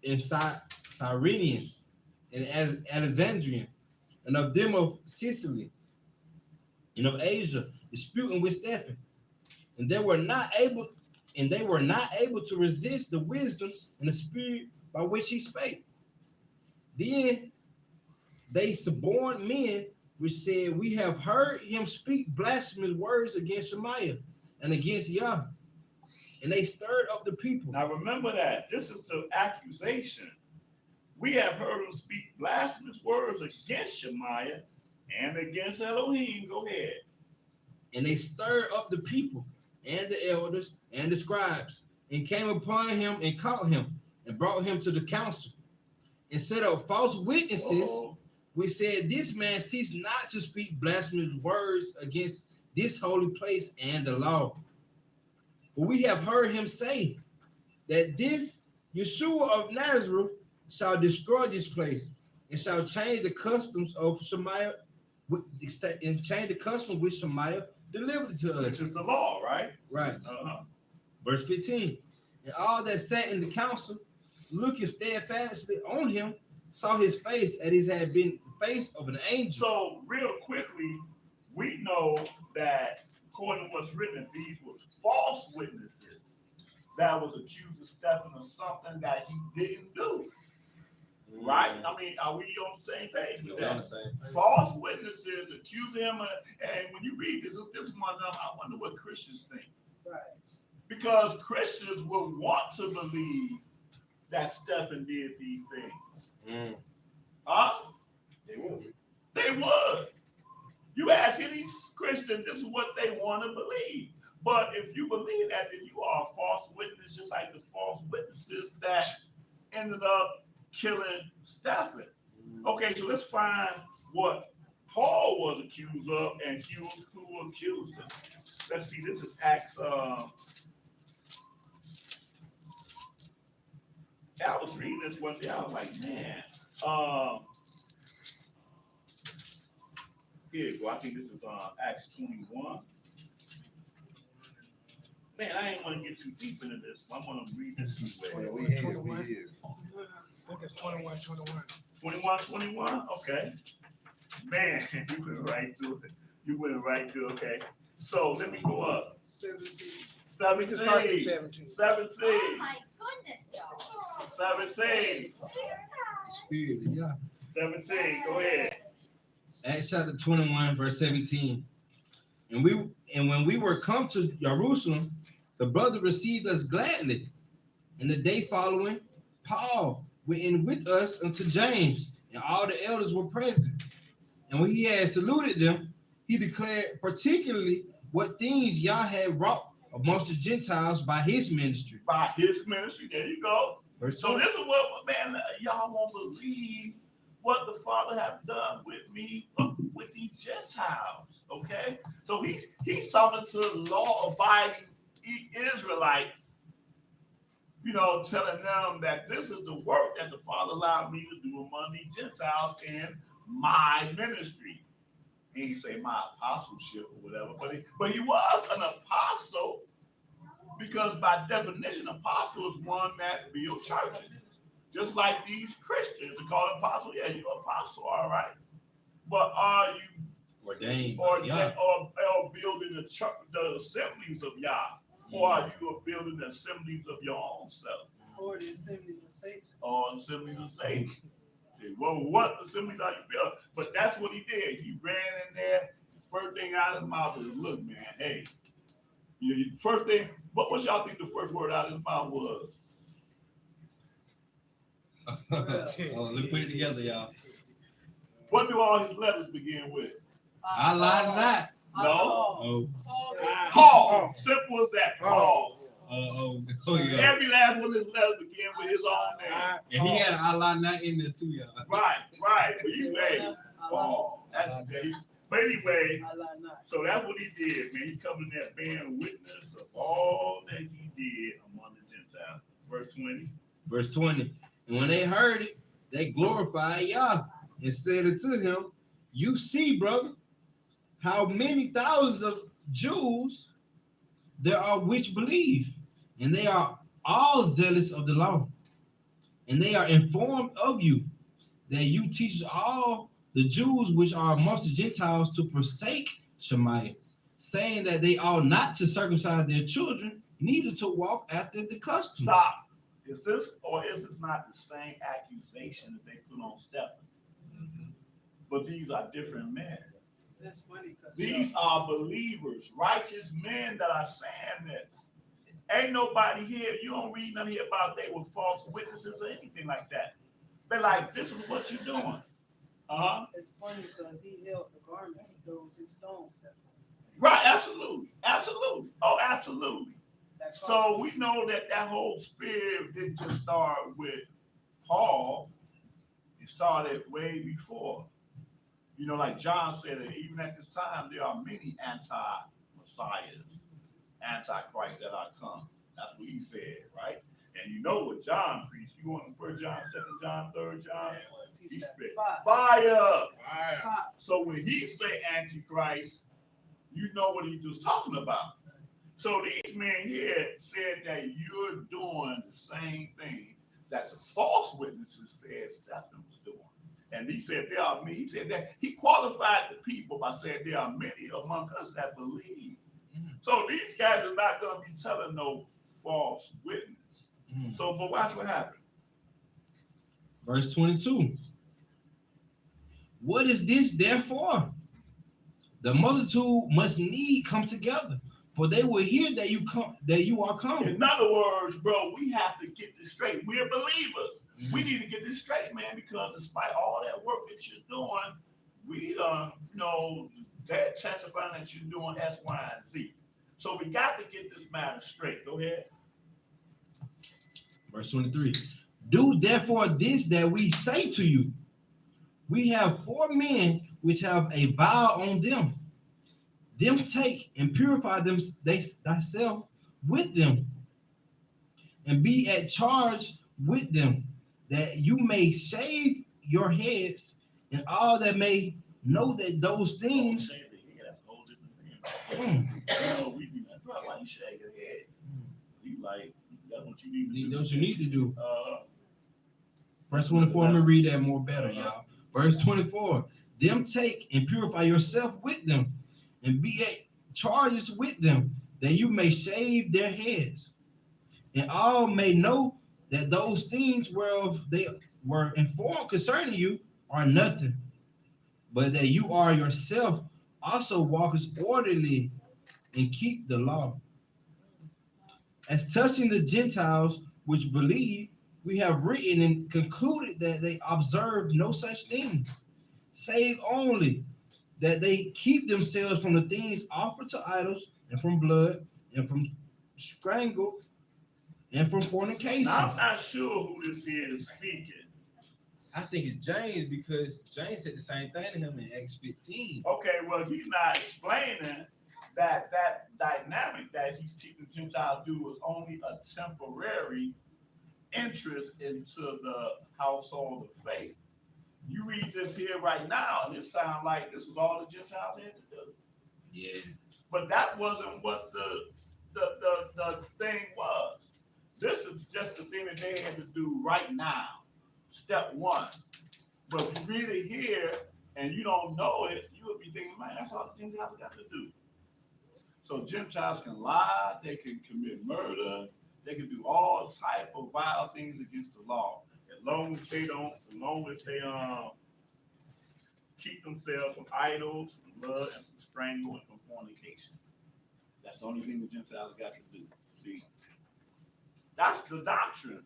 D: and Cyrenians and Alexandrian, and of them of Sicily, and of Asia, disputing with Stephen. And they were not able to resist the wisdom and the spirit by which he spake. Then they suborned men which said, we have heard him speak blasphemous words against Shemaiah and against Yah. And they stirred up the people.
A: Now remember that. This is the accusation. We have heard him speak blasphemous words against Shemaiah and against Elohim. Go ahead.
D: And they stirred up the people and the elders and the scribes, and came upon him and caught him and brought him to the council, and set up false witnesses, which said, this man ceased not to speak blasphemous words against this holy place and the law. For we have heard him say that this Yeshua of Nazareth shall destroy this place, and shall change the customs of Shemaiah, and change the custom which Shemaiah delivered to us.
A: Which is the law, right?
D: Right.
A: Uh-huh.
D: Verse 15. And all that sat in the council, looking steadfastly on him, saw his face as it had been the face of an angel.
A: So real quickly, we know that according to what's written, these were false witnesses that was accusing Stephen of something that he didn't do. Right? I mean, are we on the same page with
D: We're on
A: that?
D: the same.
A: False witnesses accuse him, and when you read this is one of them. I wonder what Christians think,
G: Right.
A: because Christians will want to believe that Stephen did these things. Huh?
F: They won't.
A: They would. You ask any Christian, this is what they want to believe. But if you believe that, then you are a false witness, just like the false witnesses that ended up killing Stephen. Okay, so let's find what Paul was accused of and who accused him. Let's see, this is Acts. I was reading this one day, I was like, man, here you go. I think this is Acts 21. Man, I ain't want to get too deep into this. I want to read this way.
J: Yeah, we here, we here.
C: I think it's 21.
A: 21. Okay. Man, you went right through it. You went right through. Okay. So let me go up.
G: 17.
A: 17.
C: Start at 17.
A: 17.
I: Oh my goodness, y'all.
A: 17.
D: Spirit, yeah.
A: 17. Go ahead.
D: Acts chapter 21, verse 17. And when we were come to Jerusalem, the brother received us gladly. And the day following, Paul went in with us unto James, and all the elders were present. And when he had saluted them, he declared particularly what things Yah had wrought amongst the Gentiles by his ministry.
A: By his ministry. There you go.
D: Verse
A: So
D: 20.
A: this is what, man, y'all won't believe what the Father have done with me, with these Gentiles. Okay? So he's talking to law-abiding Israelites, you know, telling them that this is the work that the Father allowed me to do among these Gentiles in my ministry. He didn't say my apostleship or whatever, but he was an apostle, because by definition, apostle is one that builds churches. Just like these Christians are called apostle. Yeah, you're apostle, all right. But are you
D: Ordained.
A: or
D: Yah.
A: building the church, the assemblies of Yah? Or are you building the assemblies of your own self?
G: Or the assemblies of Satan.
A: Or assemblies of Satan? Say, well, what assemblies are you building? But that's what he did. He ran in there. First thing out of his mouth was, look, man, hey. You know, first thing, what y'all think the first word out of his mouth was?
D: Oh, let's put it together, y'all.
A: What do all his letters begin with?
D: I lied not.
A: No.
D: Oh,
A: Paul. Simple as that. Paul.
D: yeah.
A: Every last one of his letters began with his own name.
D: And he had I lied not in there too, y'all.
A: Right. But you, hey, Paul. But anyway,
G: I lie not.
A: so that's what he did, man. He come in there bearing witness of all that he did among the Gentiles. Verse 20.
D: Verse 20. And when they heard it, they glorified Yah and said unto him, you see, brother, how many thousands of Jews there are which believe, and they are all zealous of the law. And they are informed of you, that you teach all the Jews which are amongst the Gentiles to forsake Shemaiah, saying that they ought not to circumcise their children, neither to walk after the customs.
A: Stop. Is this or is this not the same accusation that they put on Stephen? But these are different men.
G: That's funny because
A: These are believers, righteous men that are saying this. Ain't nobody here, you don't read nothing here about they were false witnesses or anything like that. They're like, this is what you're doing. Uh-huh.
G: it's funny because he held the garments of those who stoned Stephen.
A: Right, absolutely. Absolutely. Oh, absolutely.
G: That
A: So we know that that whole spirit didn't just start with Paul. It started way before. You know, like John said, that even at this time, there are many anti-messiahs, antichrist that are come. That's what he said, right? And you know what John preached. You want 1 John, 2 John, 3 John? He spit fire. So when he say antichrist, you know what he was talking about. So these men here said that you're doing the same thing that the false witnesses said Stephen was doing. And he said there are many. He said that he qualified the people by saying there are many among us that believe. So these guys are not going to be telling no false witness. So, but watch what happened.
D: Verse 22. What is this therefore? The multitude must need come together, for they will hear that you are coming.
A: In other words, bro, we have to get this straight. We're believers. We need to get this straight, man, because despite all that work that you're doing, we know that testifying that you're doing X, Y, and Z. So we got to get this matter straight. Go ahead.
D: Verse 23. Do therefore this that we say to you. We have 4 men which have a vow on them. Them take and purify them thyself with them, and be at charge with them, that you may shave your heads, and all that may know that those things.
A: Shave the head, that's a whole different thing. We do that. Bro, why you shave your head? You like, that's what you need to do.
D: That's what you need to do. Verse 24, I'm going to read that more better, y'all. Verse 24, them take and purify yourself with them, and be at charges with them, that you may shave their heads, and all may know that those things whereof they were informed concerning you are nothing, but that you are yourself also walkers orderly and keep the law. As touching the Gentiles which believe, we have written and concluded that they observe no such thing, save only that they keep themselves from the things offered to idols, and from blood, and from strangle, and from fornication.
A: Now, I'm not sure who this here is speaking.
J: I think it's James, because James said the same thing to him in Acts 15.
A: Okay, well, he's not explaining that dynamic that he's teaching Gentiles do was only a temporary interest into the household of faith. You read this here right now, and it sounds like this was all the Gentiles had to do.
D: Yeah.
A: But that wasn't what the thing was. This is just the thing that they had to do right now. Step 1. But if you read it here and you don't know it, you would be thinking, man, that's all the Gentiles got to do. So Gentiles can lie, they can commit murder, they can do all type of vile things against the law. As long as they keep themselves from idols, from blood, and from strangle, and from fornication. That's the only thing the Gentiles got to do. See, that's the doctrine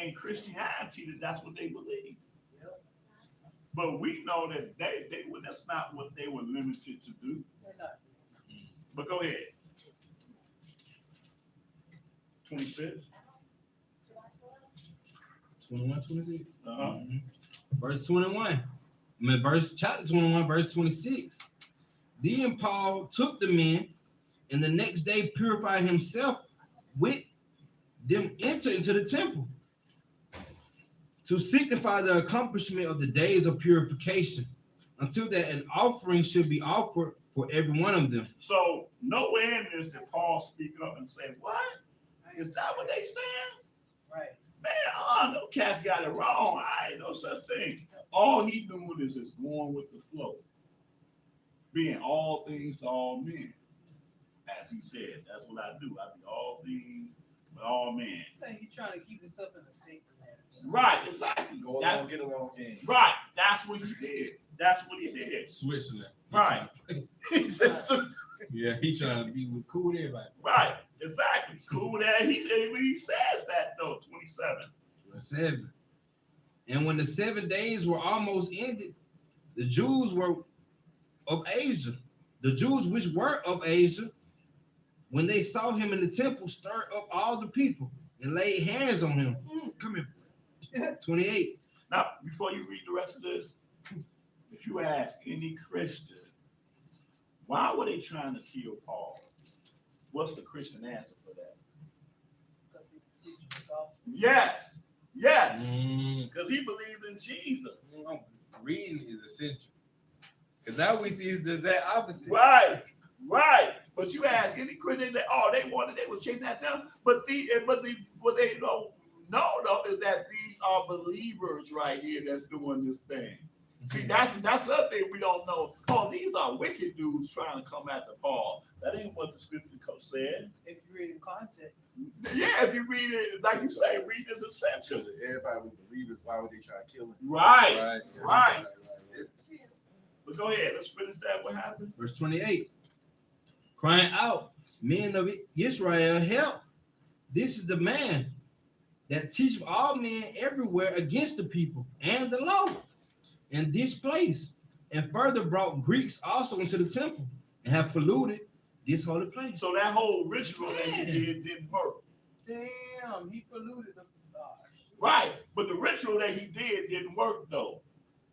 A: in Christianity, that's what they believe. But we know that that's not what they were limited to do. But go ahead. 26.
D: 21, 26.
A: Uh-huh.
D: Verse 21. Chapter 21, verse 26. Then Paul took the men, and the next day purified himself with them, enter into the temple, to signify the accomplishment of the days of purification, until that an offering should be offered for every one of them.
A: So nowhere in this did Paul speak up and say, what? Is that what they saying?
G: Right.
A: Man, no cats got it wrong. I ain't no such thing. All he doing is just going with the flow. being all things to all men. As he said, that's what I do. I be all things with all men.
G: Saying he trying to keep himself in a safe manner.
A: Right, exactly.
F: Go
A: That-
F: along, get along, game.
A: right, that's what he did. That's what he did.
J: Switzerland.
A: Right. He said,
J: Yeah, he trying to be with cool with everybody.
A: right, exactly. Cool that he says that though. 27.
D: 7. And when the 7 days were almost ended, the Jews were of Asia, the Jews which were of Asia, when they saw him in the temple, stirred up all the people and laid hands on him. Come here. 28.
A: Now, before you read the rest of this, if you ask any Christian, why were they trying to kill Paul? What's the Christian answer for that?
G: Because he preached the gospel.
A: Yes, yes,
J: Mm,
A: because he believed in Jesus.
J: reading is essential. Because now we see it's the exact opposite.
A: Right, right. But you ask any Christian that they was chasing that down. But what they don't know though is that these are believers right here that's doing this thing. See, that's the other thing we don't know. Oh, these are wicked dudes trying to come after Paul. That ain't what the scripture said.
G: If you read in context.
A: Yeah, if you read it, like you say, read this essential.
F: Because if everybody was believers, why would they try to kill him?
A: Right.
J: Right.
A: But go ahead, let's finish that. What happened?
D: Verse 28. Crying out, men of Israel, help. This is the man that teacheth all men everywhere against the people and the law in this place, and further brought Greeks also into the temple and have polluted this holy place.
A: So that whole ritual that he did didn't work.
G: Damn, he polluted the
A: Right. But the ritual that he did didn't work though.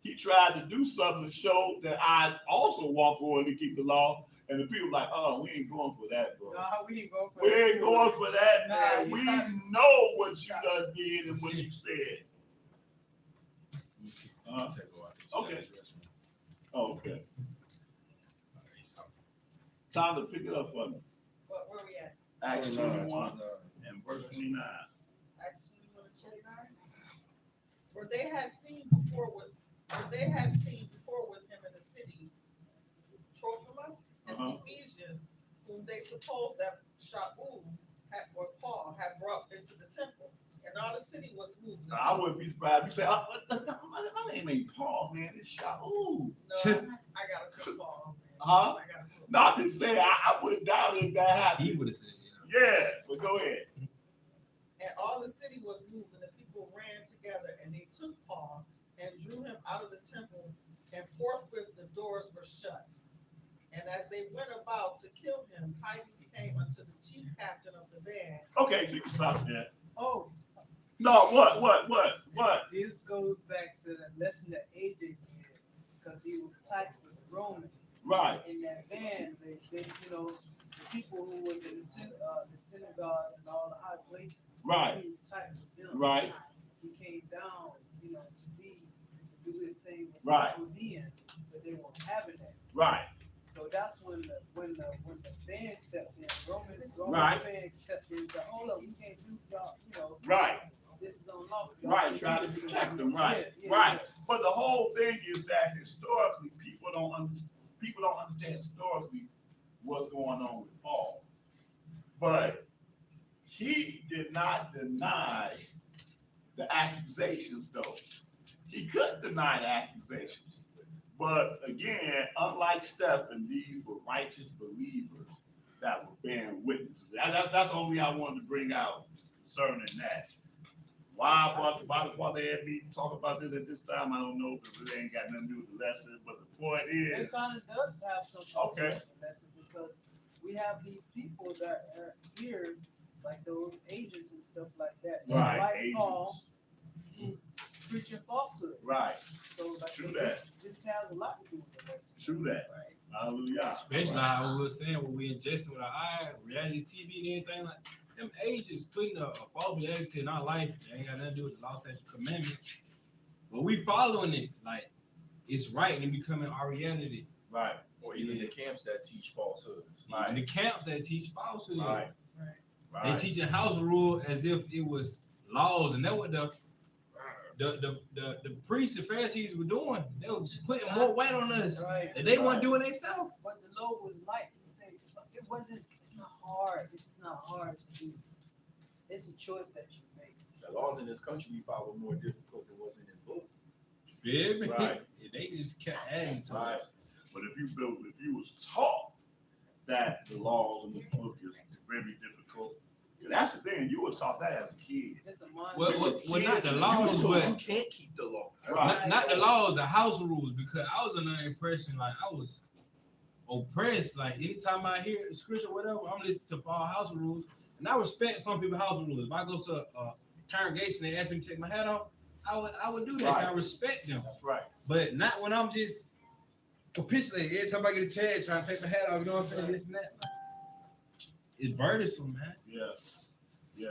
A: He tried to do something to show that I also walk on to keep the law. And the people like, oh, we ain't going for that, bro.
G: Nah, we ain't going for
A: We
G: that.
A: ain't going for that,
G: Nah,
A: man.
G: you
A: We
G: not-
A: know what you done did and what you said. Okay. Oh, okay. Time to pick it up for me.
H: Where we at?
A: Acts 21 and verse 29.
H: Acts 21 and 29. For they had seen before with him in the city Trophimus and Ephesians, whom they supposed that Shaul or Paul had brought into the temple, and all the city was moved.
A: I wouldn't be surprised if you say, my name ain't Paul, man. It's Shaul.
H: No, I gotta put Paul. Man.
A: Huh?
H: I gotta put
A: No, I'm just saying, I wouldn't doubt if that happened.
J: He would have said,
A: Yeah, but go ahead.
H: And all the city was moved, and the people ran together, and they took Paul and drew him out of the temple, and forthwith the doors were shut. And as they went about to kill him, tidings came unto the chief captain of the band.
A: Okay, so you can stop there.
G: Oh,
A: No, what?
G: this goes back to the lesson that AJ did, because he was tight with the Romans.
A: Right.
G: In that band, they the people who was in the synagogues and all the high places.
A: Right.
G: He was tight with them.
A: Right.
G: He came down, to do his thing with
A: Right.
G: the Judean, but they weren't having that.
A: Right.
G: So that's when the band stepped in, Roman
A: Right.
G: band stepped in and said, hold up, you can't do y'all,
A: Right.
G: this is on law. Y'all
A: Right.
G: can't
A: Try
G: do
A: to
G: this.
A: protect them. Right.
G: Yeah,
A: Right.
G: yeah.
A: But the whole thing is that historically, people don't understand historically what's going on with Paul. But he did not deny the accusations, though. He couldn't deny the accusations. But again, unlike Stephen, these were righteous believers that were bearing witness. That's the only I wanted to bring out concerning that. Why the Father had me talk about this at this time, I don't know, because it ain't got nothing to do with the lesson. But the point
G: It
A: is,
G: kind of does have something
A: Okay.
G: to do with the lesson, because we have these people that are here, like those agents and stuff like that.
A: right,
G: Like Paul,
A: agents.
G: who's preaching falsehood.
A: Right,
G: So like
A: True
G: this has a lot to do with the lesson.
A: true that.
G: Right.
A: Hallelujah.
J: especially how we were saying when we ingesting with our eye, reality TV and anything like them agents putting a false reality in our life. It ain't got nothing to do with the law, statutes, commandments. But we following it like it's right and becoming our reality.
A: Right,
F: Or even the camps that teach falsehoods.
A: Right.
J: And the camps that teach falsehood,
A: right,
J: they
A: right.
J: teaching house rule as if it was laws, and that what the the priests and Pharisees were doing. They were putting more weight on us
G: Right.
J: that they weren't doing themselves.
G: But the Lord was light. He said it wasn't. It's not hard. It's not hard to do. It's a choice that you make.
F: The laws in this country we follow more difficult than what's in this book.
J: Feel me?
A: Right.
J: They just kept adding to
A: Right.
J: it.
A: But if you was taught that the laws in the book is very difficult, that's the thing. You were taught that as a kid.
G: It's a mind.
J: Well, not the
F: You
J: laws,
F: told you
J: but
F: can't keep the law.
A: Right.
J: not the laws, the house rules. Because I was under the impression like I was oppressed. Like anytime I hear the scripture, or whatever, I'm listening to all house rules, and I respect some people's house rules. If I go to a congregation and ask me to take my hat off, I would do that.
A: Right.
J: I respect them,
A: That's right.
J: but not when I'm just capitulating every time I get a chance trying to take my hat off. You know what I'm saying? This and that. Like, it's burdensome, man.
A: Yeah. Yeah.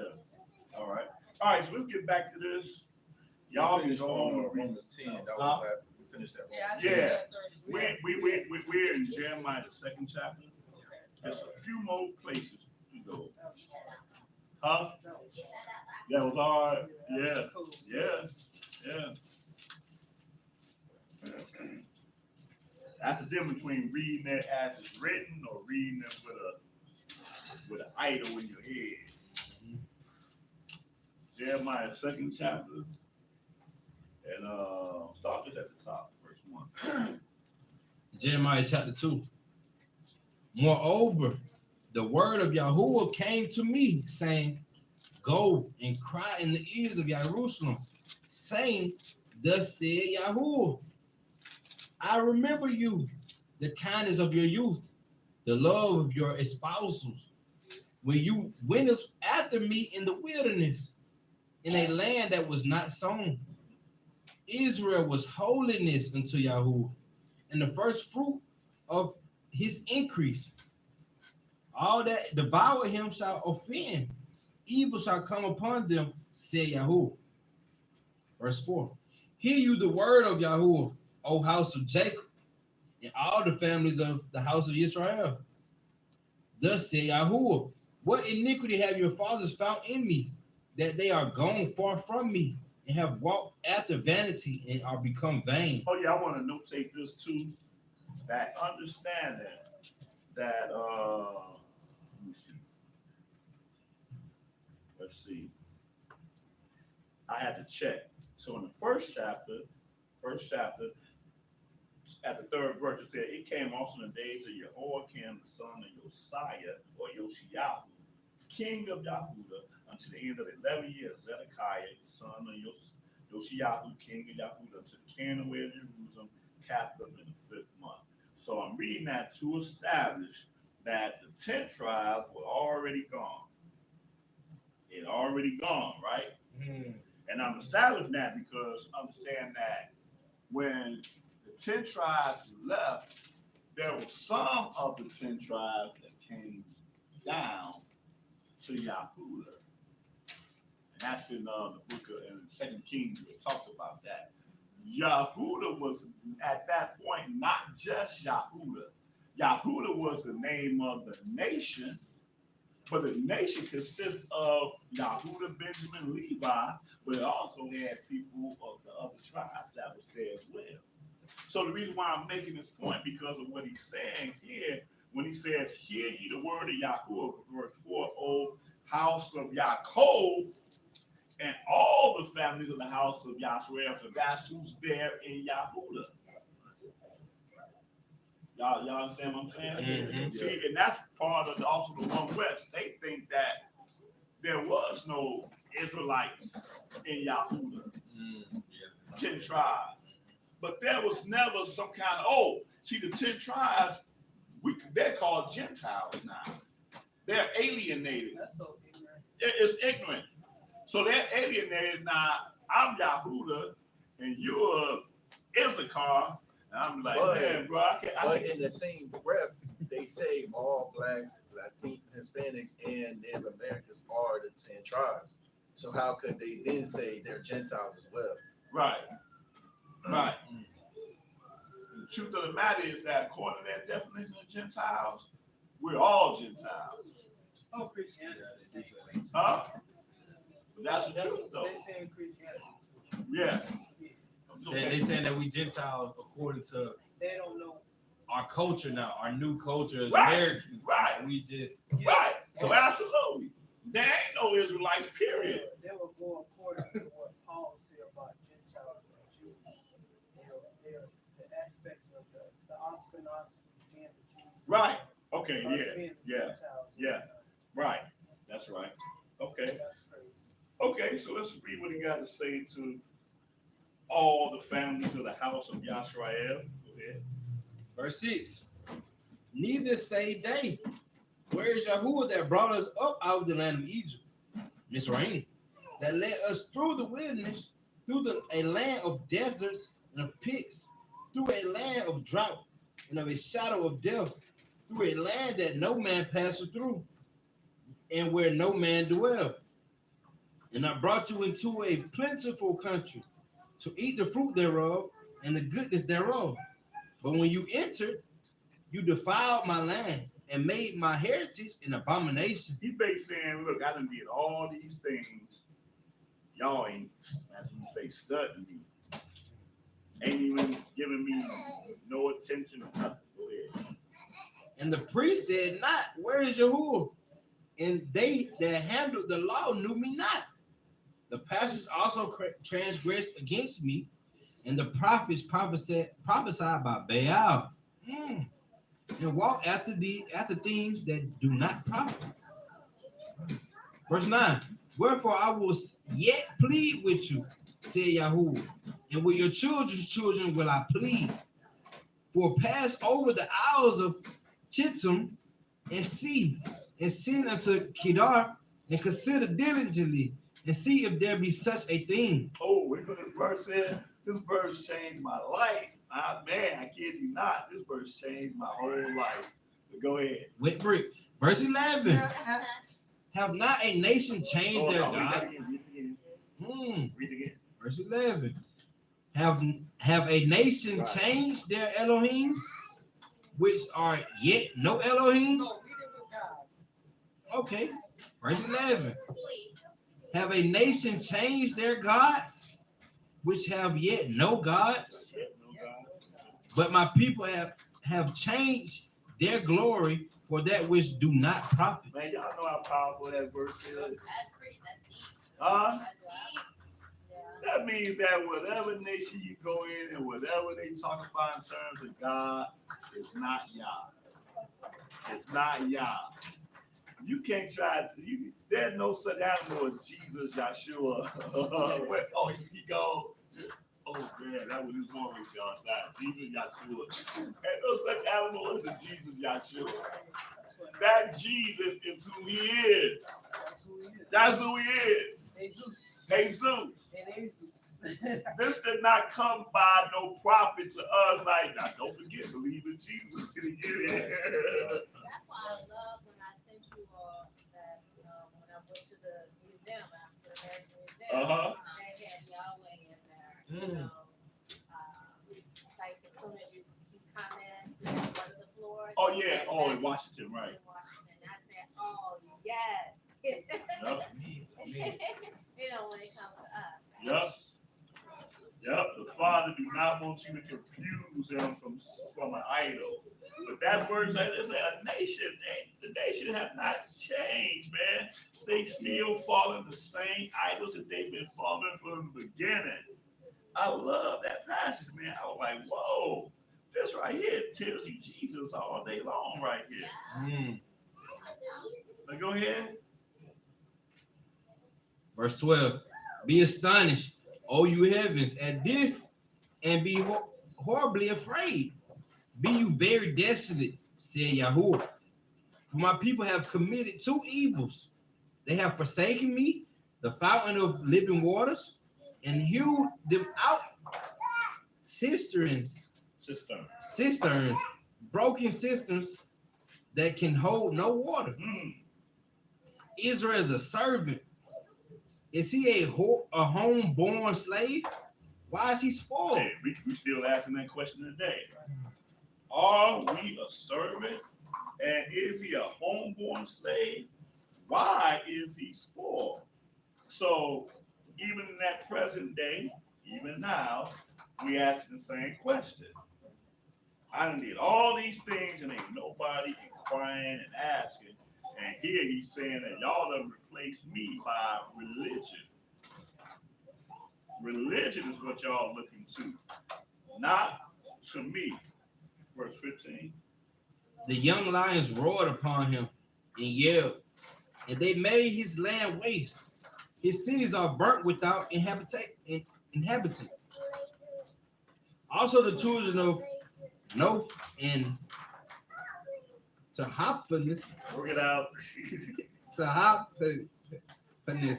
A: All right. All right. So let's get back to this. Y'all can
F: finished
A: go
F: on
A: on.
F: Romans 10. That
A: Huh?
F: was that. We finished that.
H: Yeah, I
F: Romans
H: see
F: 10.
A: Yeah.
H: that 30.
A: We're in Jeremiah, the 2nd chapter. There's a few more places to go. Huh? That was hard. Yeah.
G: Cool.
A: Yeah. Yeah. That's the difference between reading it as it's written or reading it with an idol in your head. Jeremiah 2nd chapter. And start just at the top, verse 1.
J: Jeremiah chapter 2. Moreover, the word of Yahuwah came to me, saying, Go and cry in the ears of Jerusalem, saying, Thus said Yahuwah, I remember you, the kindness of your youth, the love of your espousals, when you went after me in the wilderness, in a land that was not sown. Israel was holiness unto Yahuwah, and the first fruit of his increase. All that devour him shall offend. Evil shall come upon them, said Yahuwah. Verse 4. Hear you the word of Yahuwah, O house of Jacob, and all the families of the house of Yashrael. Thus said Yahuwah, what iniquity have your fathers found in me, that they are gone far from me, and have walked after vanity, and are become vain?
A: Oh yeah, I want to notate this too. That understanding that let me see. Let's see. I had to check. So in the first chapter, at the 3rd verse, it said, It came also in the days of Jehoiakim, the son of Josiah, or Yoshiyahu, king of Yahudah, unto the end of the 11th year of Zedekiah, the son of Yoshiyahu, king of Yahudah, unto the king of Jerusalem, captive in the 5th month. So I'm reading that to establish that the 10 tribes were already gone. It already gone, right? And I'm establishing that because understand that when the 10 tribes left, there were some of the 10 tribes that came down to Yahudah. And that's in the book of 2 Kings, it talks about that. Yahudah was at that point not just Yahudah. Yahudah was the name of the nation, but the nation consists of Yahudah, Benjamin, Levi, but it also had people of the other tribes that was there as well. So the reason why I'm making this point because of what he's saying here, when he says, Hear ye the word of Yahuwah, verse 4, O house of Yaakov, and all the families of the house of Yashrael, because that's who's there in Yahudah. Y'all understand what I'm saying?
J: Mhm.
A: See, and that's part of also the One West. They think that there was no Israelites in Yahudah, 10 tribes. But there was never some kind of, see, the 10 tribes, they're called Gentiles now. They're alienated.
G: That's so ignorant.
A: It's ignorant. So they're alienated now. I'm Yahudah, and you're Issachar. And I'm like, man, bro, I
F: But
A: can't.
F: in the same breath, they say all blacks, Latino, Hispanics, and Native Americans are the 10 tribes. So how could they then say they're Gentiles as well?
A: Right. Right. The truth of the matter is that according to that definition of Gentiles, we're all Gentiles.
G: Oh, Christianity. The same way.
A: Huh? But that's the
G: That's
A: truth,
G: what
A: though.
G: they say in Christianity.
A: Yeah.
J: They saying that we Gentiles according to
G: They don't know.
J: our culture now, our new culture as
A: Right,
J: Americans.
A: right.
J: We just
A: Right. So absolutely. There ain't no Israelites, period.
G: They will go according to what Paul said about Gentiles and Jews. They're the aspect of the Ashkenazis being the Jews.
A: Right. Okay,
G: Us
A: yeah.
G: being the
A: Yeah.
G: Gentiles.
A: Yeah. Right. That's right. Okay.
G: That's crazy.
A: Okay, so let's read what he got to say to all the families of the house of Yashrael. Go ahead.
D: Verse 6. Neither say they, where is Yahuwah that brought us up out of the land of Egypt, Mizraim, that led us through the wilderness, through a land of deserts and of pits, through a land of drought and of a shadow of death, through a land that no man passed through, and where no man dwelled. And I brought you into a plentiful country to eat the fruit thereof and the goodness thereof. But when you entered, you defiled my land and made my heritage an abomination.
A: He basically saying, look, I done did all these things. Y'all ain't, as we say, studying me. Ain't even giving me no attention or nothing. Go ahead.
D: And the priest said not, where is Yahuwah? And they that handled the law knew me not. The pastors also transgressed against me, and the prophets prophesied by Baal, and walked after things that do not profit. Verse 9. Wherefore I will yet plead with you, said Yahuwah, and with your children's children will I plead. For pass over the isles of Chittim and see, and send unto Kedar, and consider diligently, and see if there be such a thing.
A: Oh, we're going to verse in. This verse changed my life. Man, I kid you not. This verse changed my whole life. But go ahead.
D: Wait, verse 11. Have not a nation changed their
A: Read
D: God?
A: that again. Read it again. Read it again.
D: Verse 11. Have a nation changed their Elohims, which are yet no Elohim?
H: No, read it with God.
D: Okay. Verse 11.
I: Please.
D: Have a nation changed their gods, which have yet no gods? But my people have changed their glory for that which do not profit.
A: Man, y'all know how powerful that verse is.
I: That's deep.
A: Huh?
I: That's deep.
A: That means that whatever nation you go in and whatever they talk about in terms of God, it's not Yah. It's not Yah. You can't try to. There's no such animal as Jesus, Yashua. He go. Oh man, that was his moment, y'all. Jesus, Yashua. Ain't no such animal as a Jesus, Yashua. That Jesus is who he is. That's who he is.
G: Jesus.
A: Jesus. This did not come by no prophet to us. Like, now don't forget, believe in Jesus. Get it.
E: That's why I love when I sent you that when I went to the museum, African American Museum, they had Yahweh in there. You know, like as soon as you come in to one of the floors.
A: Oh yeah, in Washington, right?
E: In Washington, I said, oh yes. You know, when it comes to us.
A: Yep. The Father do not want you to confuse him from an idol. But that verse is a nation. The nation have not changed, man. They still following the same idols that they've been following from the beginning. I love that passage, man. I was like, whoa, this right here tells you Jesus all day long right here. Now go ahead.
D: Verse 12. Be astonished, O you heavens, at this, and be horribly afraid. Be you very desolate, said Yahuwah. For my people have committed two evils. They have forsaken me, the fountain of living waters, and hewed them out cisterns, broken cisterns that can hold no water. Israel is a servant. Is he a homeborn slave? Why is he spoiled?
A: Hey, we still asking that question today. Are we a servant? And is he a homeborn slave? Why is he spoiled? So even in that present day, even now, we asking the same question. I done did all these things and ain't nobody inquiring and asking. And here he's saying that y'all done replaced me by religion. Religion is what y'all looking to, not to me. Verse 15.
D: The young lions roared upon him and yelled, and they made his land waste. His cities are burnt without inhabitant. Also the children of Noph and Tahaphanes,
A: Work it out.
D: Tahaphanes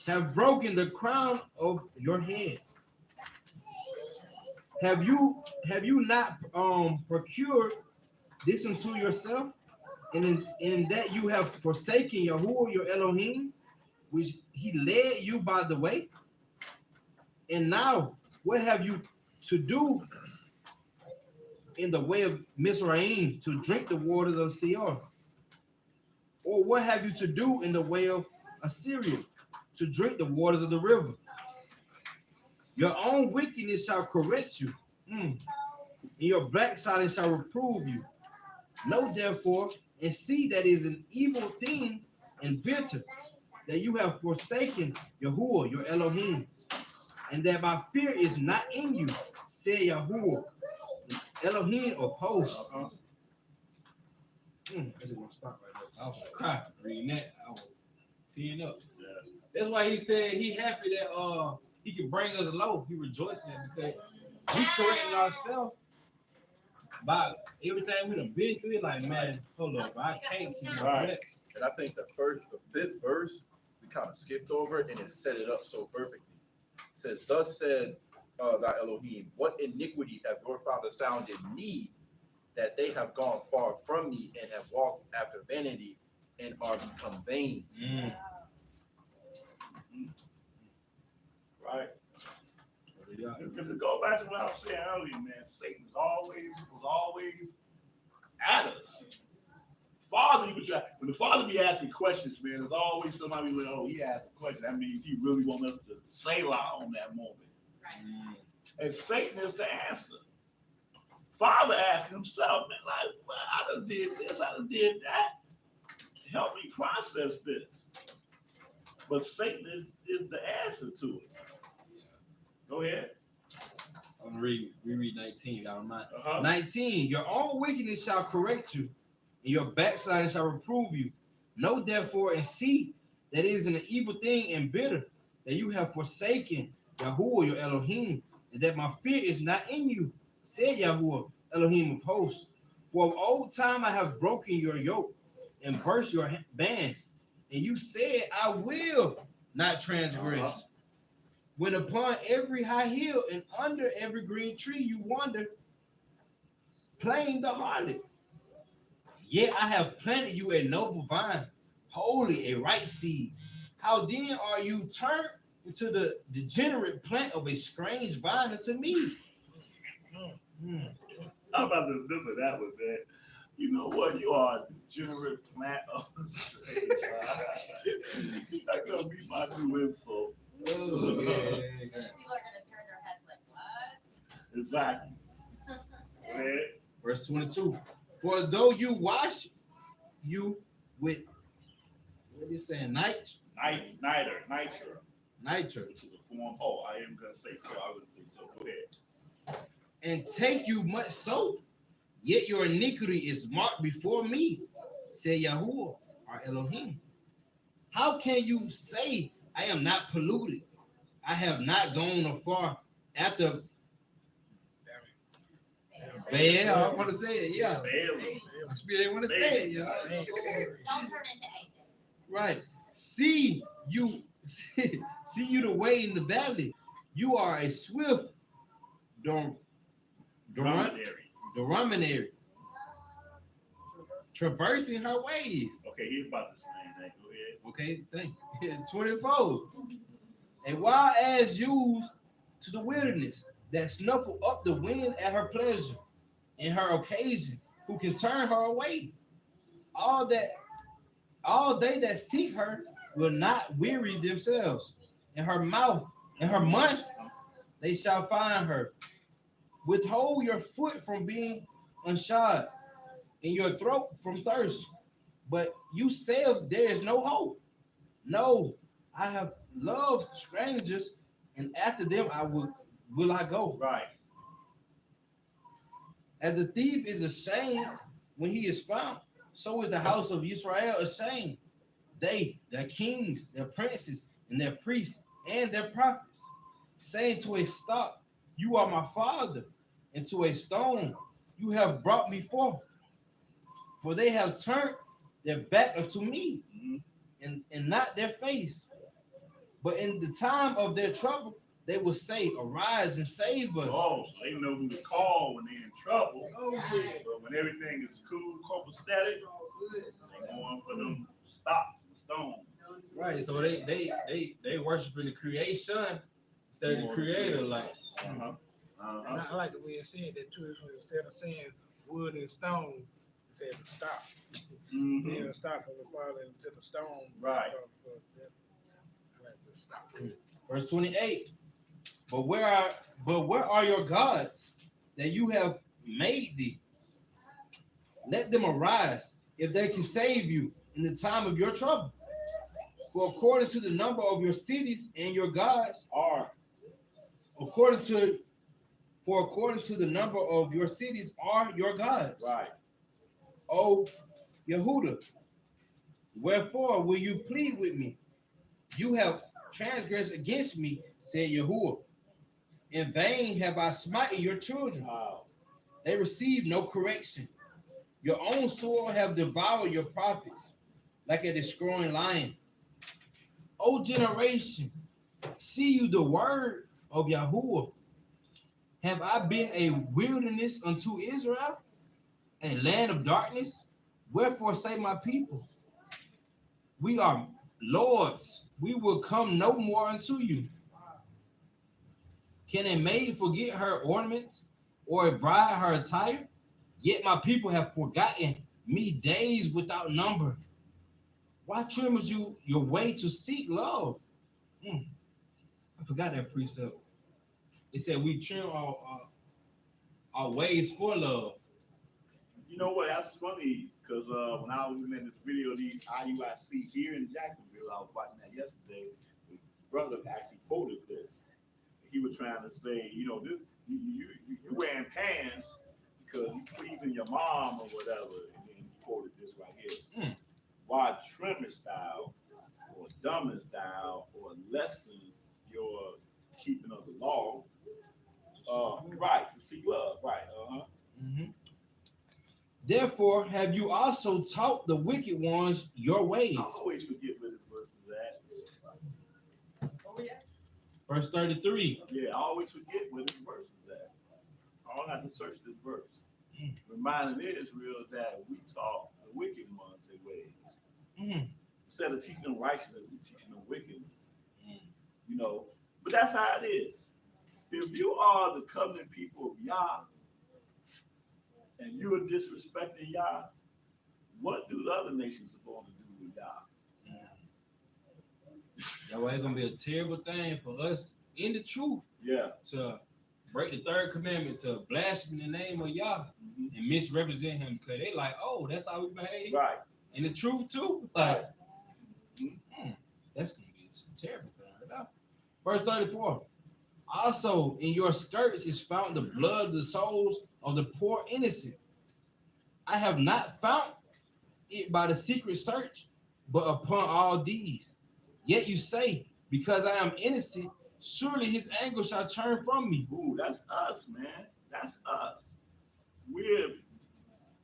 D: have broken the crown of your head. Have you not procured this unto yourself? And in that you have forsaken Yahuwah your Elohim, which he led you by the way? And now what have you to do in the way of Mizraim to drink the waters of Seir? Or what have you to do in the way of Assyria to drink the waters of the river? Your own wickedness shall correct you, and your backsliding shall reprove you. Know therefore and see that is an evil thing and bitter, that you have forsaken Yahuwah your Elohim, and that my fear is not in you, said Yahuwah, the Elohim of hosts. I just want to stop right there.
J: I was like, cry reading that. I was teeing up. That's why he said he happy that he can bring us low. He rejoicing because we correcting ourselves by everything we done been through. Like, man, hold up, I can't see
A: Right.
J: that.
F: And I think the fifth verse, we kind of skipped over and it set it up so perfectly. It says, thus said thy Elohim, what iniquity have your fathers found in me, that they have gone far from me and have walked after vanity and are become vain.
A: Right. To go back to what I was saying earlier, man, Satan was always at us. Father, when the father be asking questions, man, there's always somebody like, oh, he asked a question. That means he really wants us to say lot on that moment.
I: Right.
A: And Satan is the answer. Father asked himself, man, like, well, I done did this, I done did that. Help me process this. But Satan is the answer to it. Go ahead.
D: I'm gonna read 19, you got on mine.
A: 19.
D: Your own wickedness shall correct you, and your backsliding shall reprove you. Know therefore and see that it is an evil thing and bitter, that you have forsaken Yahuwah your Elohim, and that my fear is not in you, said Yahuwah, Elohim of hosts. For of old time I have broken your yoke and burst your bands, and you said, I will not transgress. When upon every high hill and under every green tree you wander, playing the harlot. Yet I have planted you a noble vine, holy, a right seed. How then are you turned into the degenerate plant of a strange vine unto me?
A: I'm about to remember that one, man. You know what? You are a degenerate plant of a strange vine. That's gonna be my new info.
I: So people are gonna turn their heads like, what?
A: Exactly. Go ahead.
D: Verse 22. For though you wash you with, what is it saying, nitro,
A: which is a form. Oh, I am gonna say so. I would say so. Go ahead.
D: and take you much soap, yet your iniquity is marked before me, said Yahuwah, our Elohim. How can you say I am not polluted? I have not gone afar after. Yeah, I want to say it. Yeah, I didn't want to say it. Yeah.
I: Don't turn into AJ.
D: Right. See you the way in the valley. You are a swift dromedary, traversing her ways.
A: Okay, here's about this man. Go ahead.
D: Okay, thank you. 24. And while as used to the wilderness that snuffle up the wind at her pleasure, in her occasion, who can turn her away. All they that seek her will not weary themselves. In her month they shall find her. Withhold your foot from being unshod, and your throat from thirst. But you selves, there is no hope. No, I have loved strangers, and after them will I go.
A: Right.
D: As the thief is ashamed when he is found, so is the house of Yashrael ashamed. They, their kings, their princes, and their priests, and their prophets, saying to a stock, you are my father, and to a stone, you have brought me forth. For they have turned their back unto me, and not their face. But in the time of their trouble, they will say, arise and save us.
A: Oh, so they know who to call when they're in trouble.
G: Oh, yeah.
A: But when everything is cool, copacetic, they going for them stocks and stones.
J: Right. So they worshiping the creation instead of the creator. Like,
A: Uh-huh.
C: And I like the way it said that too. Instead of saying wood and stone, it said to stop.
A: Mm-hmm.
C: Yeah, stop when the fall into the stone.
A: Right.
C: I like to stop.
D: Verse 28. But where are your gods that you have made thee? Let them arise, if they can save you in the time of your trouble. For according to the number of your cities and your gods are, according to the number of your cities are your gods.
A: Right.
D: O Yehuda, wherefore will you plead with me? You have transgressed against me, said Yahuwah. In vain have I smitten your children.
A: Wow.
D: They receive no correction. Your own sword have devoured your prophets like a destroying lion. O generation, see you the word of Yahuwah. Have I been a wilderness unto Israel, a land of darkness? Wherefore say my people, we are lords, we will come no more unto you. Can a maid forget her ornaments, or a bride her attire? Yet my people have forgotten me days without number. Why trimmers you your way to seek love? I forgot that precept. It said we trim our ways for love.
A: You know what? That's funny because when I was looking at this video, the IUIC here in Jacksonville, I was watching that yesterday. The brother actually quoted this. He was trying to say, you know, this, you wearing pants because you pleasing your mom or whatever. And then he quoted this right here. Why trimmest thou, or dumbest thou, or lessen your keeping of the law? Right, to seek love. Right.
D: Therefore have you also taught the wicked ones your ways.
A: I always forget where this verse is at.
H: Oh, yeah.
D: Verse 33.
A: Yeah, I always forget where this verse is at. I don't have to search this verse. Reminding Israel that we taught the wicked ones their ways. Instead of teaching them righteousness, we teaching them wickedness. You know, but that's how it is. If you are the covenant people of Yah and you are disrespecting Yah, what do the other nations are going to do with Yah?
J: that way it's gonna be a terrible thing for us in the truth.
A: Yeah.
J: To break the third commandment, to blaspheme the name of Yah and misrepresent him, because they like, oh, that's how we behave.
A: Right.
J: And the truth too. Like, that's gonna be a terrible thing right now.
D: Verse 34. Also in your skirts is found the blood of the souls of the poor innocent. I have not found it by the secret search, but upon all these. Yet you say, because I am innocent, surely his anger shall turn from me.
A: Ooh, that's us, man. That's us. We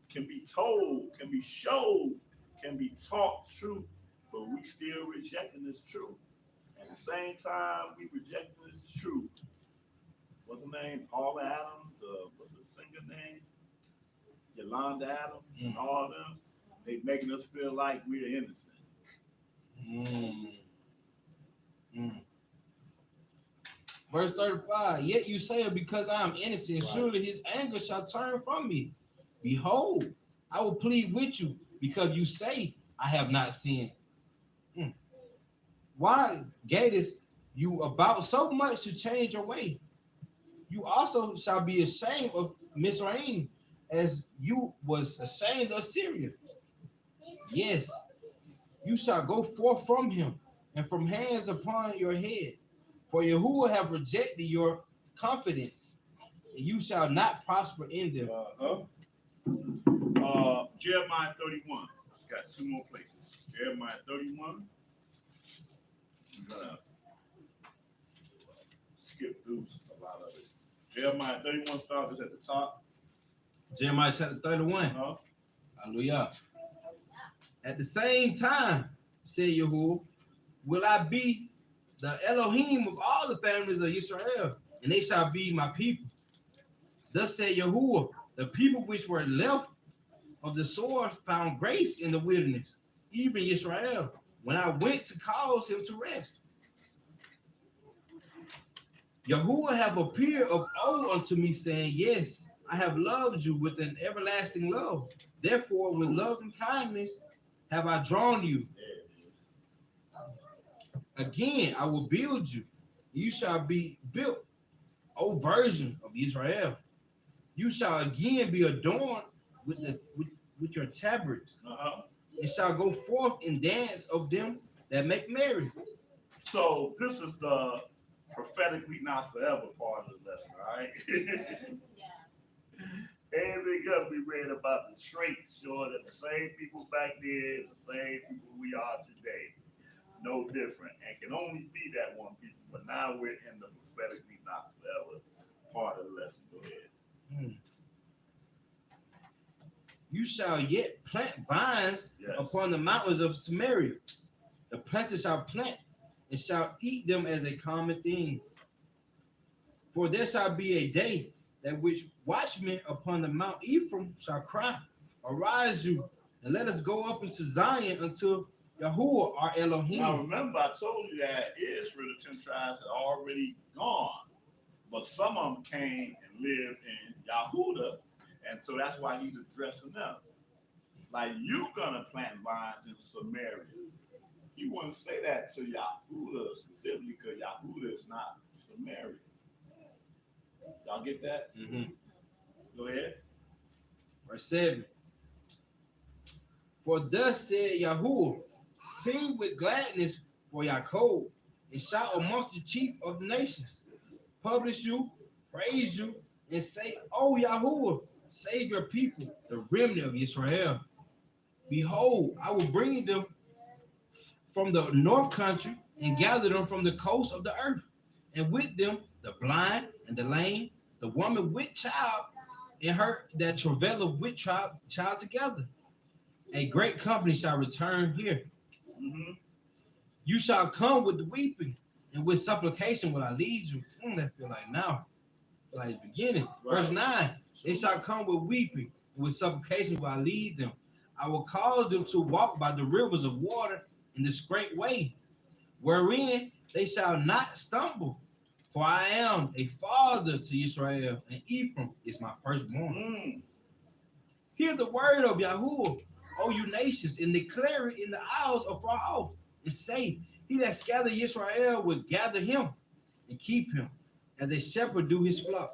A: can be told, can be showed, can be taught truth, but we still rejecting this truth. At the same time, we rejecting this truth. What's her name? Paula Adams. What's the singer name? Yolanda Adams and all them. They making us feel like we're innocent.
D: Verse 35. Yet you say, because I am innocent, surely his anger shall turn from me. Behold, I will plead with you, because you say, I have not sinned. Why gatest you about so much to change your way? You also shall be ashamed of Mizraim, as you was ashamed of Syria. Yes, you shall go forth from him, and from hands upon your head. For Yahuwah have rejected your confidence, and you shall not prosper in them.
A: Jeremiah 31. It's got two more places. Jeremiah 31. I'm gonna skip through a lot of it. Jeremiah 31 starts at the top.
D: Jeremiah chapter 31.
A: Uh-huh.
D: Hallelujah. At the same time, said Yahuwah, will I be the Elohim of all the families of Israel, and they shall be my people. Thus said Yahuwah, the people which were left of the sword found grace in the wilderness, even Yashrael, when I went to cause him to rest. Yahuwah have appeared of old unto me, saying, yes, I have loved you with an everlasting love. Therefore, with love and kindness have I drawn you. Again, I will build you. You shall be built, O virgin of Israel. You shall again be adorned with your tabrets. And shall go forth and dance of them that make merry.
A: So this is the prophetically not forever part of the lesson, all right? Everything else we read about the traits showing that the same people back then is the same people we are today. No different. And can only be that one people. But now we're in the prophetically not forever part of the lesson. Go ahead.
D: You shall yet plant vines upon the mountains of Samaria. The planter shall plant and shall eat them as a common thing. For there shall be a day that which watchmen upon the Mount Ephraim shall cry, arise you, and let us go up into Zion until Yahuwah our Elohim.
A: Now remember, I told you that Israel, the 10 tribes, had already gone. But some of them came and lived in Yahudah, and so that's why he's addressing them. Like, you gonna plant vines in Samaria. He wouldn't say that to Yahudah specifically because Yahudah is not Samaria. Y'all get that?
D: Mm-hmm.
A: Go ahead.
D: Verse 7. For thus said Yahuwah, sing with gladness for Yaakov, and shout amongst the chief of the nations. Publish you, praise you, and say, O Yahuwah, save your people, the remnant of Israel. Behold, I will bring them from the north country and gather them from the coast of the earth, and with them the blind and the lame, the woman with child, and her that travaileth with child together. A great company shall return here.
A: Mm-hmm.
D: You shall come with weeping, and with supplication will I lead you. That feel like now, like beginning. Right. Verse 9, they shall come with weeping, and with supplication will I lead them. I will cause them to walk by the rivers of water in the straight way, wherein they shall not stumble. For I am a father to Israel, and Ephraim is my firstborn. Hear the word of Yahuwah, O you nations, and declare it in the isles of far off, and say, he that scattered Israel will gather him and keep him, as a shepherd do his flock.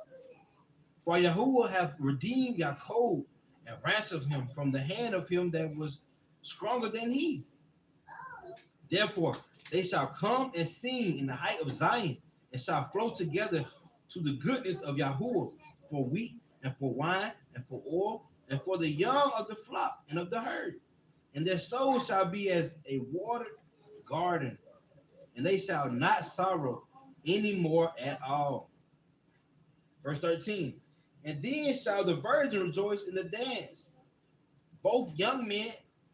D: For Yahuwah hath redeemed Yaakov and ransomed him from the hand of him that was stronger than he. Therefore, they shall come and sing in the height of Zion, and shall flow together to the goodness of Yahuwah, for wheat and for wine and for oil and for the young of the flock and of the herd. And their souls shall be as a watered garden, and they shall not sorrow any more at all. Verse 13. And then shall the virgin rejoice in the dance, both young men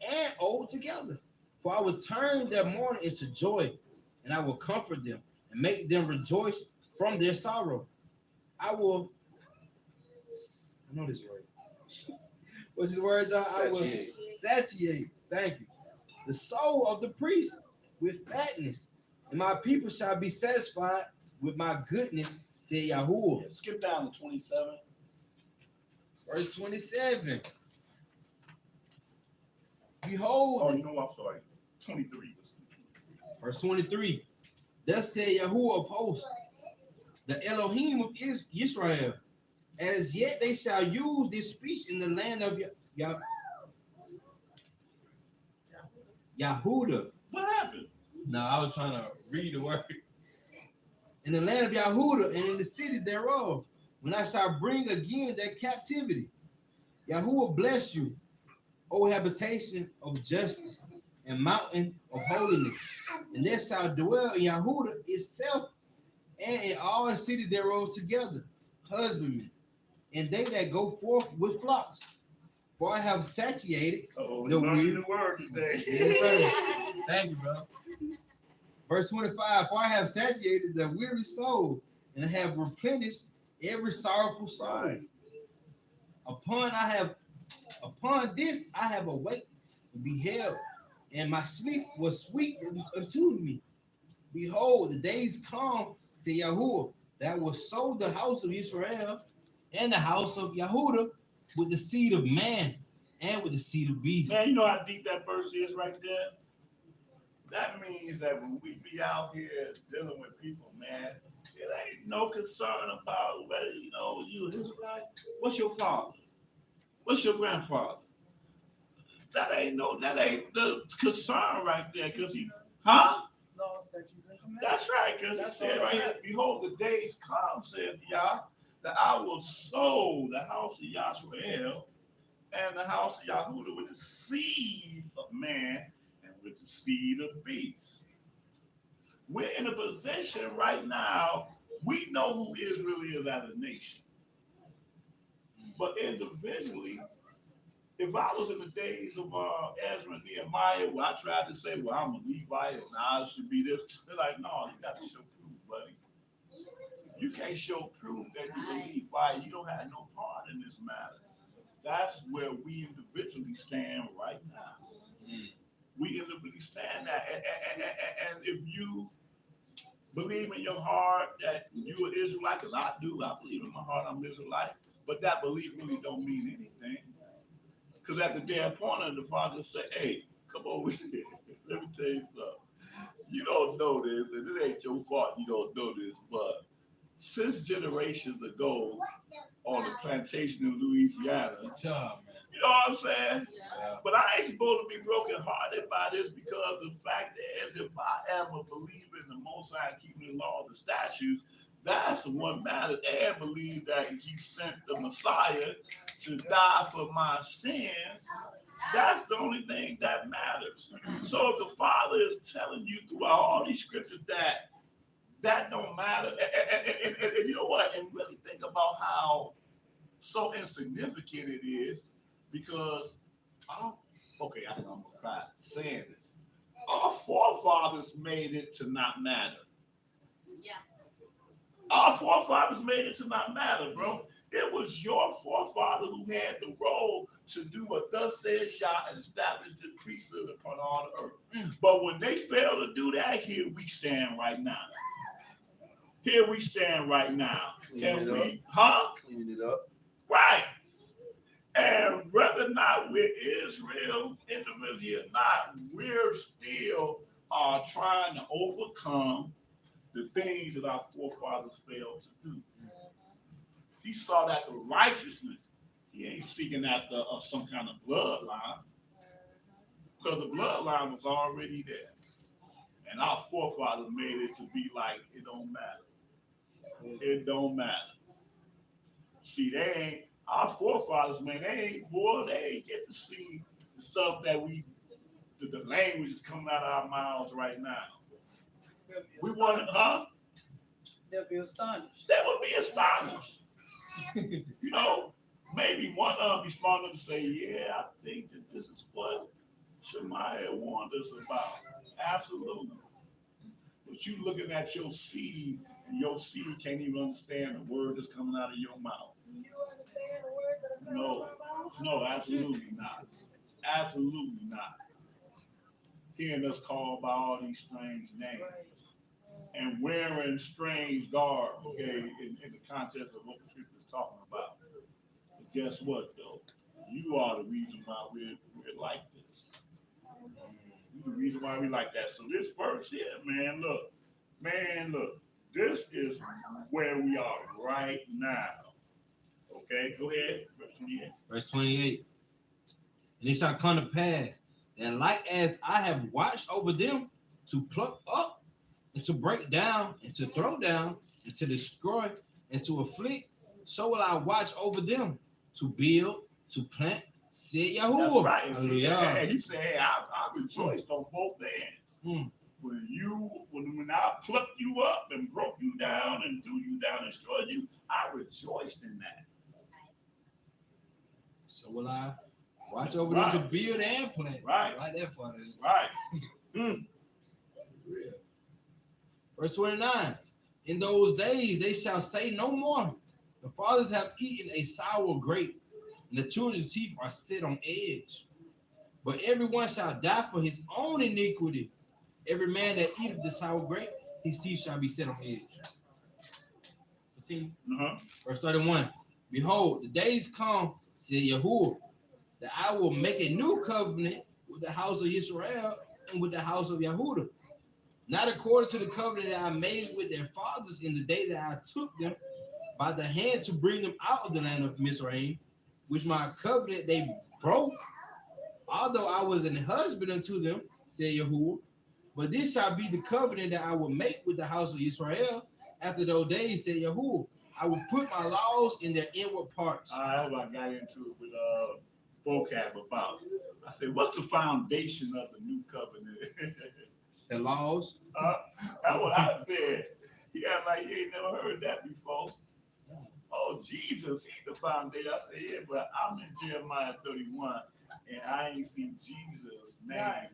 D: and old together. For I will turn their mourning into joy, and I will comfort them and make them rejoice from their sorrow. I know this word. What's his words? I will satiate. Thank you. The soul of the priest with fatness, and my people shall be satisfied with my goodness, said Yahuwah.
A: Yeah, skip down to 27.
D: Verse 27. Behold.
A: Oh, you know, I'm sorry. 23.
D: Verse 23. Thus said Yahuwah of hosts, the Elohim of Yashrael. As yet they shall use this speech in the land of Yahuda.
A: What happened?
J: No, I was trying to read the word.
D: In the land of Yahuda and in the cities thereof, when I shall bring again their captivity. Yahuwah bless you, O habitation of justice and mountain of holiness. And there shall dwell in Yahuda itself and in all the cities thereof together, husbandmen, and they that go forth with flocks. For I have satiated the weary.
A: The word today.
D: Yes, sir.
J: Thank you, bro.
D: Verse 25, for I have satiated the weary soul, and have replenished every sorrowful soul.
A: Right.
D: Upon this I have awaked and beheld, and my sleep was sweet unto me. Behold, the days come, say Yahuwah, that will sow the house of Israel and the house of Yahuda with the seed of man and with the seed of beast.
A: Man, you know how deep that verse is right there? That means that when we be out here dealing with people, man, it ain't no concern about whether, you Israelite. What's your father? What's your grandfather? That ain't the concern right there, because
G: Laws, statutes, and commandments.
A: That's right, because he
G: That's
A: said
G: all
A: right here,
G: right.
A: behold, the days come, said Yah, that I will sow the house of Yashrael and the house of Yahuda with the seed of man and with the seed of beast. We're in a position right now, we know who Israel is as a nation. But individually, if I was in the days of Ezra and Nehemiah, where I tried to say, well, I'm a Levite and I should be this, they're like, no, you got to show proof, buddy. You can't show proof that you're a Levite. You don't have no part in this matter. That's where we individually stand right now. We individually stand that. And if you believe in your heart that you're an Israelite, because I do, I believe in my heart I'm Israelite, but that belief really don't mean anything. Because at the day appointed, the father said, hey, come over here. Let me tell you something. You don't know this, and it ain't your fault you don't know this, but since generations ago on the plantation in Louisiana,
J: Good job, man.
A: you know what I'm saying?
J: Yeah.
A: But I ain't supposed to be brokenhearted by this, because the fact is, if I am a believer in the Most High, keeping the law and the statutes, that's the one matter. And believe that he sent the Messiah to die for my sins. That's the only thing that matters. So if the Father is telling you throughout all these scriptures that don't matter, and you know what? And really think about how so insignificant it is, because I think I'm gonna cry saying this. Our forefathers made it to not matter.
I: Yeah.
A: Our forefathers made it to not matter, bro. It was your forefather who had the role to do what thus says Yah and establish the priesthood upon all the earth. But when they failed to do that, here we stand right now. Here we stand right now.
F: Cleaning it up.
A: Right. And whether or not we're Israel individually or not, we're still trying to overcome the things that our forefathers failed to do. He saw that the righteousness, he ain't seeking after some kind of bloodline, because the bloodline was already there. And our forefathers made it to be like, it don't matter. It don't matter. See, our forefathers, man, they ain't get to see the stuff that the language is coming out of our mouths right now. We want it,
G: They'll be astonished.
A: They would be astonished. Maybe one of them be smart enough to say, yeah, I think that this is what Shemaiah warned us about. Absolutely. But you looking at your seed, and your seed can't even understand the word that's coming out of your mouth.
G: You understand the words that are coming
A: No,
G: out of my mouth?
A: no, absolutely not. Absolutely not. Hearing us called by all these strange names.
G: Right.
A: And wearing strange garb, okay, in the context of what the scripture is talking about. But guess what, though? You are the reason why we're like this. You're the reason why we like that. So this verse here, man, look. This is where we are right now. Okay, go ahead. Verse 28.
D: Verse 28. And it shall come to pass that like as I have watched over them to pluck up and to break down and to throw down and to destroy and to afflict, so will I watch over them to build, to plant, said Yahuwah.
A: That's right. And see,
D: Hallelujah.
A: hey, he said, hey, I rejoiced on both ends.
D: Mm.
A: When I plucked you up and broke you down and threw you down and destroyed you, I rejoiced in that.
D: So will I watch over them to build and plant.
A: Right.
D: Right there for them.
A: Right.
D: Real. Verse 29. In those days they shall say no more, the fathers have eaten a sour grape, and the children's teeth are set on edge. But everyone shall die for his own iniquity. Every man that eateth the sour grape, his teeth shall be set on edge. Continue. Verse 31. Behold, the days come, said Yahuwah, that I will make a new covenant with the house of Yashrael and with the house of Yahudah, not according to the covenant that I made with their fathers in the day that I took them by the hand to bring them out of the land of Mizraim, which my covenant they broke, although I was an husband unto them, said Yahuwah. But this shall be the covenant that I will make with the house of Israel after those days, said Yahuwah. I will put my laws in their inward parts.
A: That's what I got into it with vocab about. I said, what's the foundation of the new covenant?
D: The laws.
A: That's what I said. He got like you ain't never heard that before. Oh, Jesus, he's the foundation. I said, yeah, but I'm in Jeremiah 31, and I ain't seen Jesus' name. Right.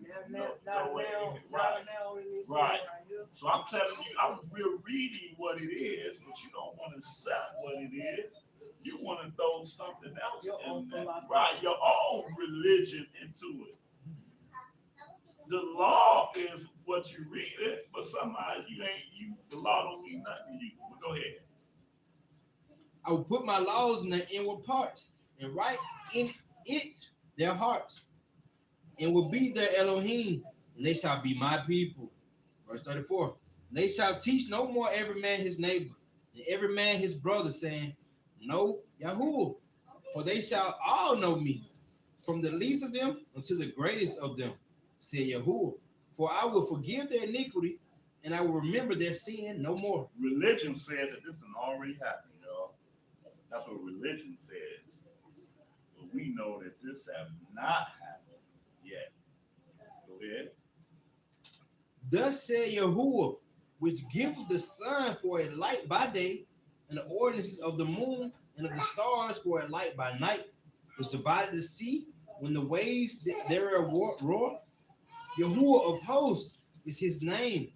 A: So I'm telling you, we're reading what it is, but you don't want to accept what it is. You want to throw something else in there. Right, your own religion into it. The law is what you read it, but somehow the law don't mean nothing to you. But go ahead.
D: I will put my laws in their inward parts and write in it their hearts, and will be their Elohim, and they shall be my people. Verse 34. They shall teach no more every man his neighbor, and every man his brother, saying, Know Yahuwah, for they shall all know me, from the least of them unto the greatest of them, said Yahuwah. For I will forgive their iniquity, and I will remember their sin no more.
A: Religion says that this has already happened, y'all. That's what religion says. But we know that this has not happened yet. Go ahead.
D: Thus said Yahuwah, which giveth the sun for a light by day, and the ordinances of the moon and of the stars for a light by night, which divided the sea when the waves thereof roar. Yahuwah of hosts is his name.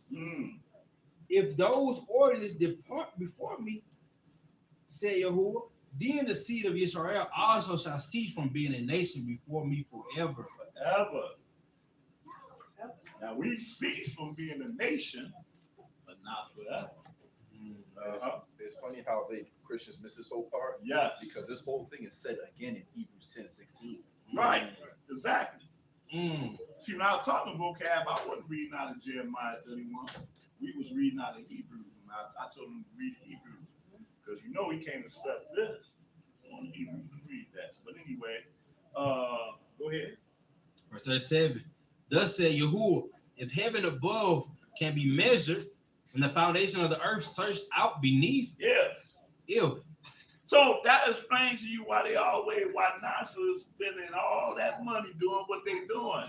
D: If those ordinances depart before me, said Yahuwah, then the seed of Israel also shall cease from being a nation before me forever.
A: Forever. Now we cease from being a nation, but not forever.
F: It's funny how Christians miss this whole part.
A: Yes.
F: Because this whole thing is said again in Hebrews 10:16.
A: Right. Exactly. See, when I was talking vocab, I wasn't reading out of Jeremiah 31. We was reading out of Hebrews. And I told him to read Hebrews. Because you know he can't accept this. On Hebrews to read that. But anyway, go ahead.
D: Verse 37. Thus said Yahuwah, if heaven above can be measured, and the foundation of the earth searched out beneath.
A: Yes.
D: If.
A: So that explains to you why NASA is spending all that money doing what they're doing.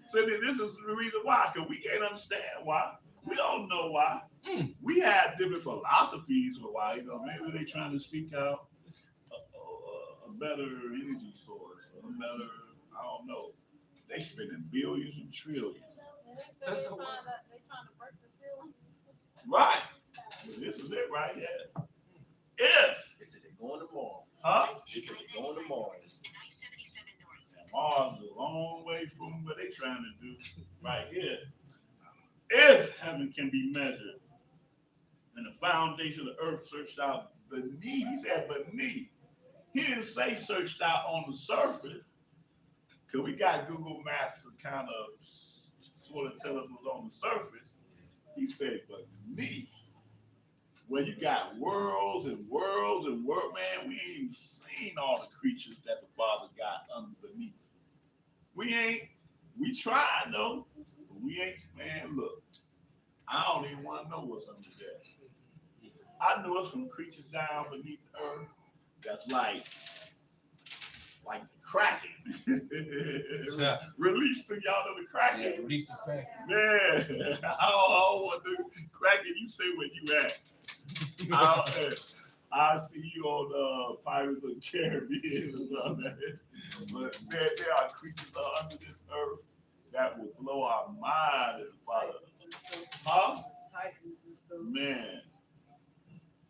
A: So this is the reason why, because we can't understand why. We don't know why. We have different philosophies for why. Maybe they're trying to seek out a better energy source, or a better, I don't know. They spending billions and trillions.
E: They're trying to break the seal.
A: Right. This is it right here. If.
F: They said they're going to Mars.
A: Huh?
F: They said they're going to Mars.
A: And Mars is a long way from what they're trying to do right here. If heaven can be measured and the foundation of the earth searched out beneath, he said beneath. He didn't say searched out on the surface, because we got Google Maps to kind of sort of tell us what's on the surface. He said beneath. where you got worlds and worlds and world, man, we ain't even seen all the creatures that the Father got underneath. We tried though, but we ain't, man, look, I don't even want to know what's under there. I know some creatures down beneath the earth that's like the Kraken. Release to y'all know the Kraken.
D: Yeah, release the crack.
A: Man, I don't want to Kraken. You say where you at. I see you on Pirates of the Caribbean or something. But there are creatures under this earth that will blow our mind. Huh?
G: Titans and stuff.
A: Man.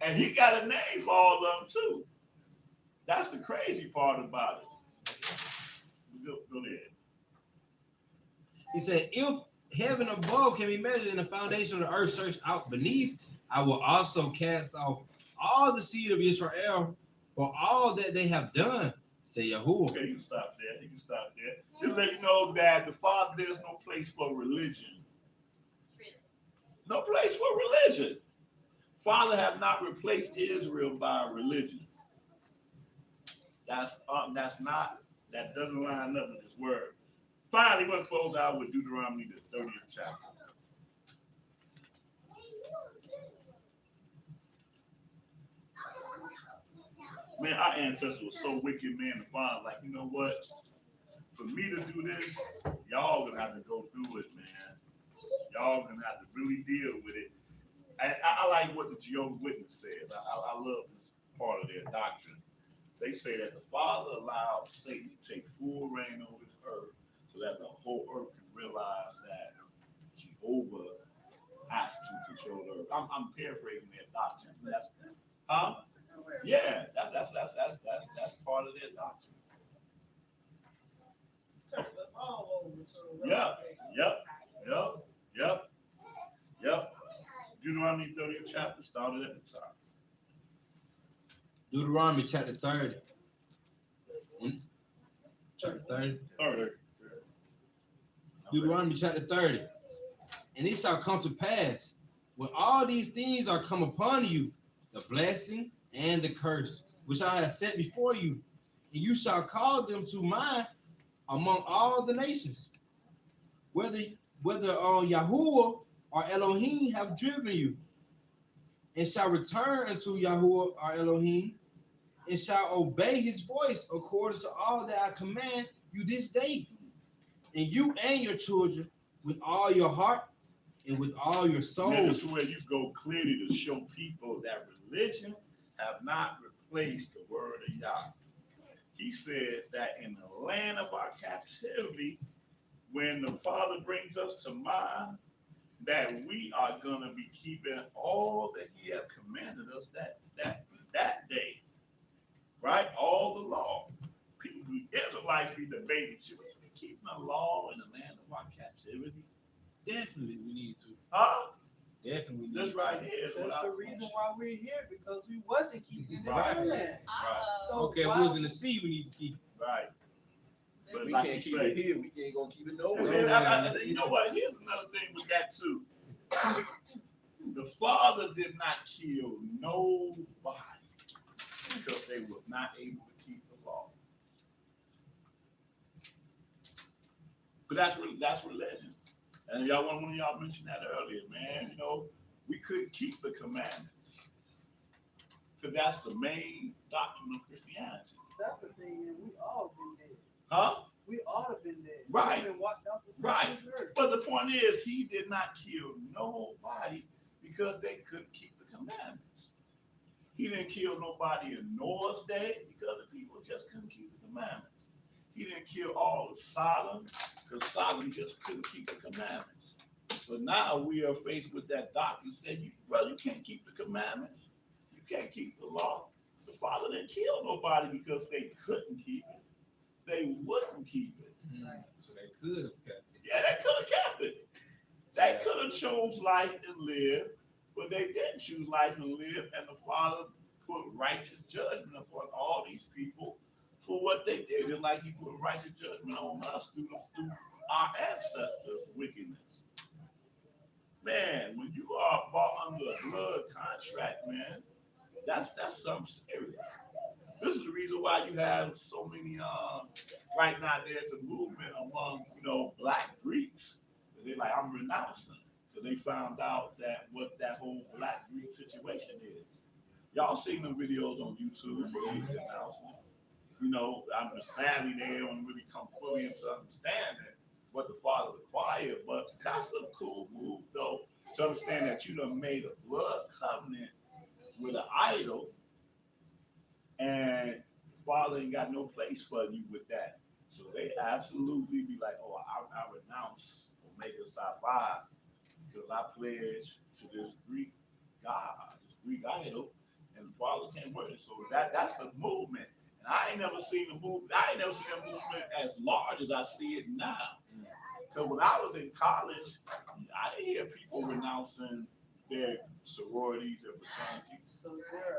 A: And he got a name for all of them too. That's the crazy part about it. Go ahead.
D: He said, if heaven above can be measured and the foundation of the earth searched out beneath, I will also cast off all the seed of Israel for all that they have done, say Yahuwah.
A: Okay, you can stop there. Just let you know that the Father, there's no place for religion. No place for religion. Father have not replaced Israel by religion. That doesn't line up with his word. Finally, we're going to close out with Deuteronomy, the 30th chapter. Man, our ancestors were so wicked, man. The Father, like, you know what? For me to do this, y'all gonna have to go through it, man. Y'all gonna have to really deal with it. And I like what the Jehovah's Witness says. I love this part of their doctrine. They say that the Father allowed Satan to take full reign over this earth so that the whole earth can realize that Jehovah has to control the earth. I'm paraphrasing their doctrine. Yeah, that's part of their doctrine.
H: Turn us all over to the
A: Yep. Deuteronomy 30th chapter started at the top.
D: Deuteronomy chapter 30. Chapter 30.
A: 30.
D: Deuteronomy chapter 30. And it shall come to pass, when all these things are come upon you, the blessing and the curse, which I have set before you, and you shall call them to mind among all the nations, whether Yahuwah or Elohim have driven you, and shall return unto Yahuwah or Elohim, and shall obey his voice according to all that I command you this day, and you and your children with all your heart and with all your soul.
A: Yeah, this is where you go clearly to show people that religion have not replaced the word of Yah. He said that in the land of our captivity, when the Father brings us to mind, that we are going to be keeping all that he has commanded us that day, right? All the law. People, Israelites be debating, should we be keeping the law in the land of our captivity?
J: Definitely we need to.
A: Huh?
J: Definitely we need
A: This
J: to.
A: right here is
G: That's
A: what
G: the reason why we're here, because we wasn't keeping the
A: Right.
G: land. So
J: Okay, if
G: why-
J: we was in the sea, we need to keep.
A: Right. But
F: We
A: like
F: can't
A: you
F: keep
A: say,
F: it here. We ain't gonna keep it
A: and
F: nowhere.
A: see, you know what? Here's another thing with that too. The Father did not kill nobody because they were not able to keep the law. But that's religion. And one of y'all mentioned that earlier, man. You know, we couldn't keep the commandments because that's the main doctrine of Christianity.
G: That's the thing, and we all been there.
A: Huh?
G: We all have been there.
A: Right.
G: We been walked out the
A: Right.
G: first earth.
A: But the point is, he did not kill nobody because they couldn't keep the commandments. He didn't kill nobody in Noah's day because the people just couldn't keep the commandments. He didn't kill all of Sodom because Sodom just couldn't keep the commandments. So now we are faced with that doctrine saying, you can't keep the commandments. You can't keep the law. The Father didn't kill nobody because they couldn't keep it. They wouldn't keep it.
J: So they could have kept it.
A: Yeah, they could have kept it. They could have chose life and live, but they didn't choose life and live, and the Father put righteous judgment upon all these people for what they did. Just like he put righteous judgment on us through our ancestors' wickedness. man, when you are bought under a blood contract, man, that's something serious. This is the reason why you have so many. Right now, there's a movement among Black Greeks. They're like, I'm renouncing because they found out that what that whole Black Greek situation is. Y'all seen the videos on YouTube where they renouncing it. I'm sadly they don't really come fully into understanding what the Father required, but that's a cool move though to understand that you done made a blood covenant with an idol, and the Father ain't got no place for you with that. So they absolutely be like, oh, I renounce Omega Psi Phi because I pledge to this Greek God, this Greek idol, and the Father can't work it. So that's a movement. And I ain't never seen a movement as large as I see it now. Because when I was in college, I didn't hear people renouncing their sororities and fraternities.
G: So is there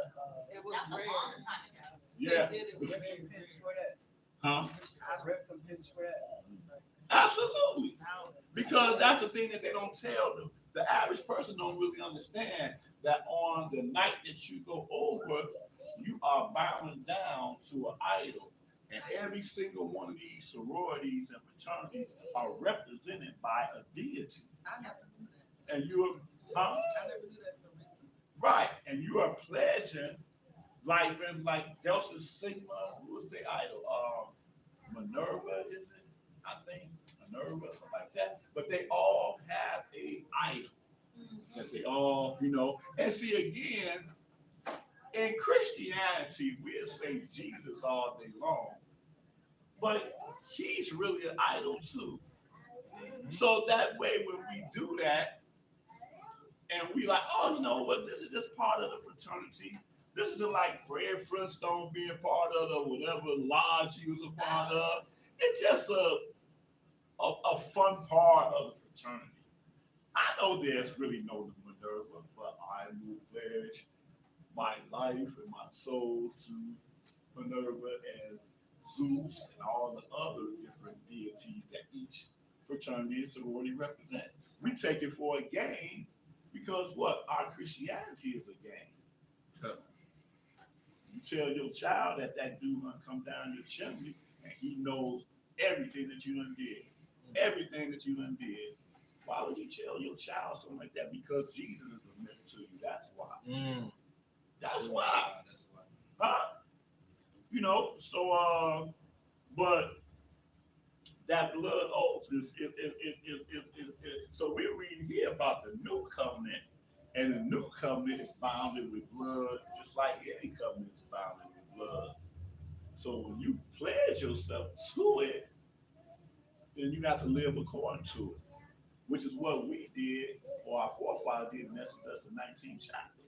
H: It was
I: That was a
H: rare.
I: long time ago.
A: Yeah.
H: They did it
G: a
H: with
G: rep
H: rare.
G: some hints for that?
A: Huh?
G: I read some hints for that.
A: Absolutely. Because that's the thing that they don't tell them. The average person don't really understand that on the night that you go over, you are bowing down to an idol. And every single one of these sororities and fraternities are represented by a deity.
H: I never knew that.
A: And you're, huh?
H: I never knew that till recently.
A: Right. And you are pledging life in like Delta Sigma, who is the idol? Minerva, is it? I think Minerva, something like that. But they all have a idol that they all, And see again, in Christianity, we'll say Jesus all day long, but he's really an idol too. So that way, when we do that, and we like, oh, this is just part of the fraternity. This isn't like Fred Flintstone being part of the whatever lodge he was a part of. It's just a fun part of the fraternity. I know there's really no Minerva, but I will pledge my life and my soul to Minerva and Zeus and all the other different deities that each fraternity and sorority represent. We take it for a game because what? Our Christianity is a game. You tell your child that dude gonna come down your chimney and he knows everything that you done did. Everything that you done did. Why would you tell your child something like that? Because Jesus is a myth to you. That's why. That's why.
J: That's why.
A: Huh? But that blood oath is so we're reading here about the new covenant, and the new covenant is bounded with blood, just like any covenant is bounded with blood. So when you pledge yourself to it, then you have to live according to it, which is what we did, or our forefather did in Exodus, the 19th chapter.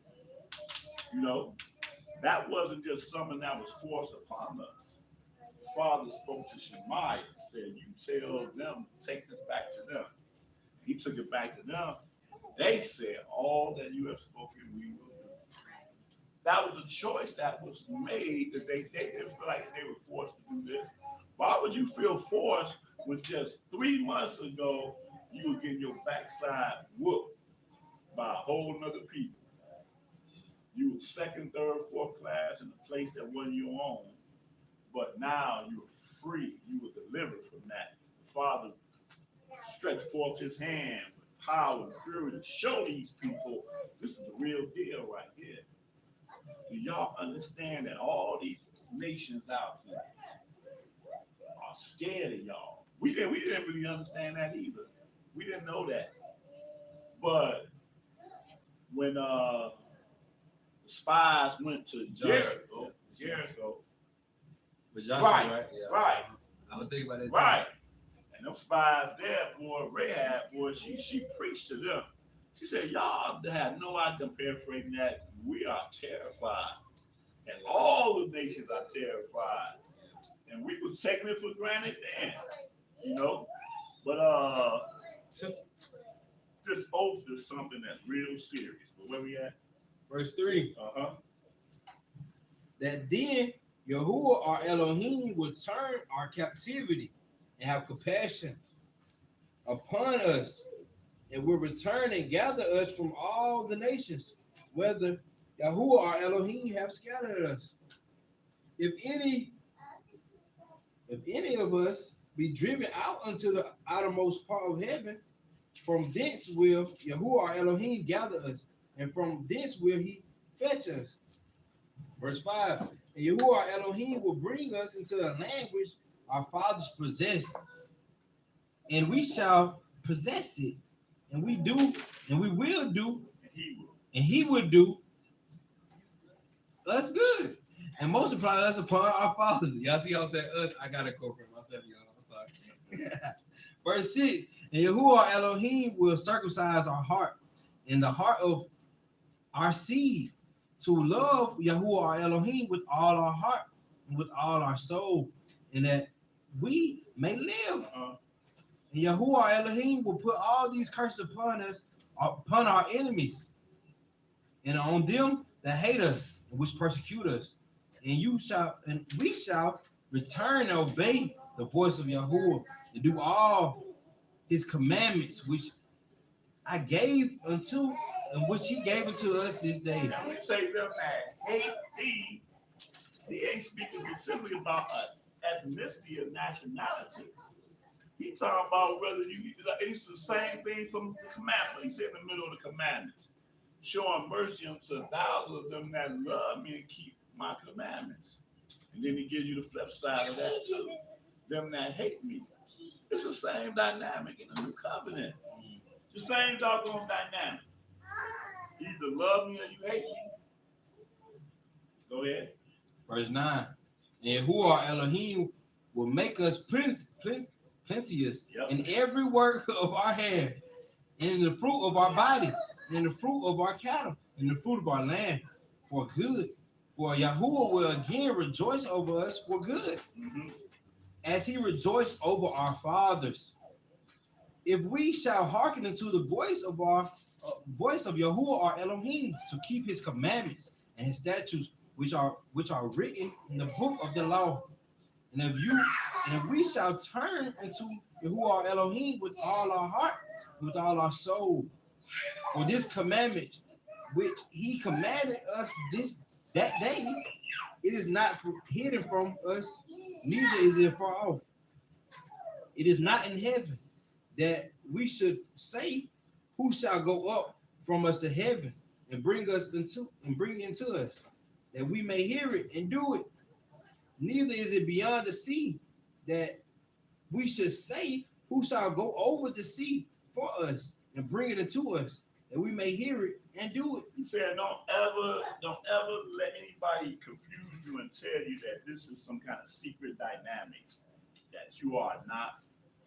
A: That wasn't just something that was forced upon us. The Father spoke to Shemaiah and said, you tell them, take this back to them. He took it back to them. They said, all that you have spoken, we will do. That was a choice that was made, that they didn't feel like they were forced to do this. Why would you feel forced when just 3 months ago, you were getting your backside whooped by a whole nother people? You were second, third, fourth class in a place that wasn't your own, but now you're free. You were delivered from that. The Father stretched forth his hand with power and fury to show these people this is the real deal right here. Do y'all understand that all these nations out here are scared of y'all? We didn't really understand that either. We didn't know that. But when the spies went to Jericho.
J: But Joshua,
A: Right,
J: right? Yeah.
A: right.
J: I would think about that too.
A: Right. And them spies there, boy, Rahab, boy, she preached to them. She said, y'all have no idea, I'm paraphrasing that, we are terrified. And all the nations are terrified. And we was taking it for granted then, But this oath is something that's real serious. But where we at?
D: Verse 3.
A: Uh-huh.
D: That then Yahuwah our Elohim will turn our captivity and have compassion upon us and will return and gather us from all the nations, whether Yahuwah or Elohim have scattered us. If any of us be driven out unto the outermost part of heaven, from thence will Yahuwah or Elohim gather us, and from thence will he fetch us. Verse 5. And Yahuwah or Elohim will bring us into a land which our fathers possessed, and we shall possess it, and we will do, and he will do us good, and multiply us upon our fathers. Y'all see how I said us? I gotta corporate myself, y'all. I'm sorry. Verse 6. And Yahuwah Elohim will circumcise our heart and the heart of our seed to love Yahuwah Elohim with all our heart and with all our soul, and that we may live. And Yahuwah Elohim will put all these curses upon us, upon our enemies, and on them that hate us and which persecute us. And we shall return and obey the voice of Yahuwah and do all his commandments which I gave unto, and which he gave unto us this day.
A: Now we say them that hate thee, he ain't speaking specifically about ethnicity or nationality. He talking about whether it's the same thing from the commandment. He said in the middle of the commandments, showing mercy unto thousands of them that love me and keep my commandments. And then he gives you the flip side of that too. Them that hate me. It's the same dynamic in the new covenant. The same doggone dynamic. You either love me or you hate me. Go ahead.
D: Verse 9. And Yahuwah Elohim will make us plenteous in every work of our hand, and in the fruit of our body, and in the fruit of our cattle, and the fruit of our land, for good. For Yahuwah will again rejoice over us for good, as he rejoiced over our fathers. If we shall hearken unto the voice of Yahuwah our Elohim, to keep his commandments and his statutes, which are written in the book of the law, and if we shall turn unto Yahuwah our Elohim with all our heart, with all our soul, for this commandment which he commanded us that day, it is not hidden from us, neither is it far off. It is not in heaven, that we should say, who shall go up from us to heaven and bring into us, that we may hear it and do it. Neither is it beyond the sea, that we should say, who shall go over the sea for us and bring it into us, that we may hear it and do it.
A: He said, don't ever let anybody confuse you and tell you that this is some kind of secret dynamic that you are not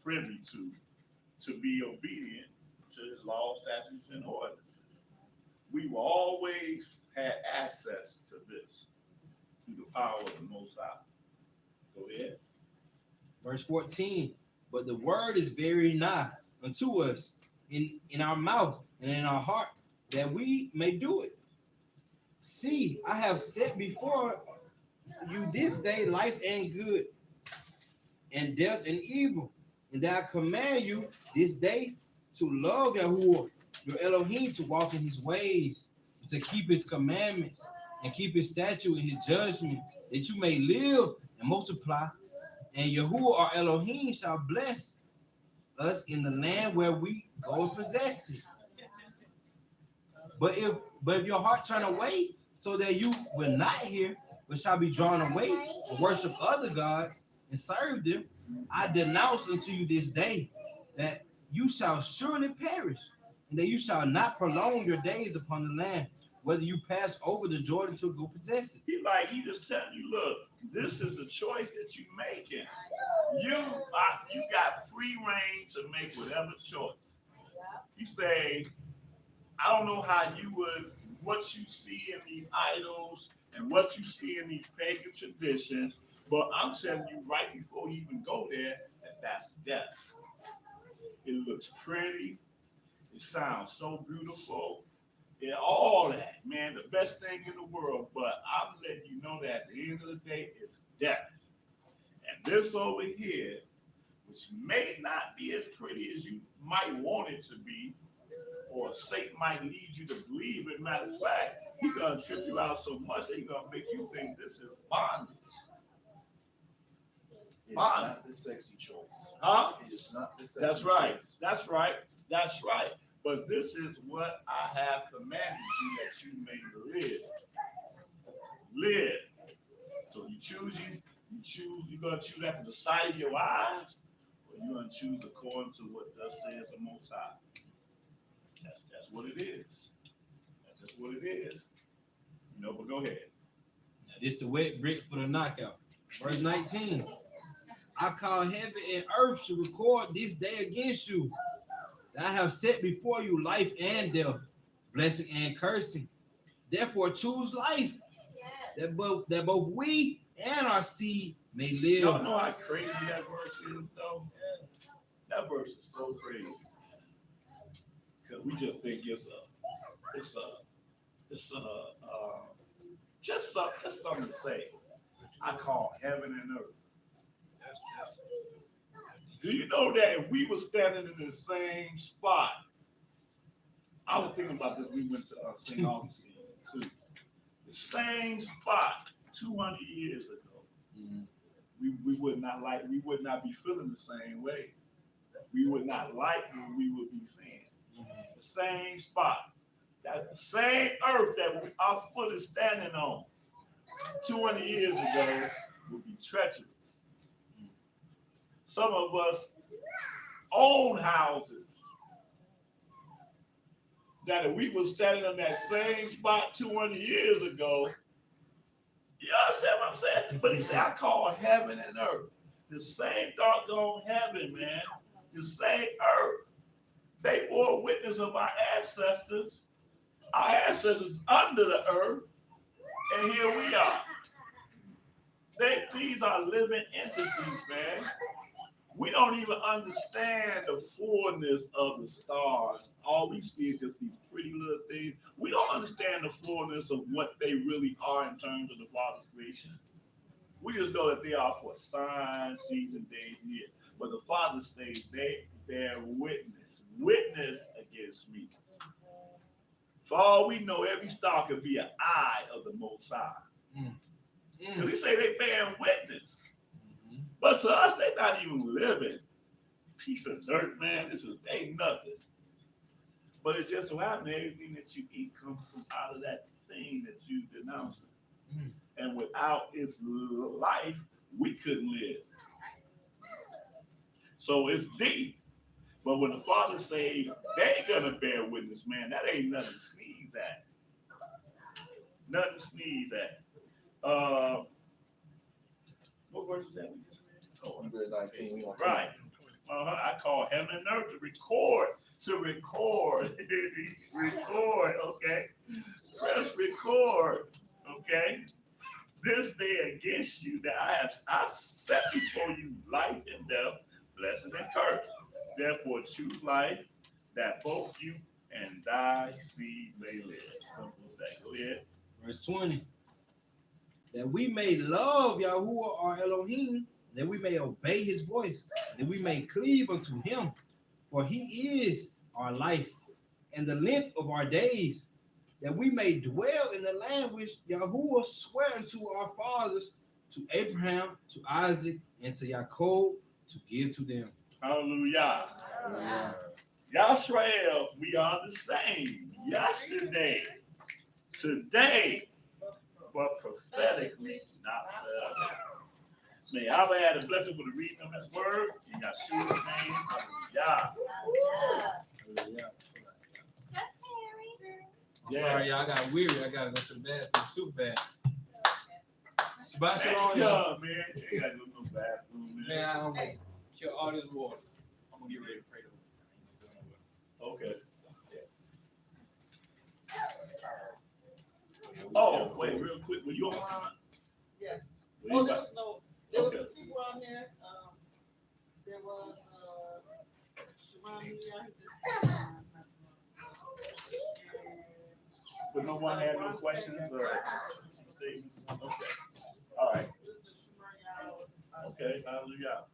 A: privy to be obedient to his laws, statutes, and ordinances. We will always have access to this through the power of the Most High. Go ahead.
D: Verse 14. But the word is very nigh unto us, in our mouth and in our heart, that we may do it. See, I have set before you this day life and good, and death and evil, and that I command you this day to love Yahuwah your Elohim, to walk in his ways, and to keep his commandments, and keep his statute and his judgment, that you may live and multiply. And Yahuwah our Elohim shall bless us in the land where we go and possess it. But if your heart turn away, so that you will not hear, but shall be drawn away and worship other gods and serve them, I denounce unto you this day that you shall surely perish, and that you shall not prolong your days upon the land, whether you pass over the Jordan to go possess it.
A: He just telling you, look, this is the choice that you're making. You got free reign to make whatever choice. He say, I don't know how you would, what you see in these idols and what you see in these pagan traditions, but I'm telling you right before you even go there, that's death. It looks pretty. It sounds so beautiful. And all that, man, the best thing in the world, but I'm letting you know that at the end of the day, it's death. And this over here, which may not be as pretty as you might want it to be, or Satan might lead you to believe it. Matter of fact, he's gonna trip you out so much that he's gonna make you think this is bondage.
F: It's
A: Fine.
F: not the sexy choice.
A: Huh?
F: It is not the sexy
A: That's right.
F: choice.
A: That's right. That's right. But this is what I have commanded you that you may live. Live. So you're gonna choose after the sight of your eyes, or you're gonna choose according to what thus says the Most High. That's what it is. That's just what it is. You know, but go ahead.
D: Now, this the wet brick for the knockout. Verse 19. I call heaven and earth to record this day against you. That I have set before you life and death, blessing and cursing. Therefore, choose life, that both we and our seed may live.
A: Y'all know how crazy that verse is, though? That verse is so crazy. Because we just think it's something to say. I call heaven and earth. Do you know that if we were standing in the same spot, I was thinking about this, we went to St. Augustine too. The same spot 200 years ago, we would not be feeling the same way. We would not like what we would be seeing. The same spot, that the same earth that our foot is standing on 200 years ago would be treacherous. Some of us own houses that if we were standing on that same spot 200 years ago, you understand what I'm saying? But he said, I call heaven and earth. The same doggone heaven, man. The same earth. They bore witness of our ancestors under the earth, and here we are. These are living entities, man. We don't even understand the fullness of the stars. All we see is just these pretty little things. We don't understand the fullness of what they really are in terms of the Father's creation. We just know that they are for signs, seasons, days, years. But the Father says they bear witness against me. For all we know, every star could be an eye of the Most High. Because he say they bear witness. But to us, they're not even living. Piece of dirt, man. This ain't nothing. But it's just so happening, everything that you eat comes from out of that thing that you denouncing. And without its life, we couldn't live. So it's deep. But when the Father say they gonna bear witness, man, that ain't nothing to sneeze at. Nothing to sneeze at. What verse is that we just read? Oh,
F: We read 19. We on
A: right. I call heaven and earth to record. Record, okay? Press record, okay? This day against you that I've set before you life and death, blessing and curse. Therefore choose life, that both you and thy seed may live. Simple as that. Go ahead.
D: Verse 20. That we may love Yahuwah our Elohim, that we may obey his voice, that we may cleave unto him, for he is our life and the length of our days, that we may dwell in the land which Yahuwah sware unto our fathers, to Abraham, to Isaac, and to Jacob, to give to them.
A: Hallelujah. Yashrael, we are the same yesterday, today, but prophetically not forever. May I had a blessing for the reading of his word in Yahshua's name. Hallelujah.
D: Hallelujah. I'm
A: Yeah.
D: sorry, y'all. I got weary. I gotta go to the bathroom super bad. Shabbat shalom, y'all.
A: Yeah, man. You gotta go to the bathroom, man.
D: Man, I'm gonna kill all this water. I'm gonna get ready to pray though.
A: Okay. Oh, wait, real quick. Were you on?
H: Yes.
A: Were you
H: Oh, there
A: about-
H: was no, there was
A: Okay.
H: some people out here, there was, Shimon Leah, he just.
A: But no one had no questions or statements? Okay. All right.
H: Sister Shimon,
A: Okay. Hallelujah.